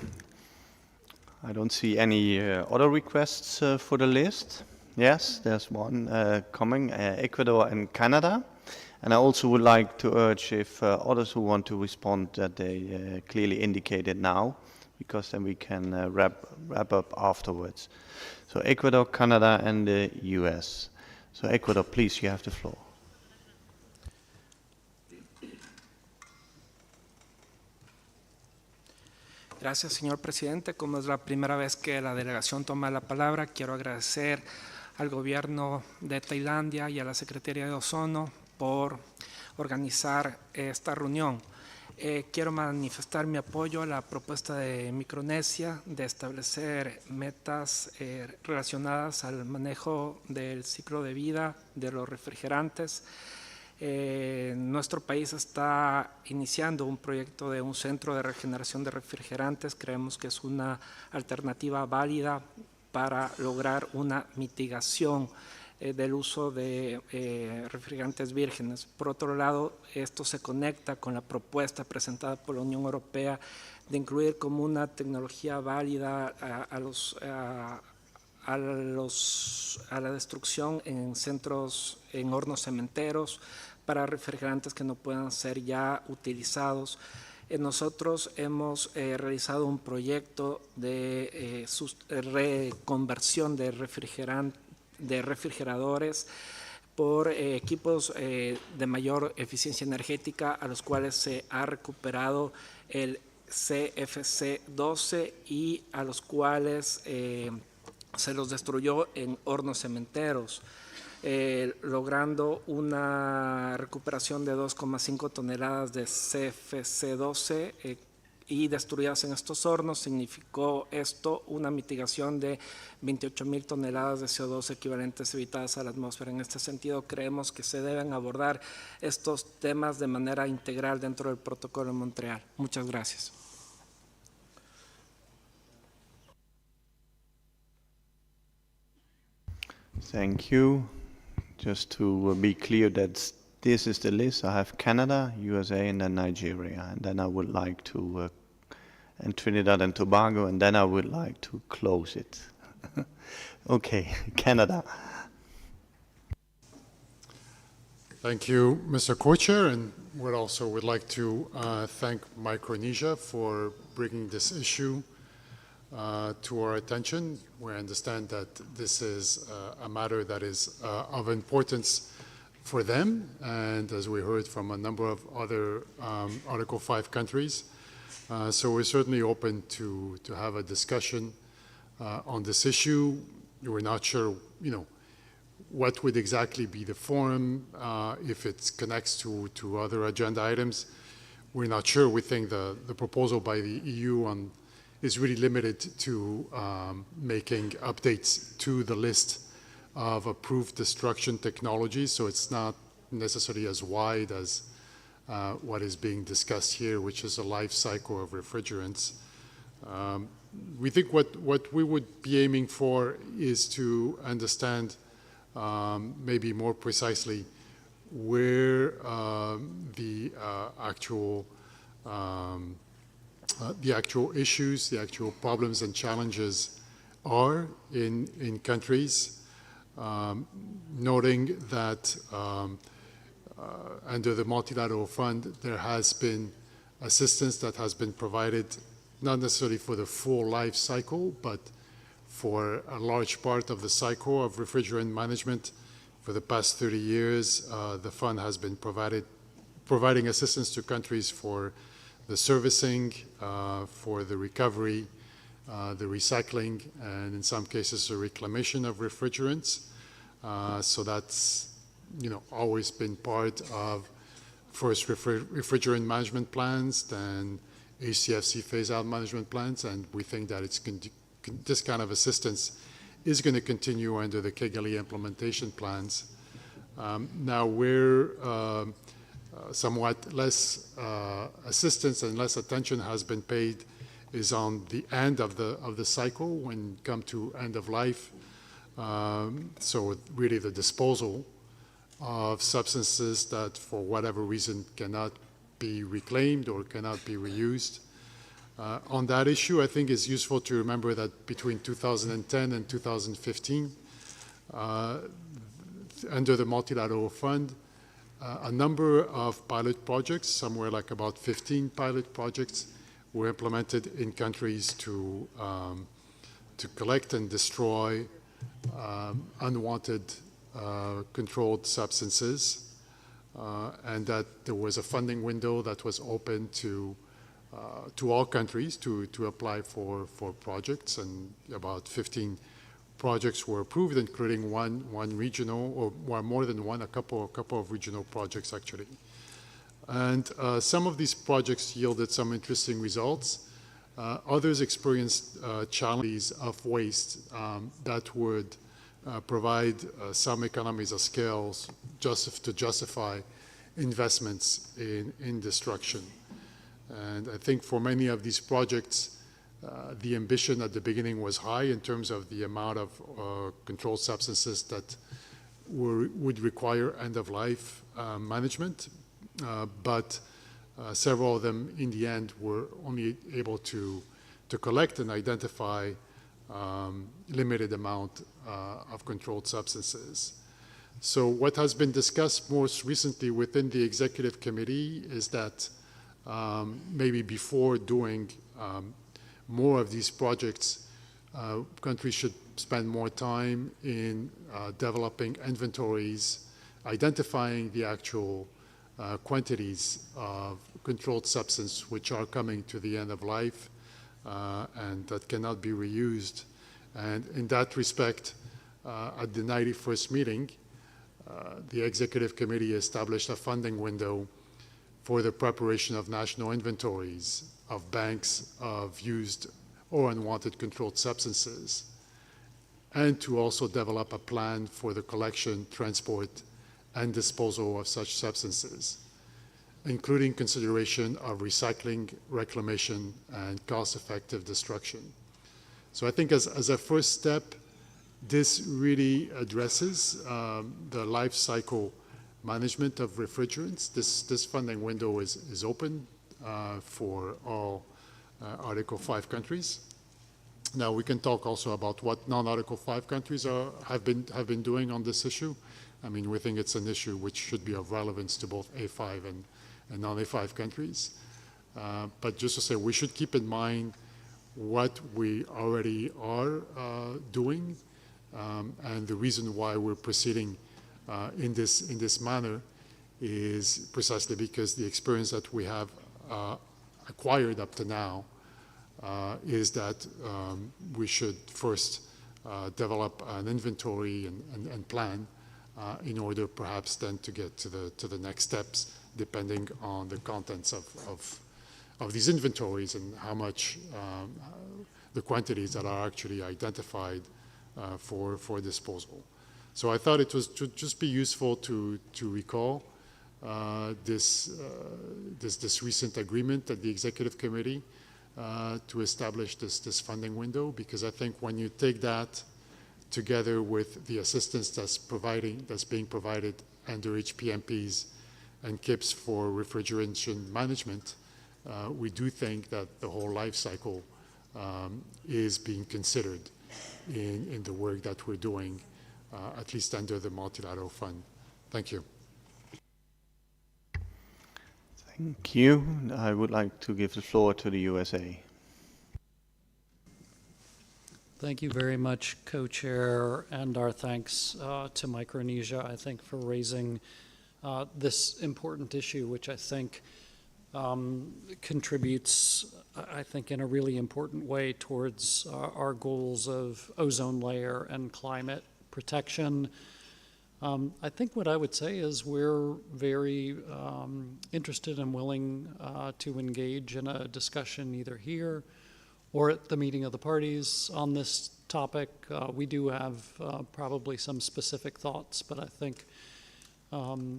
I don't see any other requests for the list. Yes, there's one coming, Ecuador and Canada. And I also would like to urge if others who want to respond that they clearly indicate it now, because then we can wrap up afterwards. So Ecuador, Canada, and the US. So Ecuador, please, you have the floor. Gracias, señor presidente. Como es la primera vez que la delegación toma la palabra, quiero agradecer al gobierno de Tailandia y a la Secretaría de Ozono por organizar esta reunión. Quiero manifestar mi apoyo a la propuesta de Micronesia de establecer metas relacionadas al manejo del ciclo de vida de los refrigerantes. Nuestro país está iniciando un proyecto de un centro de regeneración de refrigerantes. Creemos que es una alternativa válida para lograr una mitigación del uso de refrigerantes vírgenes. Por otro lado, esto se conecta con la propuesta presentada por la Unión Europea de incluir como una tecnología válida a la destrucción en centros, en hornos cementeros, para refrigerantes que no puedan ser ya utilizados. Nosotros hemos realizado un proyecto de reconversión de refrigeradores por equipos de mayor eficiencia energética, a los cuales se ha recuperado el CFC12 y a los cuales se los destruyó en hornos cementeros, logrando una recuperación de 2,5 toneladas de CFC12 y destruidas en estos hornos. Significó esto una mitigación de 28,000 toneladas de CO2 equivalentes evitadas a la atmósfera. En este sentido, creemos que se deben abordar estos temas de manera integral dentro del protocolo de Montreal. Muchas gracias. Thank you. Just to be clear that this is the list. I have Canada, USA, and then Nigeria. And then I would like to, and Trinidad and Tobago, and then I would like to close it. Okay, Canada. Thank you, Mr. Co-Chair, and we also would like to thank Micronesia for bringing this issue to our attention. We understand that this is a matter that is of importance for them, and as we heard from a number of other Article 5 countries. So we're certainly open to have a discussion on this issue. We're not sure, what would exactly be the forum, if it connects to other agenda items. We're not sure. We think the proposal by the EU is really limited to making updates to the list of approved destruction technologies, so it's not necessarily as wide as what is being discussed here, which is a life cycle of refrigerants. We think what we would be aiming for is to understand maybe more precisely where the actual issues, the actual problems and challenges are in countries, noting that under the multilateral fund there has been assistance that has been provided, not necessarily for the full life cycle, but for a large part of the cycle of refrigerant management. For the past 30 years, the fund has been providing assistance to countries for the servicing, for the recovery, the recycling, and in some cases the reclamation of refrigerants. So that's always been part of first refrigerant management plans, then HCFC phase-out management plans, and we think that this kind of assistance is going to continue under the Kigali implementation plans. Now, where somewhat less assistance and less attention has been paid is on the end of the cycle when it comes to end of life. So really the disposal of substances that for whatever reason cannot be reclaimed or cannot be reused. On that issue, I think it's useful to remember that between 2010 and 2015, under the multilateral fund, a number of pilot projects, somewhere like about 15 pilot projects, were implemented in countries to collect and destroy unwanted controlled substances, and that there was a funding window that was open to all countries to apply for projects, and about 15 projects were approved, including one regional, or more than one, a couple of regional projects actually. And some of these projects yielded some interesting results. Others experienced challenges of waste that would provide some economies of scale to justify investments in destruction. And I think for many of these projects, the ambition at the beginning was high in terms of the amount of controlled substances that would require end-of-life management, but several of them in the end were only able to collect and identify limited amount of controlled substances. So what has been discussed most recently within the executive committee is that maybe before doing more of these projects, countries should spend more time in developing inventories, identifying the actual quantities of controlled substance which are coming to the end of life and that cannot be reused. And in that respect, at the 91st meeting, the executive committee established a funding window for the preparation of national inventories of banks of used or unwanted controlled substances, and to also develop a plan for the collection, transport, and disposal of such substances, including consideration of recycling, reclamation, and cost-effective destruction. So I think as a first step, this really addresses the life cycle management of refrigerants. This funding window is open for all Article 5 countries. Now we can talk also about what non-Article 5 countries have been doing on this issue. I mean, we think it's an issue which should be of relevance to both A5 and non-A5 countries. But just to say, we should keep in mind what we already are doing, and the reason why we're proceeding in this manner is precisely because the experience that we have acquired up to now is that we should first develop an inventory and plan in order perhaps then to get to the next steps, depending on the contents of these inventories and how much the quantities that are actually identified for disposal. So I thought it was to just be useful to recall this recent agreement at the executive committee to establish this funding window, because I think when you take that together with the assistance that's being provided under HPMPs and KIPs for refrigeration management, we do think that the whole life cycle is being considered in the work that we're doing, at least under the multilateral fund. Thank you. Thank you. I would like to give the floor to the USA. Thank you very much, Co-Chair, and our thanks to Micronesia, I think, for raising this important issue, which I think contributes, I think, in a really important way towards our goals of ozone layer and climate protection. I think what I would say is we're very interested and willing to engage in a discussion either here or at the meeting of the parties on this topic. We do have probably some specific thoughts, but I think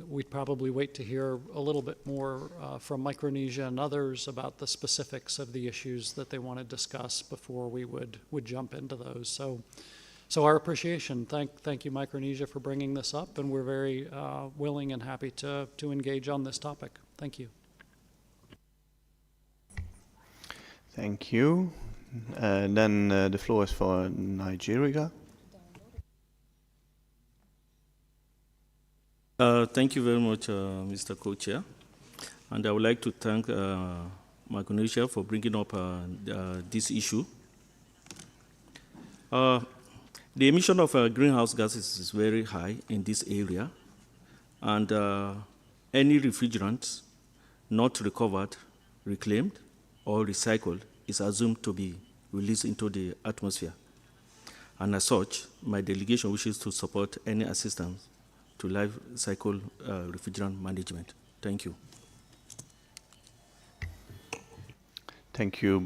we'd probably wait to hear a little bit more from Micronesia and others about the specifics of the issues that they want to discuss before we would jump into those. So our appreciation. Thank you, Micronesia, for bringing this up, and we're very willing and happy to engage on this topic. Thank you. Thank you. Then the floor is for Nigeria. Thank you very much, Mr. Co-Chair. And I would like to thank Micronesia for bringing up this issue. The emission of greenhouse gases is very high in this area, and any refrigerant not recovered, reclaimed, or recycled is assumed to be released into the atmosphere. And as such, my delegation wishes to support any assistance to life cycle refrigerant management. Thank you. Thank you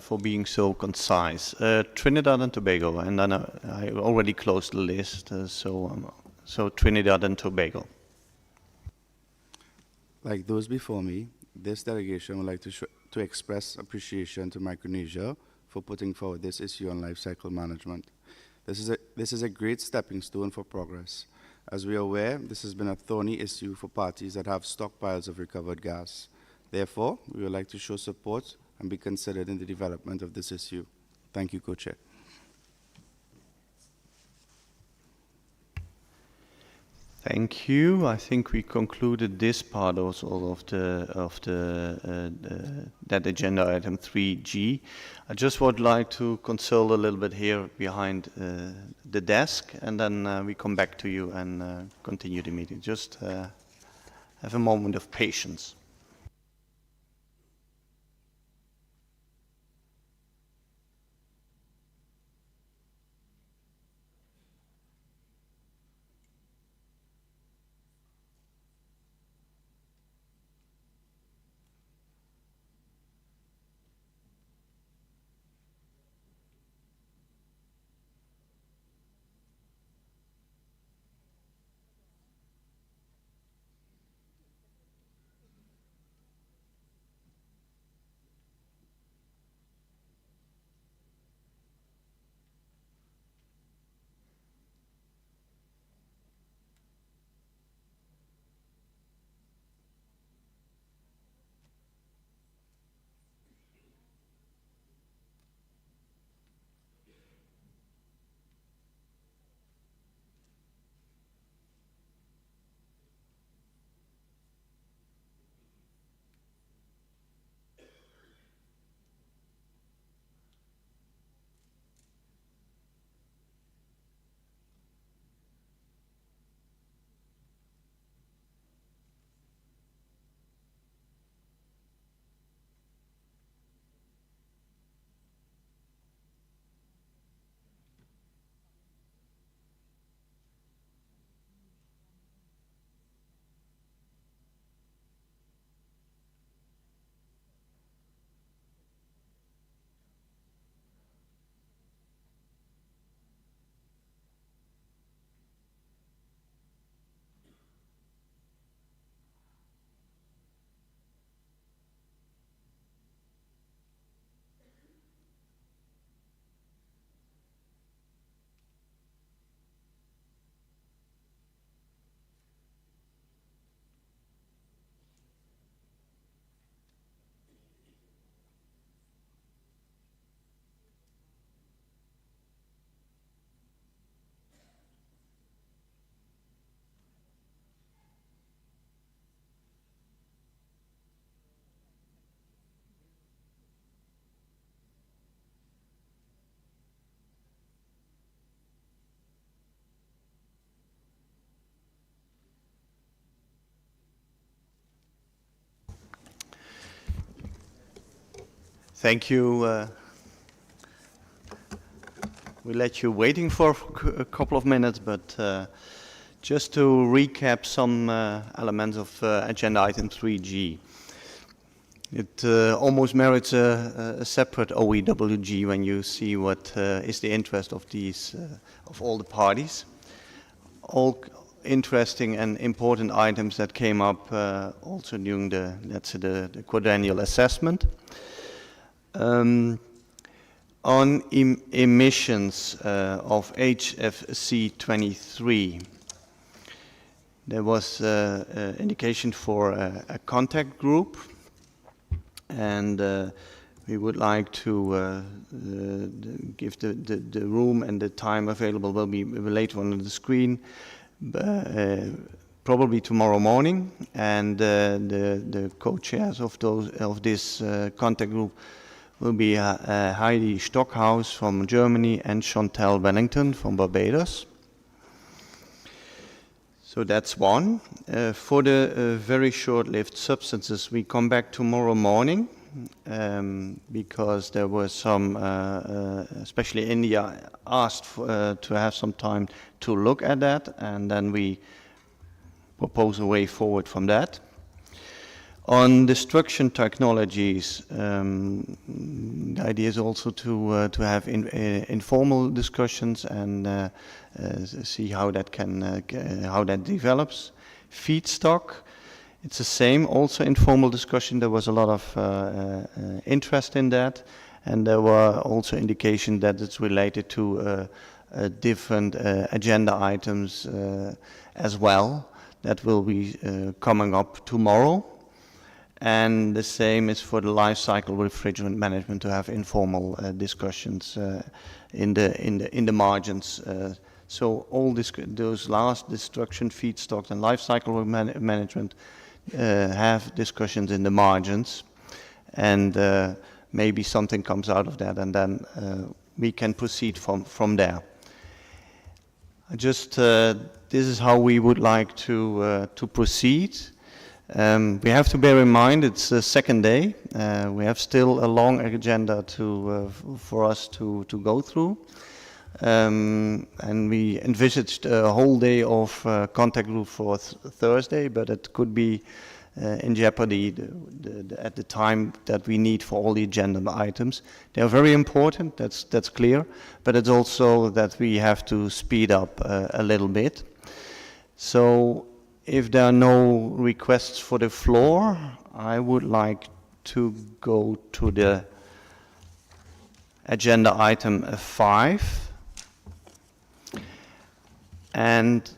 for being so concise. Trinidad and Tobago, and then I already closed the list, so Trinidad and Tobago. Like those before me, this delegation would like to express appreciation to Micronesia for putting forward this issue on life cycle management. This is a great stepping stone for progress. As we are aware, this has been a thorny issue for parties that have stockpiles of recovered gas. Therefore, we would like to show support and be considered in the development of this issue. Thank you, Co-Chair. Thank you. I think we concluded this part also of that agenda item 3G. I just would like to consult a little bit here behind the desk, and then we come back to you and continue the meeting. Just have a moment of patience. Thank you. We let you waiting for a couple of minutes, but just to recap some elements of agenda item 3G. It almost merits a separate OEWG when you see what is the interest of these, of all the parties. All interesting and important items that came up also during the, let's say, the quadrennial assessment. On emissions of HFC 23, there was indication for a contact group, and we would like to give the room and the time available will be later on the screen, probably tomorrow morning, and the co-chairs of this contact group will be Heidi Stockhaus from Germany and Chantal Wellington from Barbados. So that's one. For the very short-lived substances, we come back tomorrow morning because there was some, especially India, asked to have some time to look at that, and then we propose a way forward from that. On destruction technologies, the idea is also to have informal discussions and see how that how that develops. Feedstock, it's the same, also informal discussion. There was a lot of interest in that, and there were also indications that it's related to different agenda items as well that will be coming up tomorrow. And the same is for the life cycle refrigerant management, to have informal discussions in the margins. So all those last destruction, feedstock, and life cycle management have discussions in the margins, and maybe something comes out of that, and then we can proceed from there. Just this is how we would like to proceed. We have to bear in mind it's the second day. We have still a long agenda for us to go through. And we envisaged a whole day of contact group for Thursday, but it could be in jeopardy at the time that we need for all the agenda items. They are very important, that's clear, but it's also that we have to speed up a little bit. So if there are no requests for the floor, I would like to go to the agenda item 5 and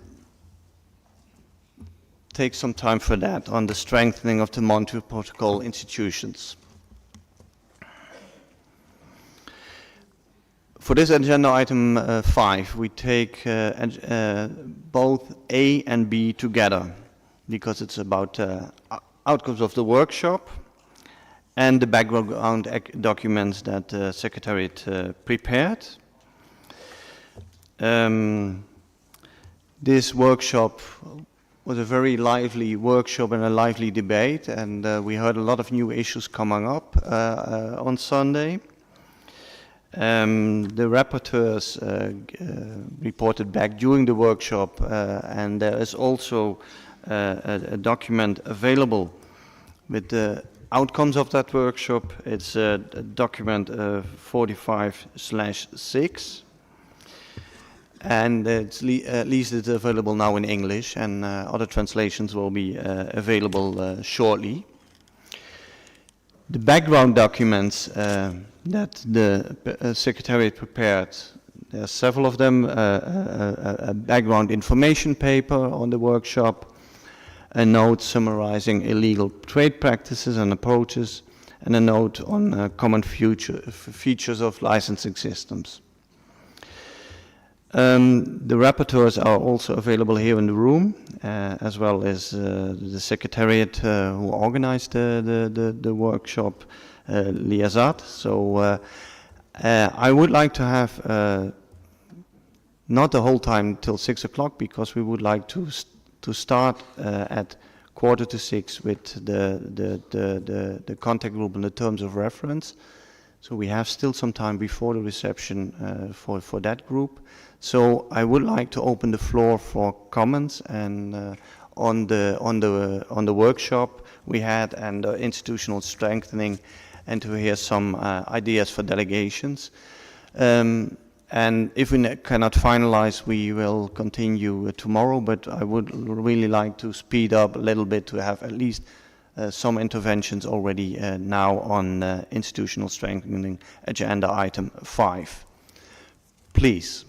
take some time for that on the strengthening of the Montreal Protocol institutions. For this agenda item 5, we take both A and B together because it's about outcomes of the workshop and the background documents that the Secretariat prepared. This workshop was a very lively workshop and a lively debate, and we heard a lot of new issues coming up on Sunday. The rapporteurs reported back during the workshop, and there is also a document available with the outcomes of that workshop. It's document 45/6, and at least it's available now in English, and other translations will be available shortly. The background documents that the Secretariat prepared, there are several of them, a background information paper on the workshop, a note summarizing illegal trade practices and approaches, and a note on common features of licensing systems. The rapporteurs are also available here in the room, as well as the Secretariat who organized the workshop, Liazat. So I would like to have not the whole time till 6 o'clock, because we would like to start at 5:45 with the contact group and the terms of reference, So we have still some time before the reception for that group. So I would like to open the floor for comments and on the workshop we had and institutional strengthening, and to hear some ideas for delegations. And if we cannot finalize, we will continue tomorrow, but I would really like to speed up a little bit to have at least some interventions already now on institutional strengthening, agenda item 5. Please.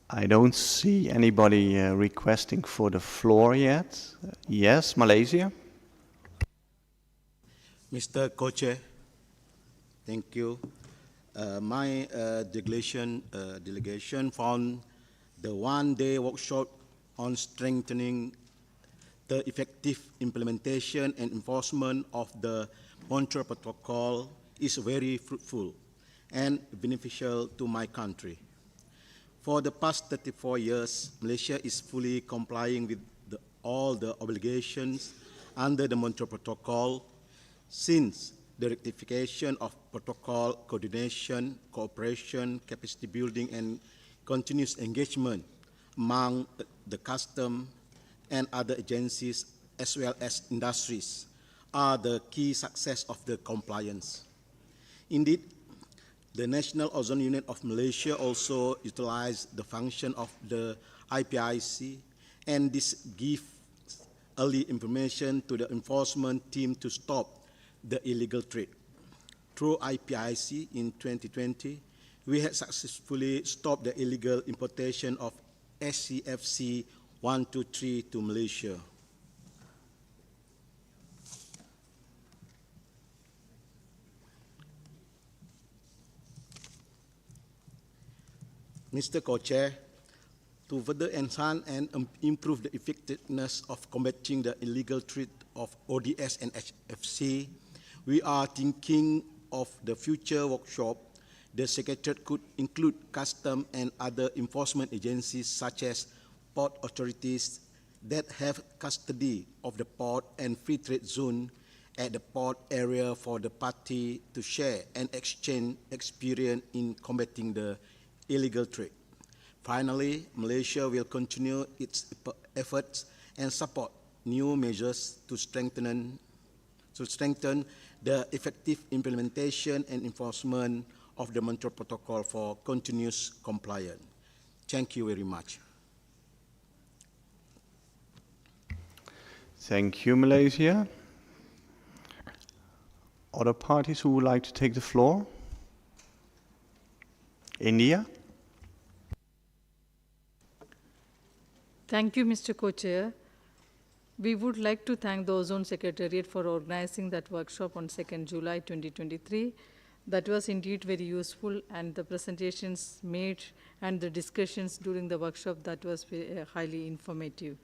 I don't see anybody requesting for the floor yet. Yes, Malaysia. Mr. Co-Chair, thank you. My delegation found the one-day workshop on strengthening the effective implementation and enforcement of the Montreal Protocol is very fruitful and beneficial to my country. For the past 34 years, Malaysia is fully complying with all the obligations under the Montreal Protocol since the rectification of protocol coordination, cooperation, capacity building, and continuous engagement among the custom and other agencies as well as industries are the key success of the compliance. Indeed, the National Ozone Unit of Malaysia also utilized the function of the IPIC, and this gives early information to the enforcement team to stop the illegal trade. Through IPIC in 2020, we had successfully stopped the illegal importation of SCFC 123 to Malaysia. Mr. Co-Chair, to further enhance and improve the effectiveness of combating the illegal trade of ODS and HFC, we are thinking of the future workshop. The Secretariat could include custom and other enforcement agencies such as port authorities that have custody of the port and free trade zone at the port area for the party to share and exchange experience in combating the illegal trade. Finally, Malaysia will continue its efforts and support new measures to strengthen the effective implementation and enforcement of the Montreal Protocol for continuous compliance. Thank you very much. Thank you, Malaysia. Other parties who would like to take the floor? India? Thank you, Mr. Co-Chair. We would like to thank the Ozone Secretariat for organizing that workshop on 2nd July 2023. That was indeed very useful, and the presentations made and the discussions during the workshop, that was highly informative.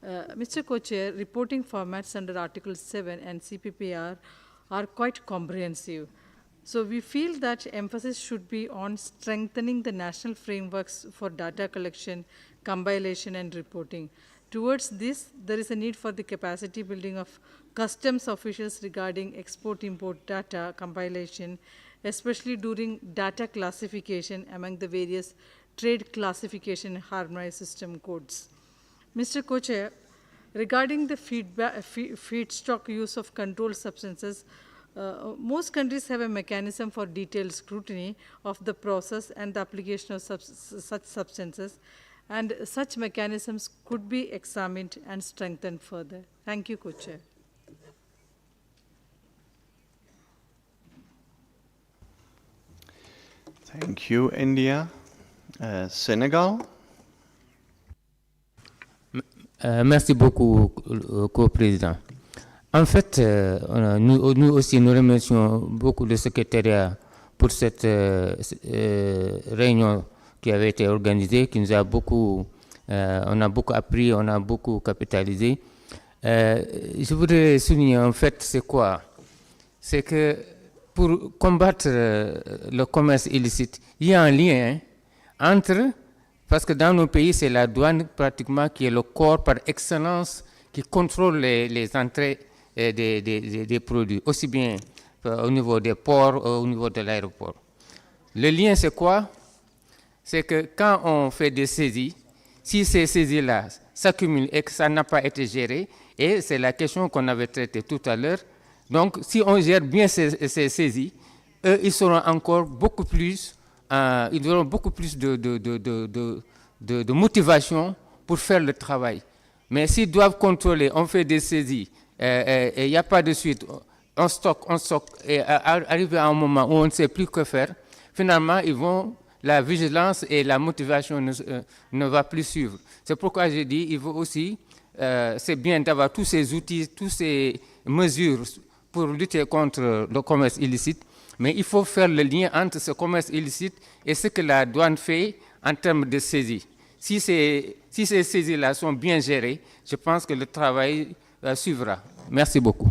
Mr. Co-Chair, reporting formats under Article 7 and CPPR are quite comprehensive. So we feel that emphasis should be on strengthening the national frameworks for data collection, compilation, and reporting. Towards this, there is a need for the capacity building of customs officials regarding export-import data compilation, especially during data classification among the various trade classification harmonized system codes. Mr. Co-Chair, regarding the feedstock use of controlled substances, most countries have a mechanism for detailed scrutiny of the process and the application of such substances, and such mechanisms could be examined and strengthened further. Thank you, Co-Chair. Thank you, India. Senegal? Merci beaucoup, Co-Président. En fait, nous aussi, nous remercions beaucoup le secrétariat pour cette réunion qui avait été organisée, qui nous a beaucoup, on a beaucoup appris, on a beaucoup capitalisé. Je voudrais souligner, en fait, c'est quoi? C'est que pour combattre le commerce illicite, il y a un lien entre, parce que dans nos pays, c'est la douane pratiquement qui est le corps par excellence qui contrôle les entrées des produits, aussi bien au niveau des ports, au niveau de l'aéroport. Le lien, c'est quoi? C'est que quand on fait des saisies, si ces saisies-là s'accumulent et que ça n'a pas été géré, et c'est la question qu'on avait traitée tout à l'heure, donc si on gère bien ces saisies, eux, ils seront encore beaucoup plus, ils auront beaucoup plus de motivation pour faire le travail. Mais s'ils doivent contrôler, on fait des saisies, et il n'y a pas de suite, on stocke, et arrivé à un moment où on ne sait plus que faire, finalement, la vigilance et la motivation ne va plus suivre. C'est pourquoi j'ai dit, il faut aussi, c'est bien d'avoir tous ces outils, toutes ces mesures pour lutter contre le commerce illicite, mais il faut faire le lien entre ce commerce illicite et ce que la douane fait en termes de saisie. Si ces saisies-là sont bien gérées, je pense que le travail suivra. Merci beaucoup.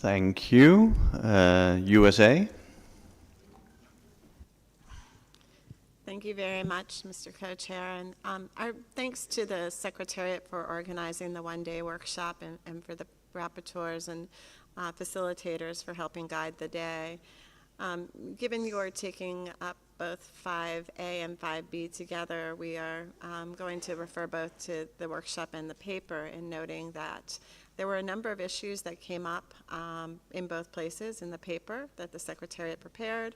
Thank you. USA. Thank you very much, Mr. Co-Chair. And our thanks to the Secretariat for organizing the one-day workshop and for the rapporteurs and facilitators for helping guide the day. Given you are taking up both 5A and 5B together, we are going to refer both to the workshop and the paper in noting that there were a number of issues that came up in both places in the paper that the Secretariat prepared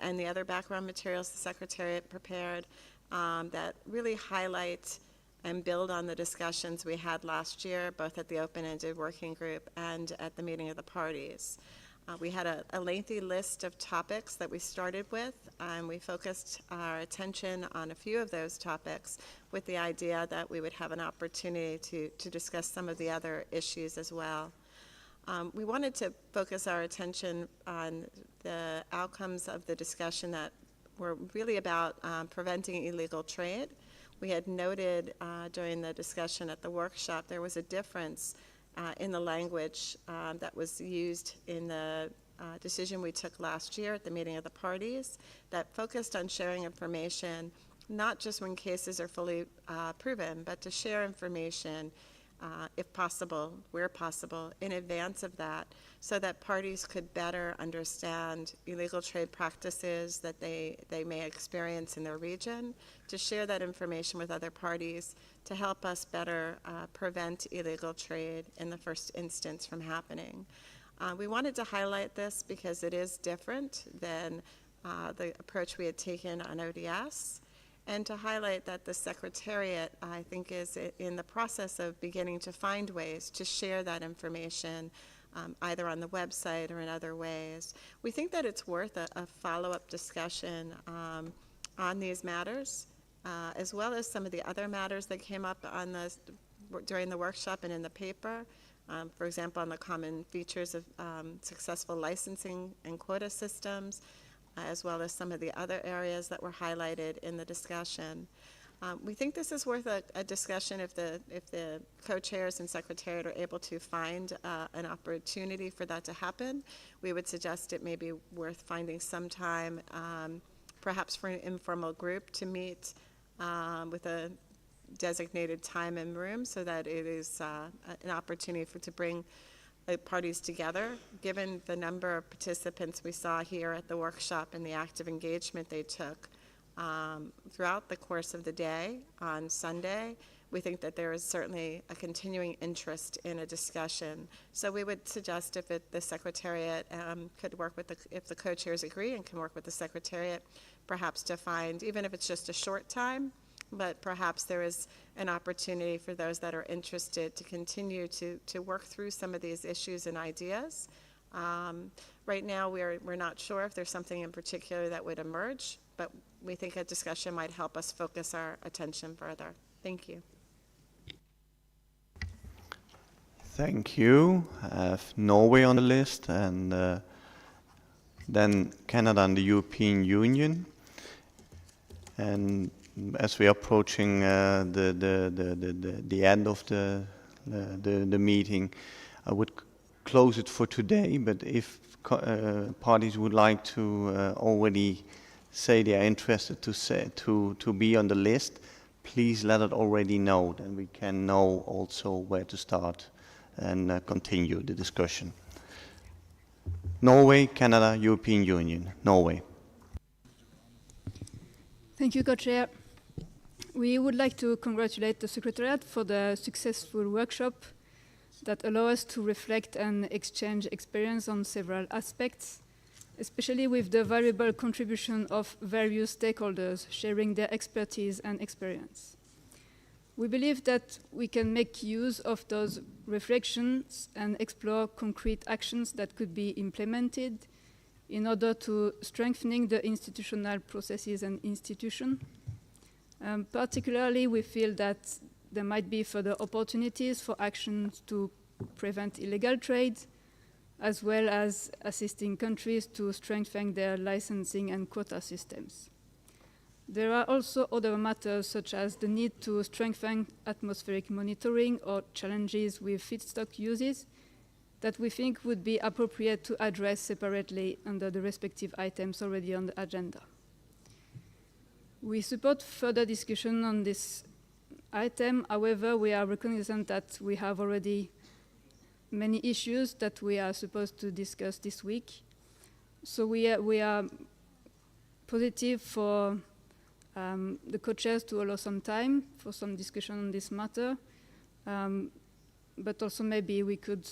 and the other background materials the Secretariat prepared that really highlight and build on the discussions we had last year, both at the open-ended working group and at the meeting of the parties. We had a lengthy list of topics that we started with, and we focused our attention on a few of those topics with the idea that we would have an opportunity to discuss some of the other issues as well. We wanted to focus our attention on the outcomes of the discussion that were really about preventing illegal trade. We had noted during the discussion at the workshop there was a difference in the language that was used in the decision we took last year at the meeting of the parties that focused on sharing information, not just when cases are fully proven, but to share information if possible, where possible, in advance of that, so that parties could better understand illegal trade practices that they may experience in their region, to share that information with other parties to help us better prevent illegal trade in the first instance from happening. We wanted to highlight this because it is different than the approach we had taken on ODS, and to highlight that the Secretariat, I think, is in the process of beginning to find ways to share that information either on the website or in other ways. We think that it's worth a follow-up discussion on these matters, as well as some of the other matters that came up during the workshop and in the paper. For example, on the common features of successful licensing and quota systems, as well as some of the other areas that were highlighted in the discussion. We think this is worth a discussion if the co-chairs and secretariat are able to find an opportunity for that to happen. We would suggest it may be worth finding some time, perhaps for an informal group to meet with a designated time and room, so that it is an opportunity to bring parties together. Given the number of participants we saw here at the workshop and the active engagement they took throughout the course of the day on Sunday, we think that there is certainly a continuing interest in a discussion. So we would suggest if the Secretariat could work with if the co-chairs agree and can work with the Secretariat, perhaps to find, even if it's just a short time, but perhaps there is an opportunity for those that are interested to continue to work through some of these issues and ideas. Right now, we're not sure if there's something in particular that would emerge, but we think a discussion might help us focus our attention further. Thank you. Thank you. I have Norway on the list, and then Canada and the European Union. And as we are approaching the end of the meeting, I would close it for today, but if parties would like to already say they are interested to be on the list, please let it already know, then we can know also where to start and continue the discussion. Norway, Canada, European Union. Norway. Thank you, Co-Chair. We would like to congratulate the Secretariat for the successful workshop that allow us to reflect and exchange experience on several aspects, especially with the valuable contribution of various stakeholders sharing their expertise and experience. We believe that we can make use of those reflections and explore concrete actions that could be implemented in order to strengthening the institutional processes and institutions. Particularly, we feel that there might be further opportunities for actions to prevent illegal trade, as well as assisting countries to strengthen their licensing and quota systems. There are also other matters, such as the need to strengthen atmospheric monitoring or challenges with feedstock uses, that we think would be appropriate to address separately under the respective items already on the agenda. We support further discussion on this item. However, we are recognizant that we have already many issues that we are supposed to discuss this week. So we are positive for the co-chairs to allow some time for some discussion on this matter, but also maybe we could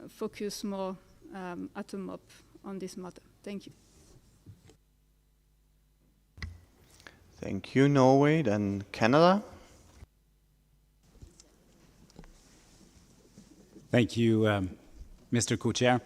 focus more at a MOP on this matter. Thank you. Thank you, Norway. Then Canada. Thank you, Mr. Co-Chair.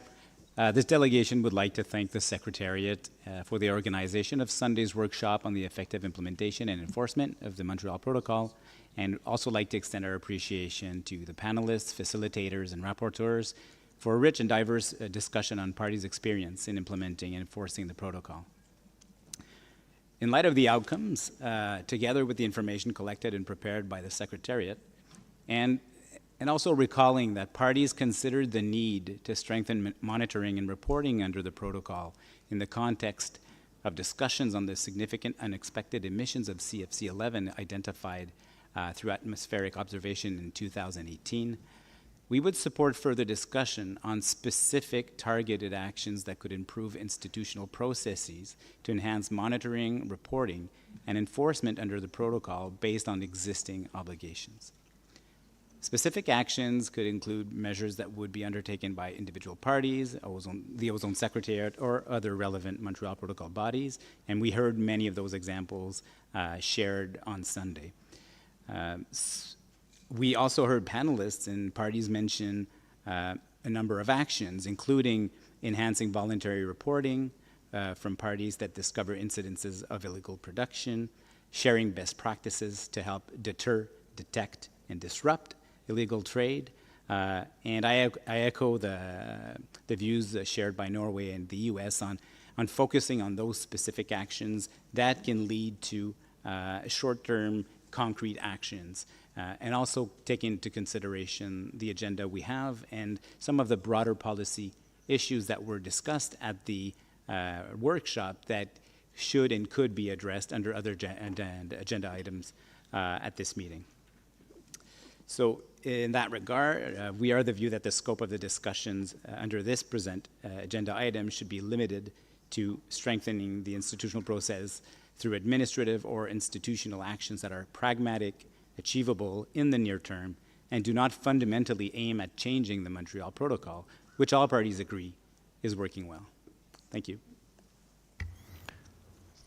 This delegation would like to thank the Secretariat for the organization of Sunday's workshop on the effective implementation and enforcement of the Montreal Protocol, and also like to extend our appreciation to the panelists, facilitators, and rapporteurs for a rich and diverse discussion on parties' experience in implementing and enforcing the protocol. In light of the outcomes, together with the information collected and prepared by the Secretariat, and also recalling that parties considered the need to strengthen monitoring and reporting under the protocol in the context of discussions on the significant unexpected emissions of CFC-11 identified through atmospheric observation in 2018, we would support further discussion on specific targeted actions that could improve institutional processes to enhance monitoring, reporting, and enforcement under the protocol based on existing obligations. Specific actions could include measures that would be undertaken by individual parties, the Ozone Secretariat, or other relevant Montreal Protocol bodies, and we heard many of those examples shared on Sunday. We also heard panelists and parties mention a number of actions, including enhancing voluntary reporting from parties that discover incidences of illegal production, sharing best practices to help deter, detect, and disrupt illegal trade, and I echo the views shared by Norway and the US on focusing on those specific actions that can lead to short-term concrete actions, and also take into consideration the agenda we have and some of the broader policy issues that were discussed at the workshop that should and could be addressed under other agenda items at this meeting. So in that regard, we are the view that the scope of the discussions under this present agenda item should be limited to strengthening the institutional process through administrative or institutional actions that are pragmatic, achievable in the near term, and do not fundamentally aim at changing the Montreal Protocol, which all parties agree is working well. Thank you.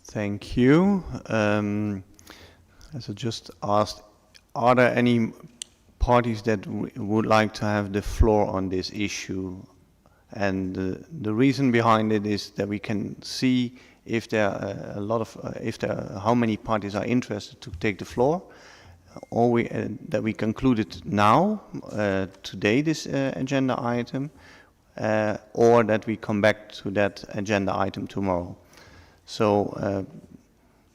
Thank you. As I just asked, are there any parties that would like to have the floor on this issue? And the reason behind it is that we can see if there are how many parties are interested to take the floor, or that we concluded now, today, this agenda item, or that we come back to that agenda item tomorrow. So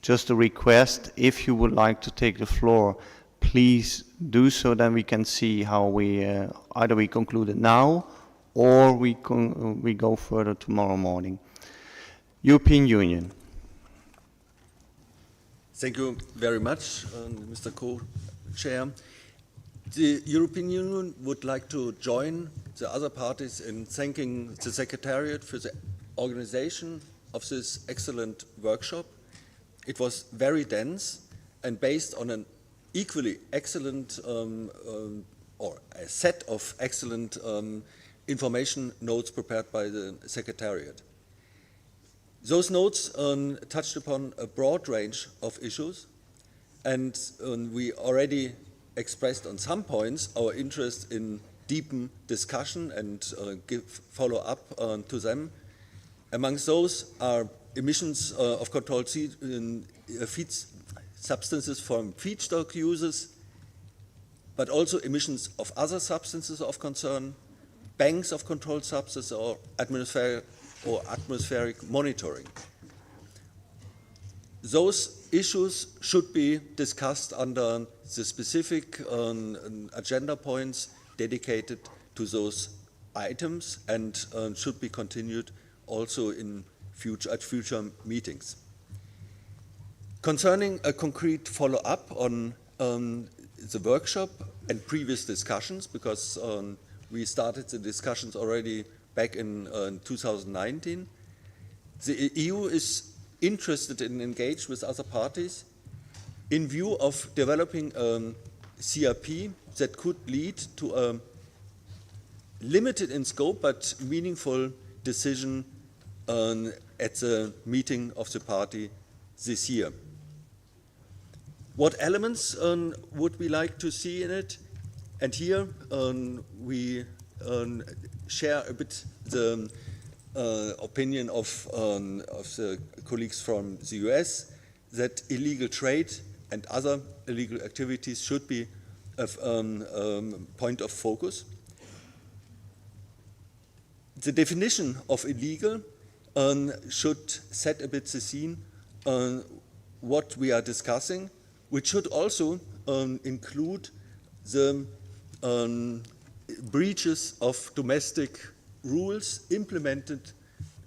just a request, if you would like to take the floor, please do so, then we can see how we, either we conclude it now or we go further tomorrow morning. European Union. Thank you very much, Mr. Co-Chair. The European Union would like to join the other parties in thanking the Secretariat for the organization of this excellent workshop. It was very dense and based on an equally excellent or a set of excellent information notes prepared by the Secretariat. Those notes touched upon a broad range of issues, and we already expressed on some points our interest in deepen discussion and follow up to them. Amongst those are emissions of controlled substances from feedstock uses, but also emissions of other substances of concern, banks of controlled substances, or atmospheric monitoring. Those issues should be discussed under the specific agenda points dedicated to those items and should be continued also in at future meetings. Concerning a concrete follow-up on the workshop and previous discussions, because we started the discussions already back in 2019. The EU is interested in engage with other parties in view of developing a CRP that could lead to a limited in scope but meaningful decision at the meeting of the party this year. What elements would we like to see in it? And here we share a bit the opinion of the colleagues from the US that illegal trade and other illegal activities should be a point of focus. The definition of illegal should set a bit the scene on what we are discussing, which should also include the breaches of domestic rules implemented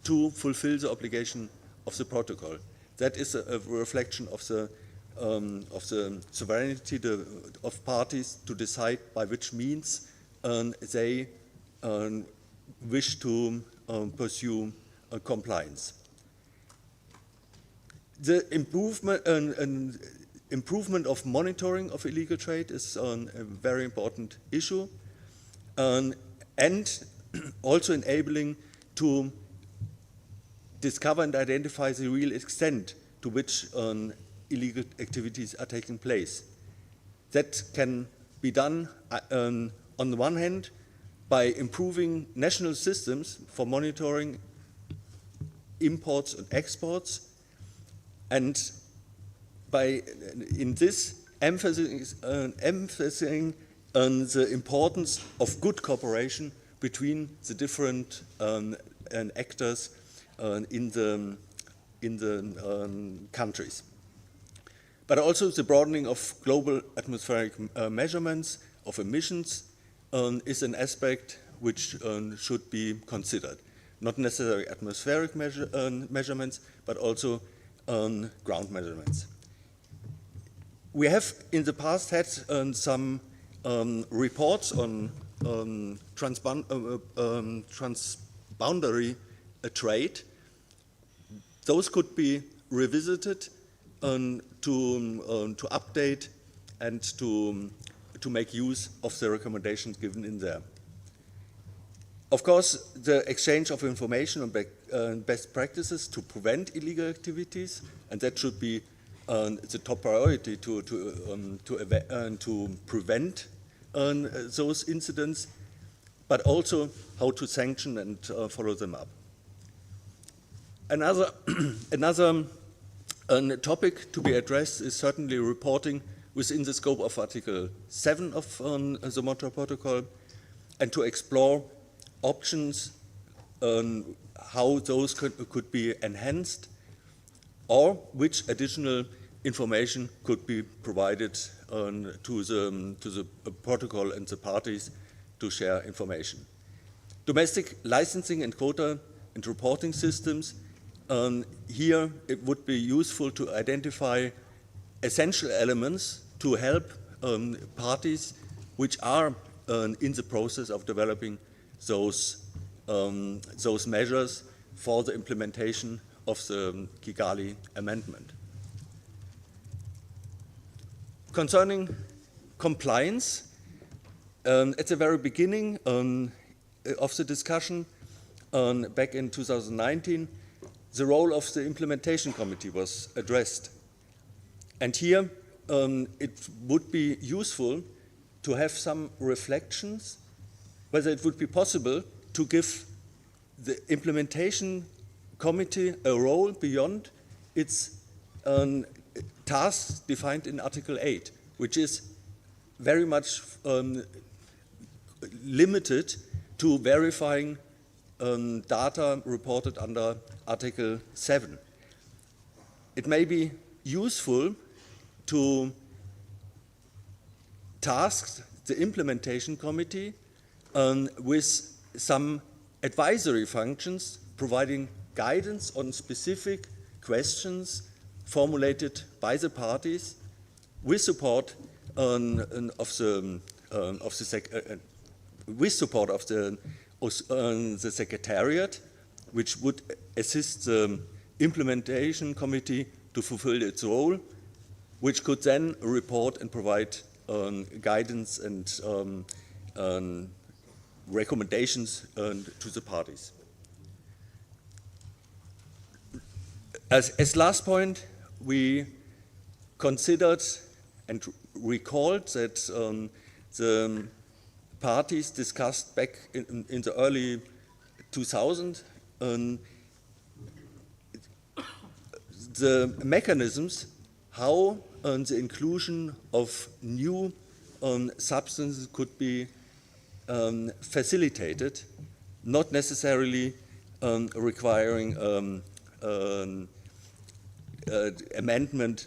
to fulfill the obligation of the protocol. That is a reflection of the sovereignty of parties to decide by which means they wish to pursue compliance. The improvement of monitoring of illegal trade is a very important issue, and also enabling to discover and identify the real extent to which illegal activities are taking place. That can be done on the one hand by improving national systems for monitoring imports and exports, and by in this emphasizing the importance of good cooperation between the different actors in the countries. But also the broadening of global atmospheric measurements of emissions is an aspect which should be considered. Not necessarily atmospheric measurements, but also ground measurements. We have in the past had some reports on transboundary trade. Those could be revisited to update and to make use of the recommendations given in there. Of course, the exchange of information on best practices to prevent illegal activities, and that should be the top priority to prevent those incidents, but also how to sanction and follow them up. Another topic to be addressed is certainly reporting within the scope of Article 7 of the Montreal Protocol, and to explore options how those could be enhanced, or which additional information could be provided to the protocol and the parties to share information. Domestic licensing and quota and reporting systems, here it would be useful to identify essential elements to help parties which are in the process of developing those measures for the implementation of the Kigali Amendment. Concerning compliance, at the very beginning of the discussion back in 2019, the role of the implementation committee was addressed. And here it would be useful to have some reflections whether it would be possible to give the implementation committee a role beyond its tasks defined in Article 8, which is very much limited to verifying data reported under Article 7. It may be useful to task the implementation committee with some advisory functions, providing guidance on specific questions formulated by the parties, with support of the Secretariat, which would assist the implementation committee to fulfill its role, which could then report and provide guidance and recommendations to the parties. As last point, we considered and recalled that the parties discussed back in the early 2000s the mechanisms how the inclusion of new substances could be facilitated, not necessarily requiring amendment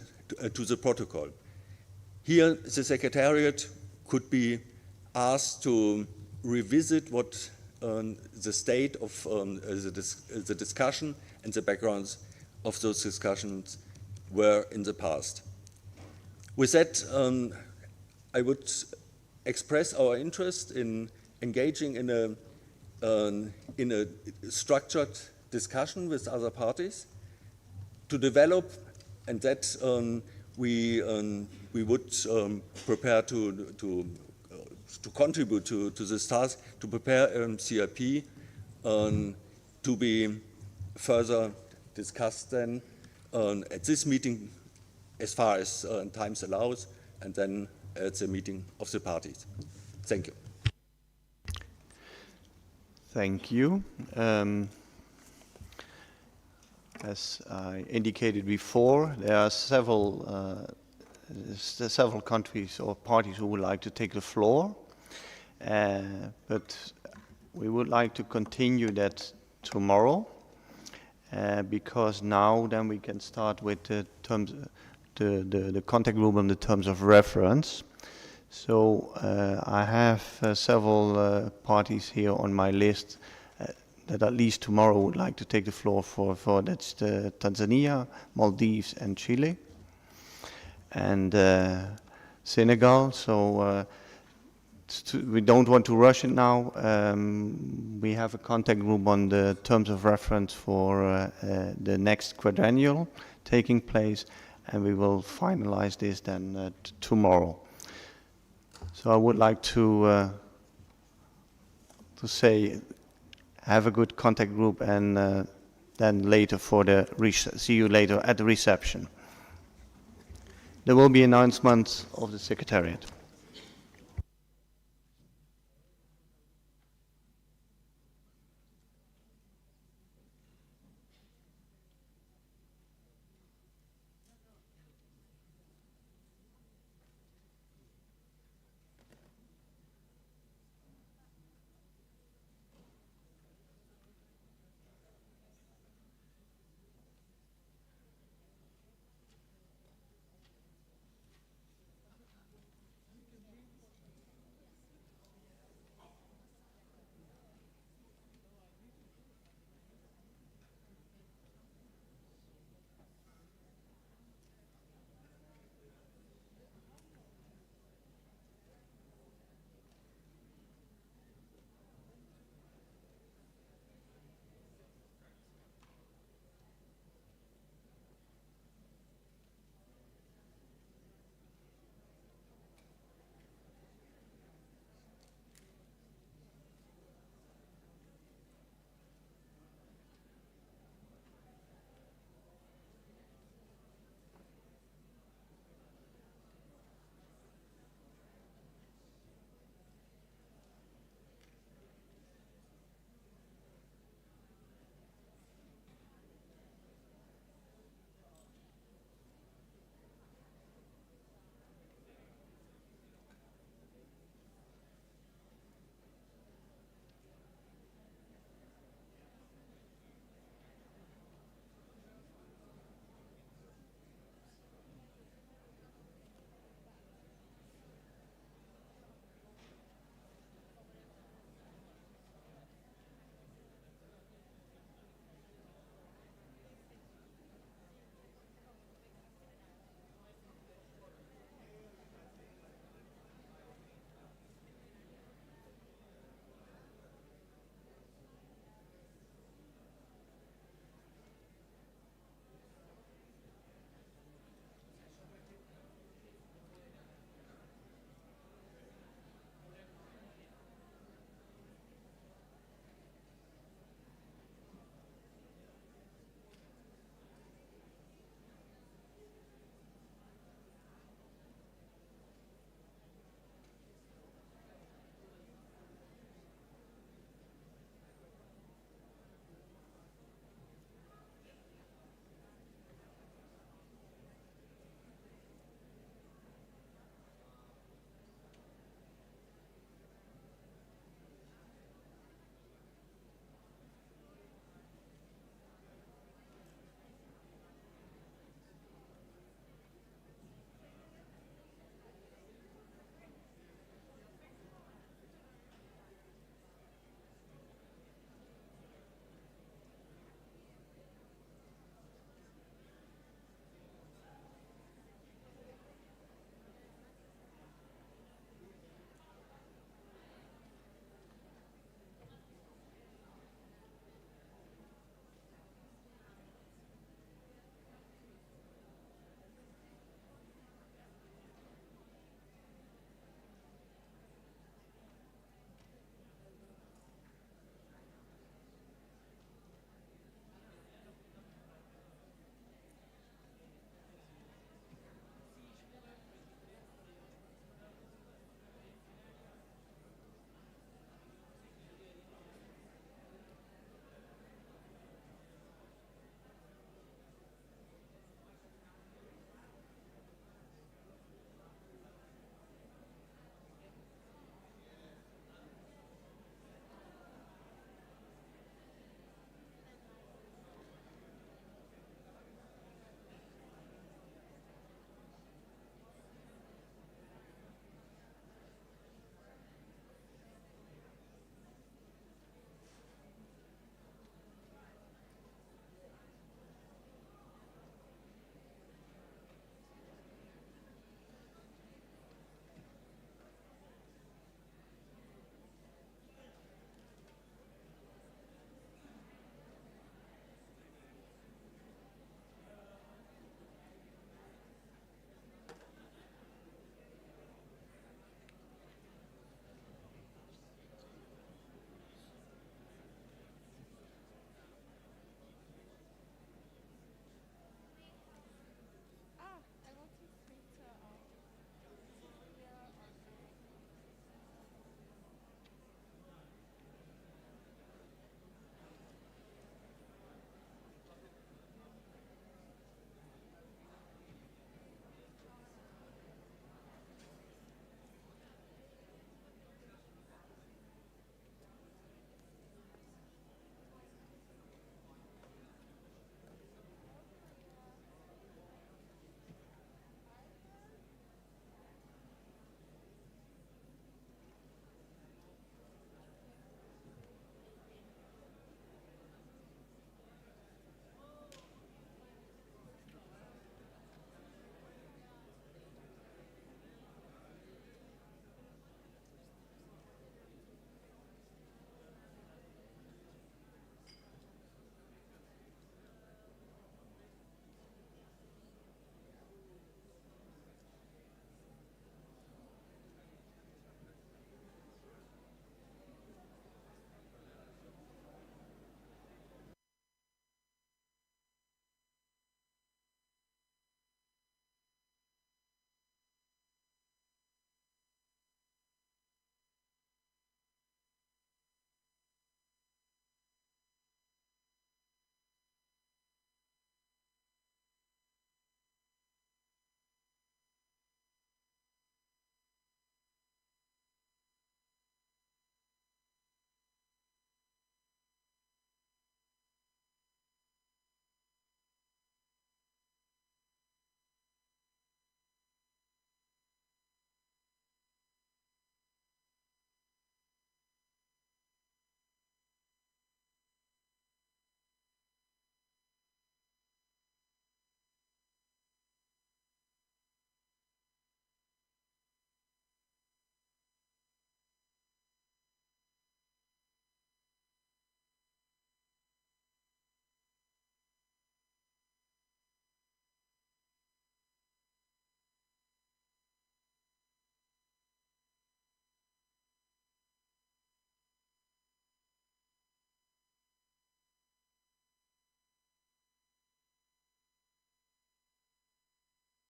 to the protocol. Here, the Secretariat could be asked to revisit what the state of the discussion and the backgrounds of those discussions were in the past. With that, I would express our interest in engaging in a structured discussion with other parties to develop, and that we would prepare to contribute to this task, to prepare CRP to be further discussed then at this meeting as far as time allows, and then at the meeting of the parties. Thank you. Thank you. As I indicated before, there are several countries or parties who would like to take the floor, but we would like to continue that tomorrow, because now then we can start with the terms, the contact group on the terms of reference. So I have several parties here on my list that at least tomorrow would like to take the floor for that's the Tanzania, Maldives, and Chile, and Senegal. So we don't want to rush it now. We have a contact group on the terms of reference for the next quadrennial taking place, and we will finalize this then tomorrow. So I would like to say, have a good contact group, and then later for the see you later at the reception. There will be announcements of the Secretariat.